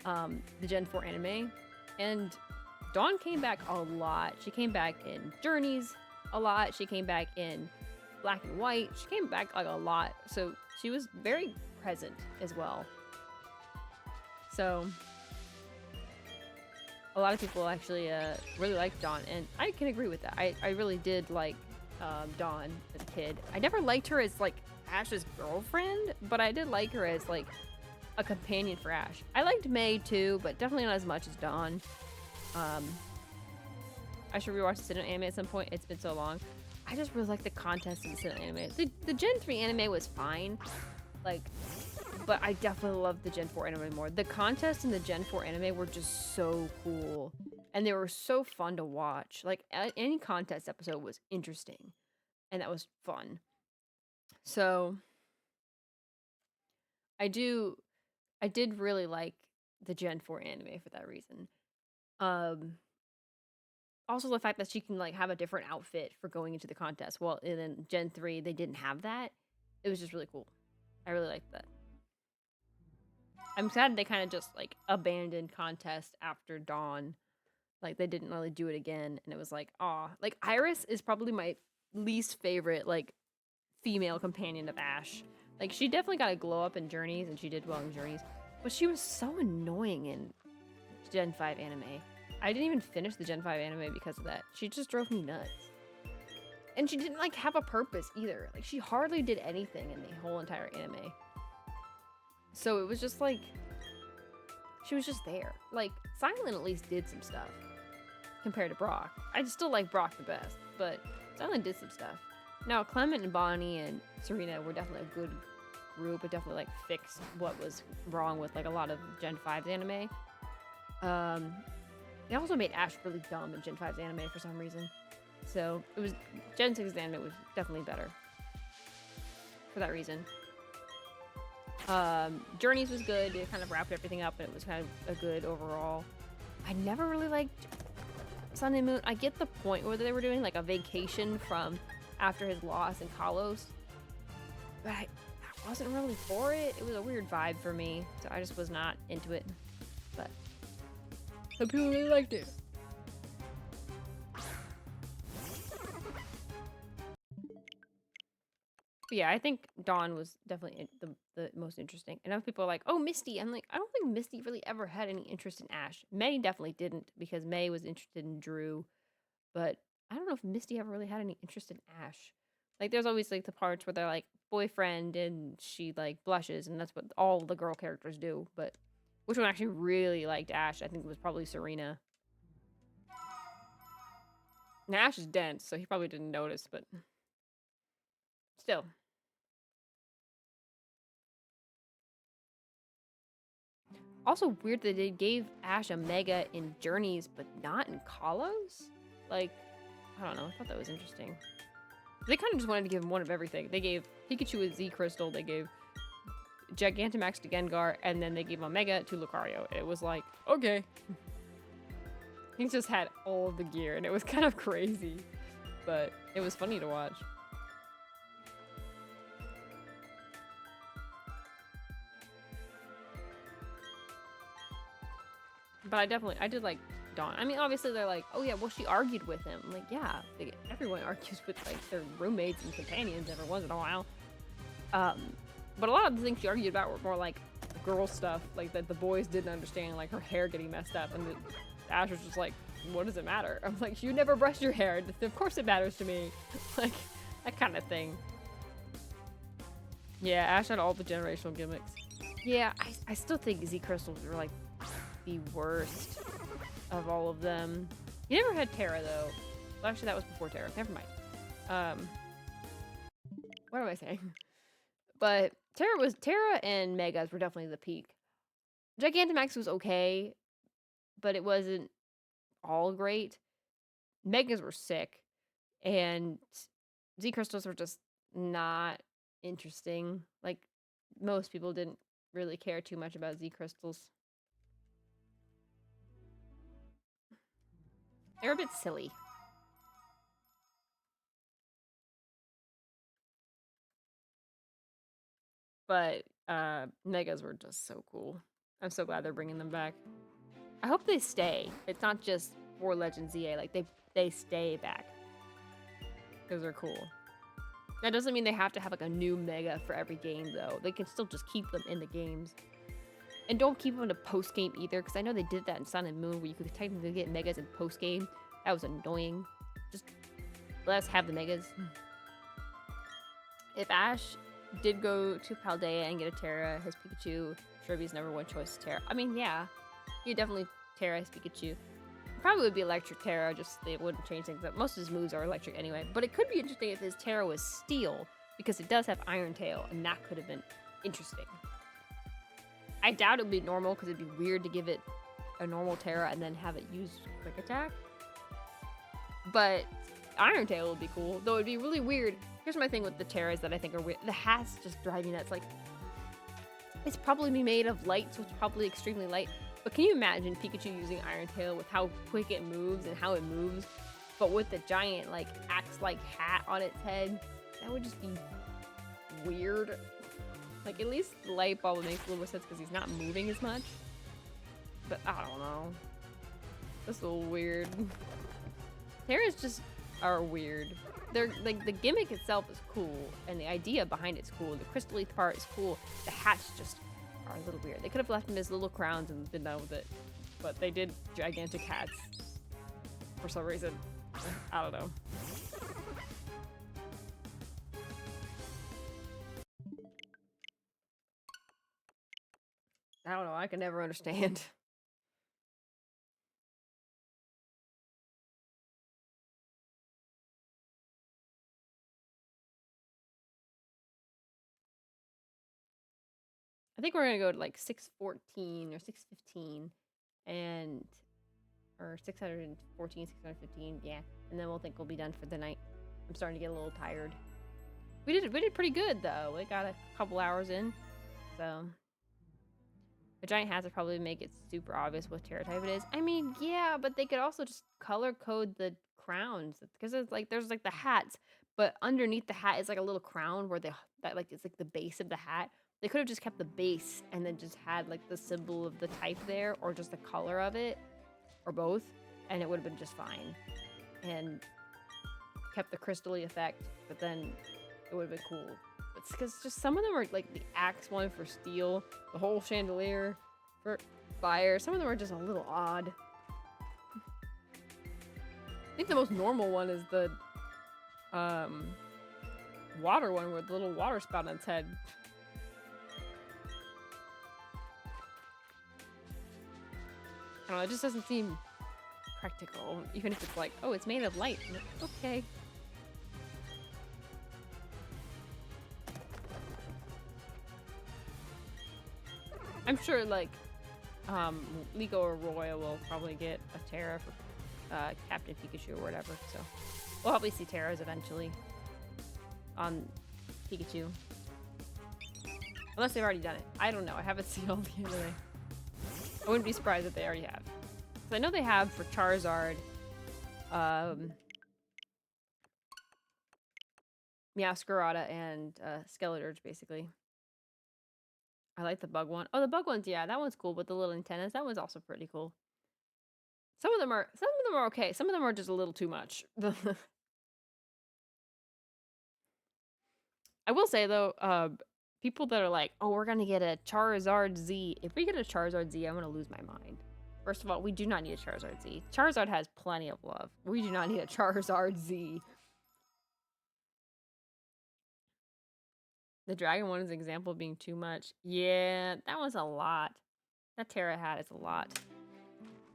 the Gen 4 anime. And Dawn came back a lot. She came back in Journeys a lot. She came back in Black and White. She came back like a lot. So she was very present as well. So a lot of people actually really liked Dawn, and I can agree with that. I really did like Dawn as a kid. I never liked her as like Ash's girlfriend, but I did like her as like a companion for Ash. I liked May too, but definitely not as much as Dawn. I should rewatch the cinema anime at some point. It's been so long. I just really like the contest in the cinema anime. The Gen 3 anime was fine, like, but I definitely love the Gen 4 anime more. The contests in the Gen 4 anime were just so cool, and they were so fun to watch. Like, any contest episode was interesting, and that was fun. So, I did really like the Gen 4 anime for that reason. Also the fact that she can like have a different outfit for going into the contest. Well, and then Gen 3 they didn't have that. It was just really cool. I really liked that. I'm sad they kind of just like abandoned contest after Dawn. Like they didn't really do it again, and it was like, aw. Like Iris is probably my least favorite like female companion of Ash. Like she definitely got a glow up in Journeys, and she did well in Journeys, but she was so annoying in Gen 5 anime. I didn't even finish the Gen 5 anime because of that. She just drove me nuts. And she didn't like have a purpose either. Like she hardly did anything in the whole entire anime. So it was just like she was just there. Like Silent at least did some stuff compared to Brock. I still like Brock the best, but Silent did some stuff. Now Clement and Bonnie and Serena were definitely a good group. It definitely like fixed what was wrong with like a lot of Gen 5's anime. They also made Ash really dumb in Gen 5's anime for some reason. So it was Gen 6's anime was definitely better for that reason. Journeys was good. It kind of wrapped everything up, and it was kind of a good overall. I never really liked Sun and Moon. I get the point where they were doing like a vacation from after his loss in Kalos, but I wasn't really for it. It was a weird vibe for me, so I just was not into it. But some people really liked it. But yeah, I think Dawn was definitely the most interesting. And other people are like, oh, Misty. I'm like, I don't think Misty really ever had any interest in Ash. May definitely didn't, because May was interested in Drew. But I don't know if Misty ever really had any interest in Ash. Like, there's always like the parts where they're like boyfriend and she like blushes, and that's what all the girl characters do. But which one actually really liked Ash? I think it was probably Serena. Now, Ash is dense, so he probably didn't notice, but still. Also weird that they gave Ash a Mega in Journeys, but not in Kalos? Like, I don't know. I thought that was interesting. They kind of just wanted to give him one of everything. They gave Pikachu a Z Crystal, they gave Gigantamax to Gengar, and then they gave a Mega to Lucario. It was like, okay. He just had all of the gear, and it was kind of crazy. But it was funny to watch. But I did like Dawn. I mean, obviously they're like, oh yeah, well she argued with him. I'm like, yeah, everyone argues with like their roommates and companions every once in a while. But a lot of the things she argued about were more like girl stuff, like that the boys didn't understand, like her hair getting messed up, and Ash was just like, what does it matter? I'm like, you never brush your hair. Of course it matters to me. Like, that kind of thing. Yeah, Ash had all the generational gimmicks. Yeah, I still think Z Crystals were like the worst of all of them. You never had Terra though. Well, actually that was before Terra. Never mind. What am I saying? But Terra and Megas were definitely the peak. Gigantamax was okay, but it wasn't all great. Megas were sick, and Z Crystals were just not interesting. Like, most people didn't really care too much about Z Crystals. They're a bit silly. But Megas were just so cool. I'm so glad they're bringing them back. I hope they stay. It's not just for Legends ZA. Like, they stay back. Because they're cool. That doesn't mean they have to have like a new Mega for every game though. They can still just keep them in the games. And don't keep them in a post game either, because I know they did that in Sun and Moon where you could technically get megas in post game. That was annoying. Just let us have the megas. If Ash did go to Paldea and get a Terra, his Pikachu, Shirby's number one choice is Terra. I mean, yeah, he definitely Terra his Pikachu. Probably would be Electric Terra, just it wouldn't change things up. Most of his moves are electric anyway. But it could be interesting if his Terra was Steel, because it does have Iron Tail, and that could have been interesting. I doubt it would be normal, because it'd be weird to give it a normal Terra and then have it use Quick Attack. But Iron Tail would be cool, though it'd be really weird. Here's my thing with the Terras that I think are weird. The hat's just driving nuts. Like, it's probably made of light, so it's probably extremely light. But can you imagine Pikachu using Iron Tail with how quick it moves and how it moves, but with the giant, like, axe-like hat on its head? That would just be weird. Like, at least the light bulb makes a little bit sense because he's not moving as much. But I don't know. That's a little weird. Terras just are weird. They're like, the gimmick itself is cool, and the idea behind it's cool. The crystal part is cool. The hats just are a little weird. They could have left them as little crowns and been done with it, but they did gigantic hats for some reason. I don't know. I don't know. I can never understand. I think we're gonna go to like 614 or 615, and or 614, 615, yeah, and then we'll think we'll be done for the night. I'm starting to get a little tired. We did pretty good though. We got a couple hours in, so the giant hats would probably make it super obvious what Terra type it is. I mean, yeah, but they could also just color code the crowns, because it's like there's like the hats, but underneath the hat is like a little crown where like it's like the base of the hat. They could have just kept the base and then just had like the symbol of the type there, or just the color of it, or both, and it would have been just fine. And kept the crystally effect, but then it would have been cool. It's because just some of them are like the axe one for steel, the whole chandelier for fire. Some of them are just a little odd. I think the most normal one is the water one with the little water spout on its head. I don't know, it just doesn't seem practical, even if it's like, oh, it's made of light. I'm like, okay. I'm sure, like, Liko or Roya will probably get a Terra for Captain Pikachu or whatever, so we'll probably see Terras eventually on Pikachu. Unless they've already done it. I don't know. I haven't seen all the anime. I wouldn't be surprised if they already have. So I know they have for Charizard, Meowscarada and Skeledirge, basically. I like the bug one. Oh, the bug ones, yeah, that one's cool with the little antennas. That one's also pretty cool. Some of them are okay. Some of them are just a little too much. I will say though, people that are like, oh, we're gonna get a Charizard Z. If we get a Charizard Z, I'm gonna lose my mind. First of all, we do not need a Charizard Z. Charizard has plenty of love. We do not need a Charizard Z. The dragon one is an example of being too much. Yeah, that was a lot. That Terra hat is a lot.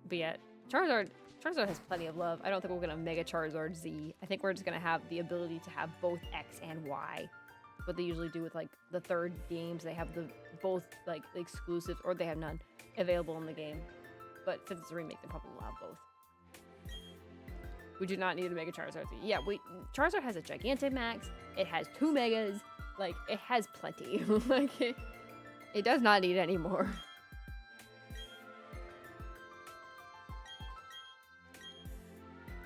But yeah, Charizard has plenty of love. I don't think we're gonna Mega Charizard Z. I think we're just gonna have the ability to have both X and Y. What they usually do with like the third games, they have both like the exclusives, or they have none available in the game. But since it's a remake, they probably will have both. We do not need to Mega Charizard Z. Yeah, Charizard has a Gigantamax. It has 2 Megas. Like, it has plenty. Like, it does not need any more.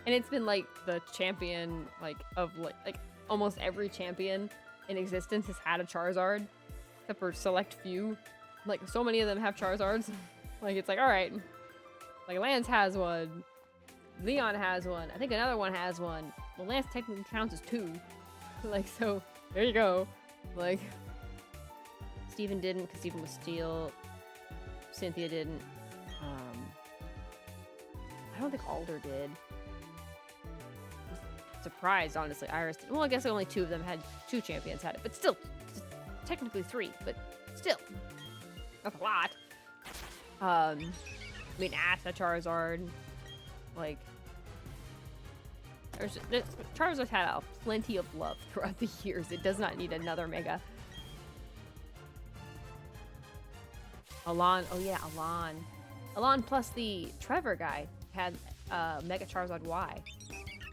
And it's been like the champion, like, of like almost every champion in existence has had a Charizard, except for select few. Like, so many of them have Charizards. Like, it's like, all right, like Lance has one, Leon has one, I think another one has one. Well, Lance technically counts as 2. Like, so there you go. Like, Steven didn't, because Steven was Steel. Cynthia didn't. I don't think Alder did. Surprised, honestly. Iris did. Well, I guess only 2 of them had 2 champions had it, but still, technically 3, but still, that's a lot. I mean, Asa Charizard, like, Charizard's had plenty of love throughout the years. It does not need another Mega. Alon, oh yeah, Alon. Alon plus the Trevor guy had Mega Charizard Y.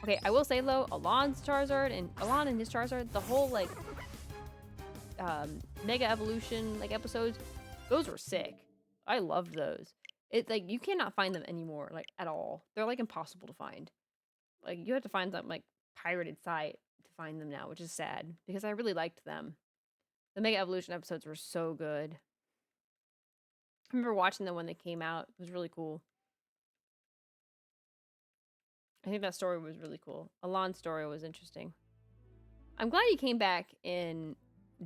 Okay, I will say though, Alon's Charizard and Alon and his Charizard, the whole like Mega Evolution like episodes, those were sick. I loved those. It's like you cannot find them anymore, like at all. They're like impossible to find. Like you have to find some like pirated site to find them now, which is sad because I really liked them. The Mega Evolution episodes were so good. I remember watching them when they came out. It was really cool. I think that story was really cool. Alon's story was interesting. I'm glad he came back in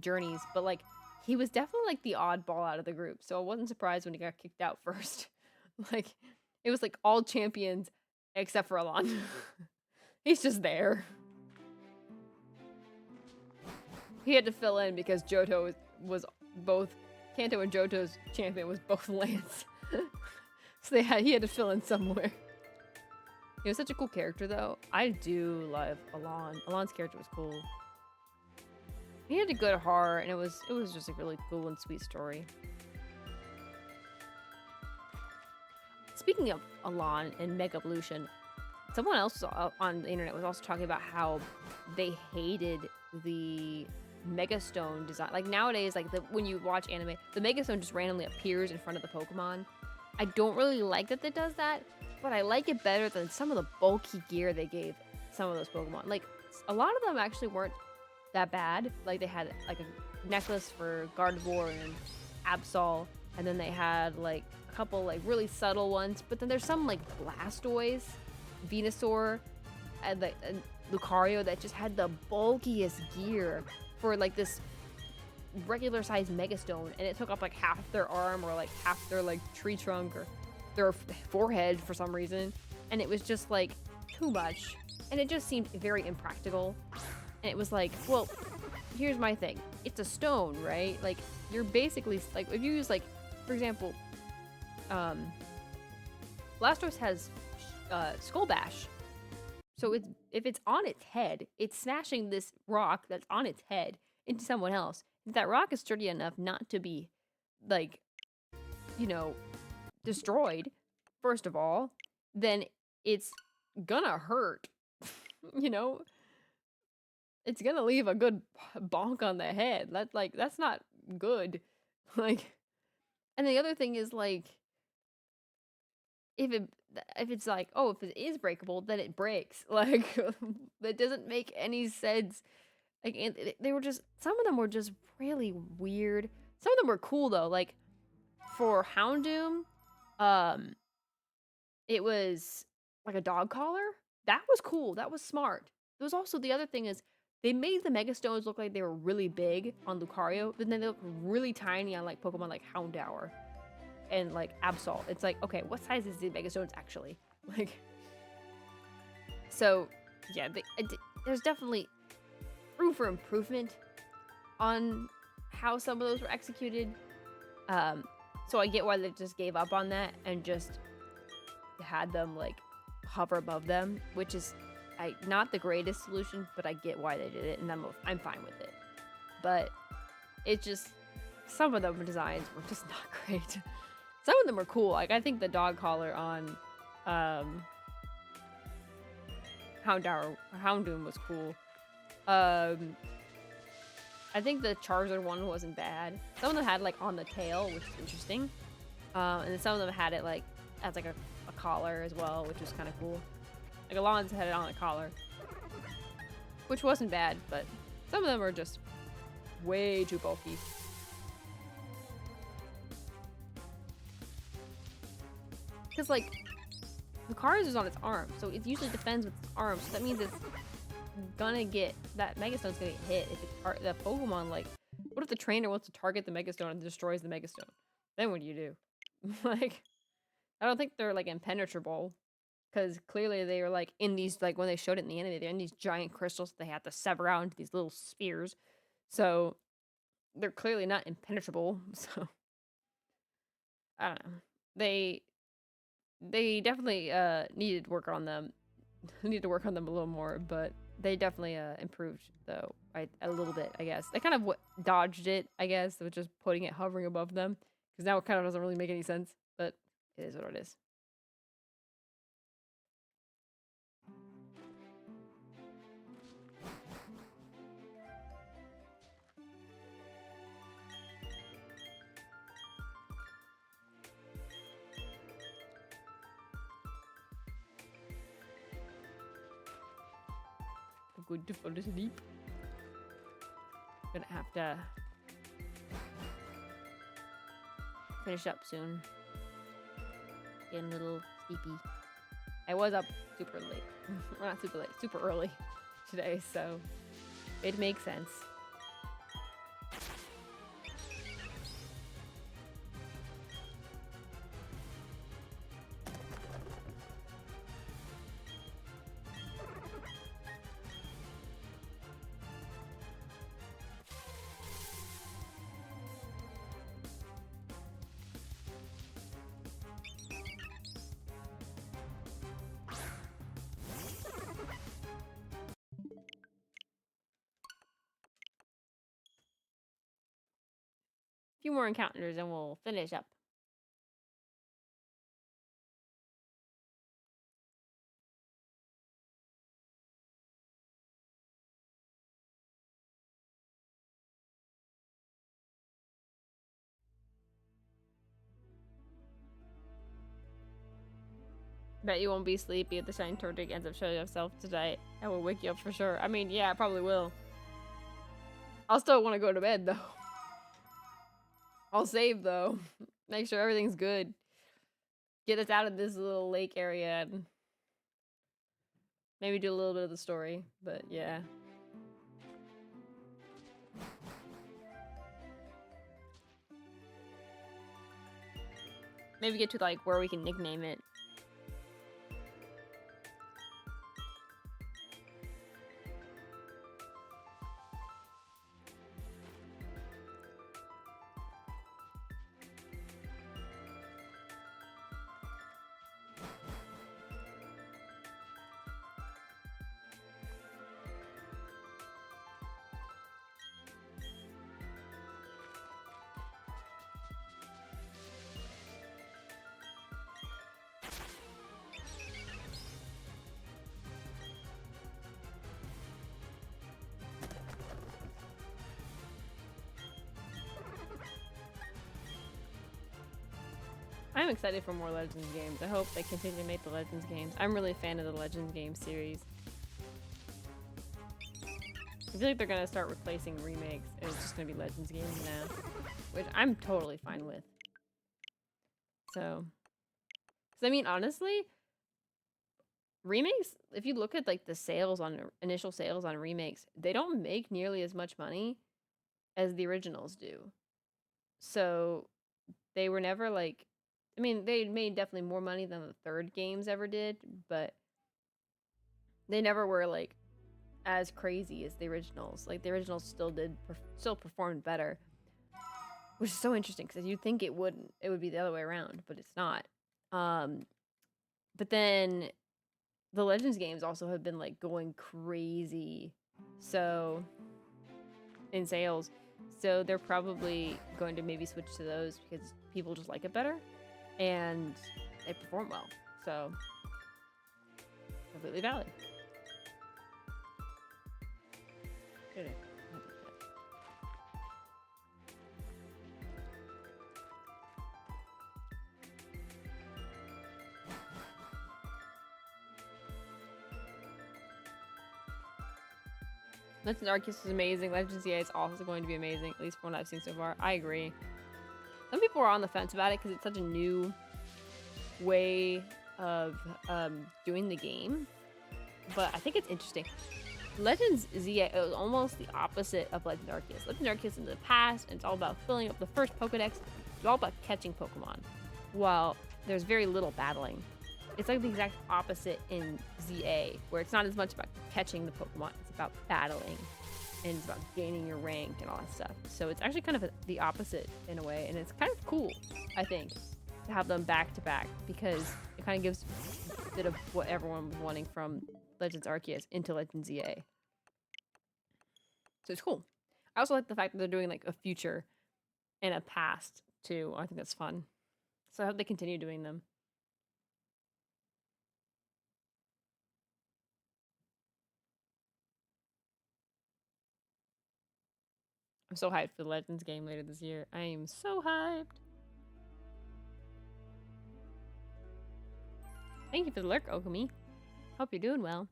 Journeys, but like he was definitely like the oddball out of the group. So I wasn't surprised when he got kicked out first. Like it was like all champions except for Alon. He's just there. He had to fill in because Johto was both Kanto and Johto's champion was both Lance. So he had to fill in somewhere. He was such a cool character though. I do love Alon. Alon's character was cool. He had a good heart and it was just a really cool and sweet story. Speaking of Alon and Mega Evolution, someone else on the internet was also talking about how they hated the Mega Stone design. Like nowadays, like when you watch anime, the Mega Stone just randomly appears in front of the Pokemon. I don't really like that it does that, but I like it better than some of the bulky gear they gave some of those Pokemon. Like a lot of them actually weren't that bad. Like they had like a necklace for Gardevoir and Absol, and then they had like a couple like really subtle ones, but then there's some like Blastoise, Venusaur, and Lucario that just had the bulkiest gear for like this regular sized Mega Stone, and it took up like half their arm or like half their like tree trunk or their forehead for some reason, and it was just like too much, and it just seemed very impractical. And it was like, well, here's my thing, it's a stone, right? Like you're basically like, if you use like, for example, Blastoise has Skull Bash, so if it's on its head, it's smashing this rock that's on its head into someone else. If that rock is sturdy enough not to be like, you know, destroyed, first of all, then it's gonna hurt. You know, it's gonna leave a good bonk on the head. That's not good. Like, and the other thing is like, if it's like, oh, if it is breakable, then it breaks. Like that doesn't make any sense. Like, and they were just, some of them were just really weird. Some of them were cool though. Like for Houndoom, it was like a dog collar. That was cool. That was smart. There was also, the other thing is they made the Mega Stones look like they were really big on Lucario, but then they look really tiny on like Pokemon like Houndour and like Absol. It's like, okay, what size is the Mega Stones actually? Like, so yeah, there's definitely room for improvement on how some of those were executed. So I get why they just gave up on that and just had them like hover above them, which is not the greatest solution, but I get why they did it, and I'm fine with it. But it just, some of them designs were just not great. Some of them were cool. Like I think the dog collar on Houndoom was cool. I think the Charizard one wasn't bad. Some of them had like on the tail, which is interesting. And then some of them had it like as like a collar as well, which was kind of cool. Like Alon's had it on a collar, which wasn't bad, but some of them are just way too bulky. Because like Lucario's is on its arm, so it usually defends with its arm, so that means it's gonna get, that Mega Stone's gonna get hit if it's the Pokemon. Like, what if the trainer wants to target the Mega Stone and destroys the Mega Stone? Then what do you do? Like, I don't think they're like impenetrable. Because clearly they were like in these, like when they showed it in the anime, they're in these giant crystals that they had to sever out into these little spheres. So they're clearly not impenetrable. So I don't know. They definitely needed to work on them. Need to work on them a little more, but they definitely improved though a little bit, I guess. They kind of dodged it, I guess, with just putting it hovering above them, because now it kind of doesn't really make any sense, but it is what it is. Good to fall asleep. Gonna have to finish up soon. Getting a little sleepy. I was up super late. Well, not super late, super early today, so it makes sense. Few more encounters and we'll finish up. Bet you won't be sleepy if the shiny Turtwig ends up showing himself today. I will wake you up for sure. I mean, yeah, I probably will. I'll still want to go to bed though. I'll save though. Make sure everything's good. Get us out of this little lake area and maybe do a little bit of the story, but yeah. Maybe get to like where we can nickname it. I'm excited for more Legends games. I hope they continue to make the Legends games. I'm really a fan of the Legends game series. I feel like they're gonna start replacing remakes and it's just gonna be Legends games now, which I'm totally fine with. So, I mean, honestly, remakes, if you look at like the sales on initial sales on remakes, they don't make nearly as much money as the originals do. So they were never like, I mean, they made definitely more money than the third games ever did, but they never were like as crazy as the originals. Like the originals still performed better, which is so interesting because you'd think it wouldn't. It would be the other way around, but it's not. But then the Legends games also have been like going crazy, so in sales. So they're probably going to maybe switch to those because people just like it better and they perform well. So completely valid. Legends Arceus is amazing. Legends EA is also going to be amazing, at least from what I've seen so far. I agree. Some people are on the fence about it because it's such a new way of doing the game, but I think it's interesting. Legends ZA is almost the opposite of Legends Arceus. Legends Arceus in the past, and it's all about filling up the first Pokedex. It's all about catching Pokemon. while there's very little battling. It's like the exact opposite in ZA, where it's not as much about catching the Pokemon, it's about battling, and it's about gaining your rank and all that stuff. So it's actually kind of the opposite in a way, and it's kind of cool, I think, to have them back to back, because it kind of gives a bit of what everyone was wanting from Legends Arceus into Legends ZA. So it's cool. I also like the fact that they're doing like a future and a past too. I think that's fun. So I hope they continue doing them. I'm so hyped for the Legends game later this year. I am so hyped. Thank you for the lurk, Okami. Hope you're doing well.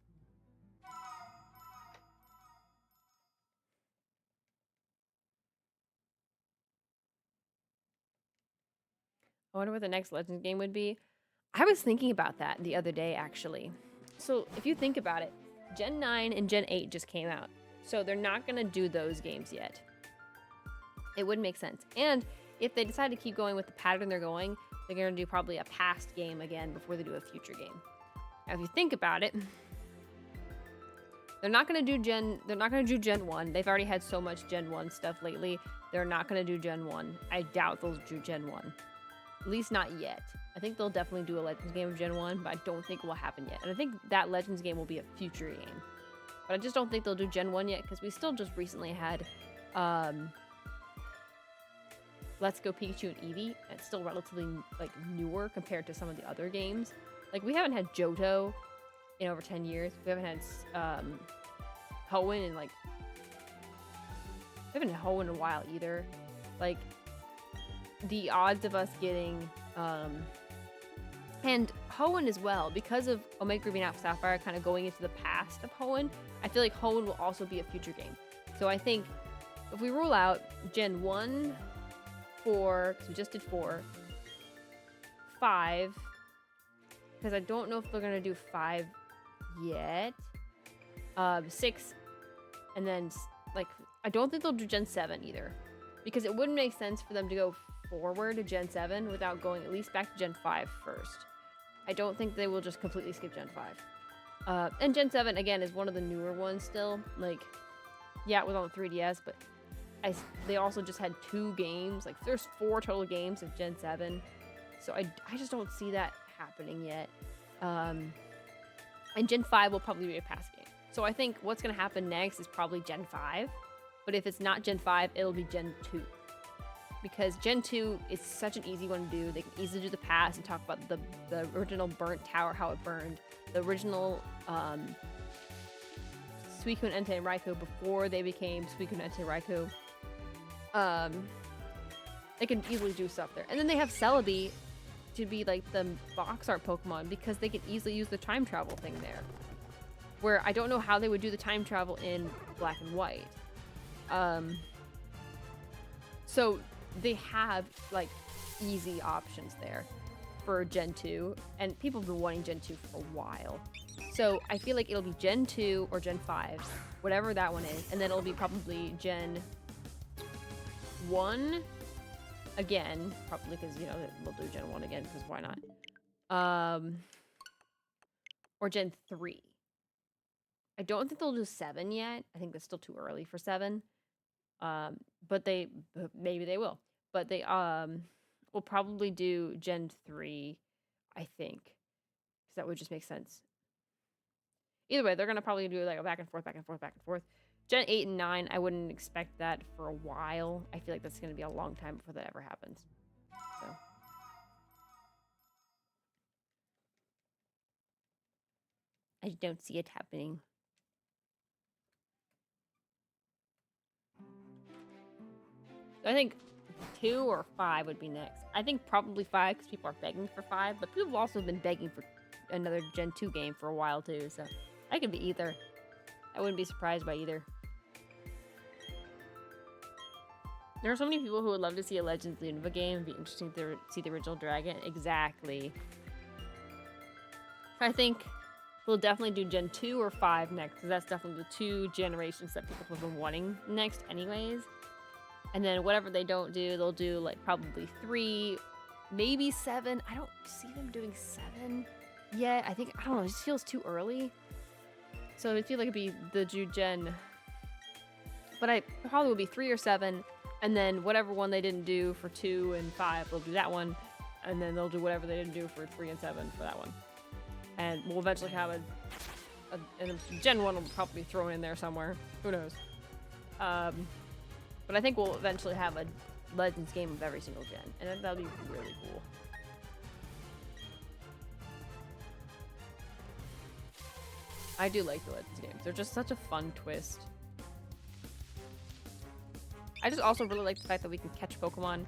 I wonder what the next Legends game would be. I was thinking about that the other day, actually. So if you think about it, Gen 9 and Gen 8 just came out. So they're not going to do those games yet. It would make sense. And if they decide to keep going with the pattern they're going, they're going to do probably a past game again before they do a future game. Now, if you think about it, they're not going to do Gen 1. They've already had so much Gen 1 stuff lately. They're not going to do Gen 1. I doubt they'll do Gen 1. At least not yet. I think they'll definitely do a Legends game of Gen 1, but I don't think it will happen yet. And I think that Legends game will be a future game. But I just don't think they'll do Gen 1 yet, because we still just recently had Let's Go Pikachu and Eevee. It's still relatively like newer compared to some of the other games. Like, we haven't had Johto in over 10 years. We haven't had Hoenn in like... We haven't had Hoenn in a while either. Like, the odds of us getting... and Hoenn as well, because of Omega Ruby and Alpha Sapphire kind of going into the past of Hoenn, I feel like Hoenn will also be a future game. So I think if we rule out Gen 1, 4, because we just did 4, 5, because I don't know if they're going to do 5 yet, 6, and then, like, I don't think they'll do Gen 7 either, because it wouldn't make sense for them to go forward to Gen 7 without going at least back to Gen 5 first. I don't think they will just completely skip Gen 5. And Gen 7, again, is one of the newer ones still. Like, yeah, it was on the 3DS, but they also just had 2 games. Like, there's 4 total games of Gen 7. So I just don't see that happening yet. And Gen 5 will probably be a past game. So I think what's going to happen next is probably Gen 5. But if it's not Gen 5, it'll be Gen 2. Because Gen 2 is such an easy one to do. They can easily do the past and talk about the original burnt tower, how it burned. The original Suicune, Entei, and Raikou before they became Suicune, Entei, and Raikou. They can easily do stuff there. And then they have Celebi to be like the box art Pokemon, because they can easily use the time travel thing there. Where I don't know how they would do the time travel in Black and White. So they have like easy options there for Gen 2, and people have been wanting Gen 2 for a while. So I feel like it'll be Gen 2 or Gen 5, whatever that one is, and then it'll be probably Gen 1 again, probably because, you know, we'll do Gen 1 again, because why not? Or Gen 3. I don't think they'll do 7 yet. I think that's still too early for 7. But maybe they will. But they will probably do Gen 3, I think. Because that would just make sense. Either way, they're going to probably do like a back and forth, back and forth, back and forth. Gen 8 and 9, I wouldn't expect that for a while. I feel like that's going to be a long time before that ever happens. So. I don't see it happening. I think 2 or 5 would be next. I think probably 5 because people are begging for 5, but people have also been begging for another Gen 2 game for a while too, so I could be either. I wouldn't be surprised by either. There are so many people who would love to see a Legends Unova game. It'd be interesting to see the original dragon. Exactly. I think we'll definitely do Gen 2 or 5 next, because that's definitely the 2 generations that people have been wanting next anyways. And then whatever they don't do, they'll do like probably 3 maybe 7. I don't see them doing 7 yet. I don't know, it just feels too early. So it feels like it'd be the Jugen. But I probably will be 3 or 7, and then whatever one they didn't do for 2 and 5, they'll do that one, and then they'll do whatever they didn't do for 3 and 7 for that one. And we'll eventually have a Gen 1 will probably be thrown in there somewhere. Who knows? But I think we'll eventually have a Legends game of every single gen, and that'll be really cool. I do like the Legends games. They're just such a fun twist. I just also really like the fact that we can catch Pokemon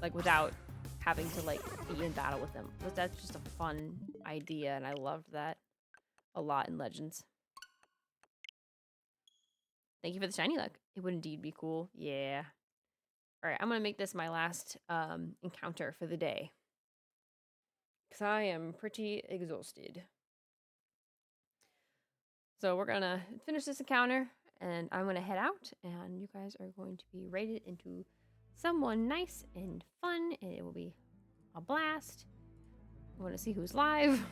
like without having to like be in battle with them. But that's just a fun idea, and I loved that a lot in Legends. Thank you for the shiny luck. It would indeed be cool. Yeah. All right, I'm gonna make this my last encounter for the day, because I am pretty exhausted. So we're gonna finish this encounter, and I'm gonna head out, and you guys are going to be raided into someone nice and fun, and it will be a blast. I want to see who's live.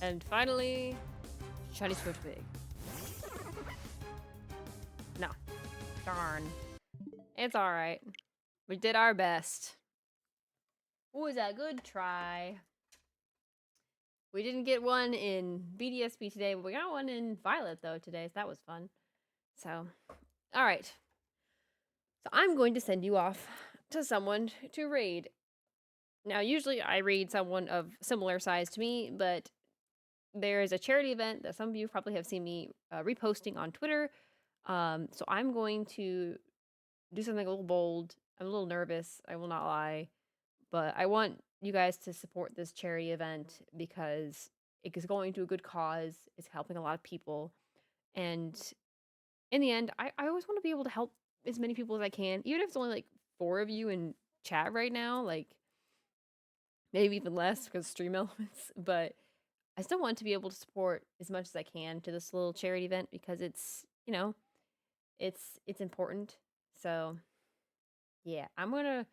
And finally, shiny Turtwig. No. Darn. It's alright. We did our best. It was a good try. We didn't get one in BDSP today, but we got one in Violet, though, today, so that was fun. So, alright. So I'm going to send you off to someone to raid. Now, usually I raid someone of similar size to me, but there is a charity event that some of you probably have seen me reposting on Twitter. So I'm going to do something a little bold. I'm a little nervous, I will not lie. But I want you guys to support this charity event because it is going to a good cause. It's helping a lot of people. And in the end, I always want to be able to help as many people as I can. Even if it's only like 4 of you in chat right now, like maybe even less because stream elements. But I still want to be able to support as much as I can to this little charity event because it's, you know, it's important. So yeah, I'm gonna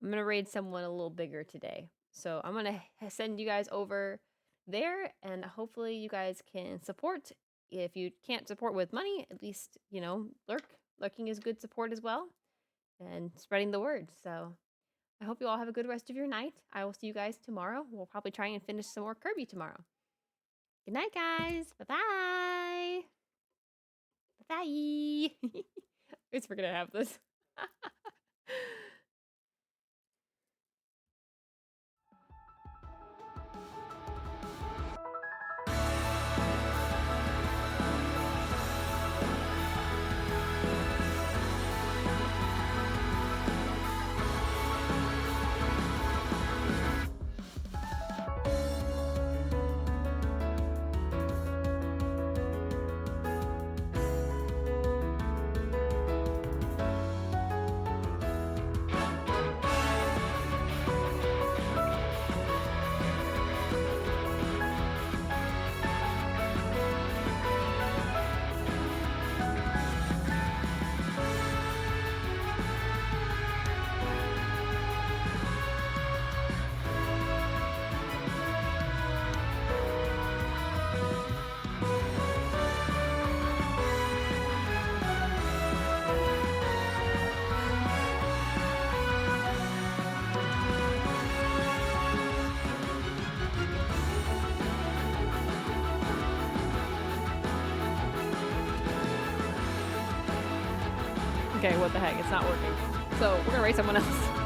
raid someone a little bigger today. So I'm gonna send you guys over there, and hopefully you guys can support. If you can't support with money, at least, you know, lurking is good support as well, and spreading the word. So I hope you all have a good rest of your night. I will see you guys tomorrow. We'll probably try and finish some more Kirby tomorrow. Good night, guys. Bye-bye. Bye-bye. I guess we're gonna have this. Okay, what the heck? It's not working. So we're gonna race someone else.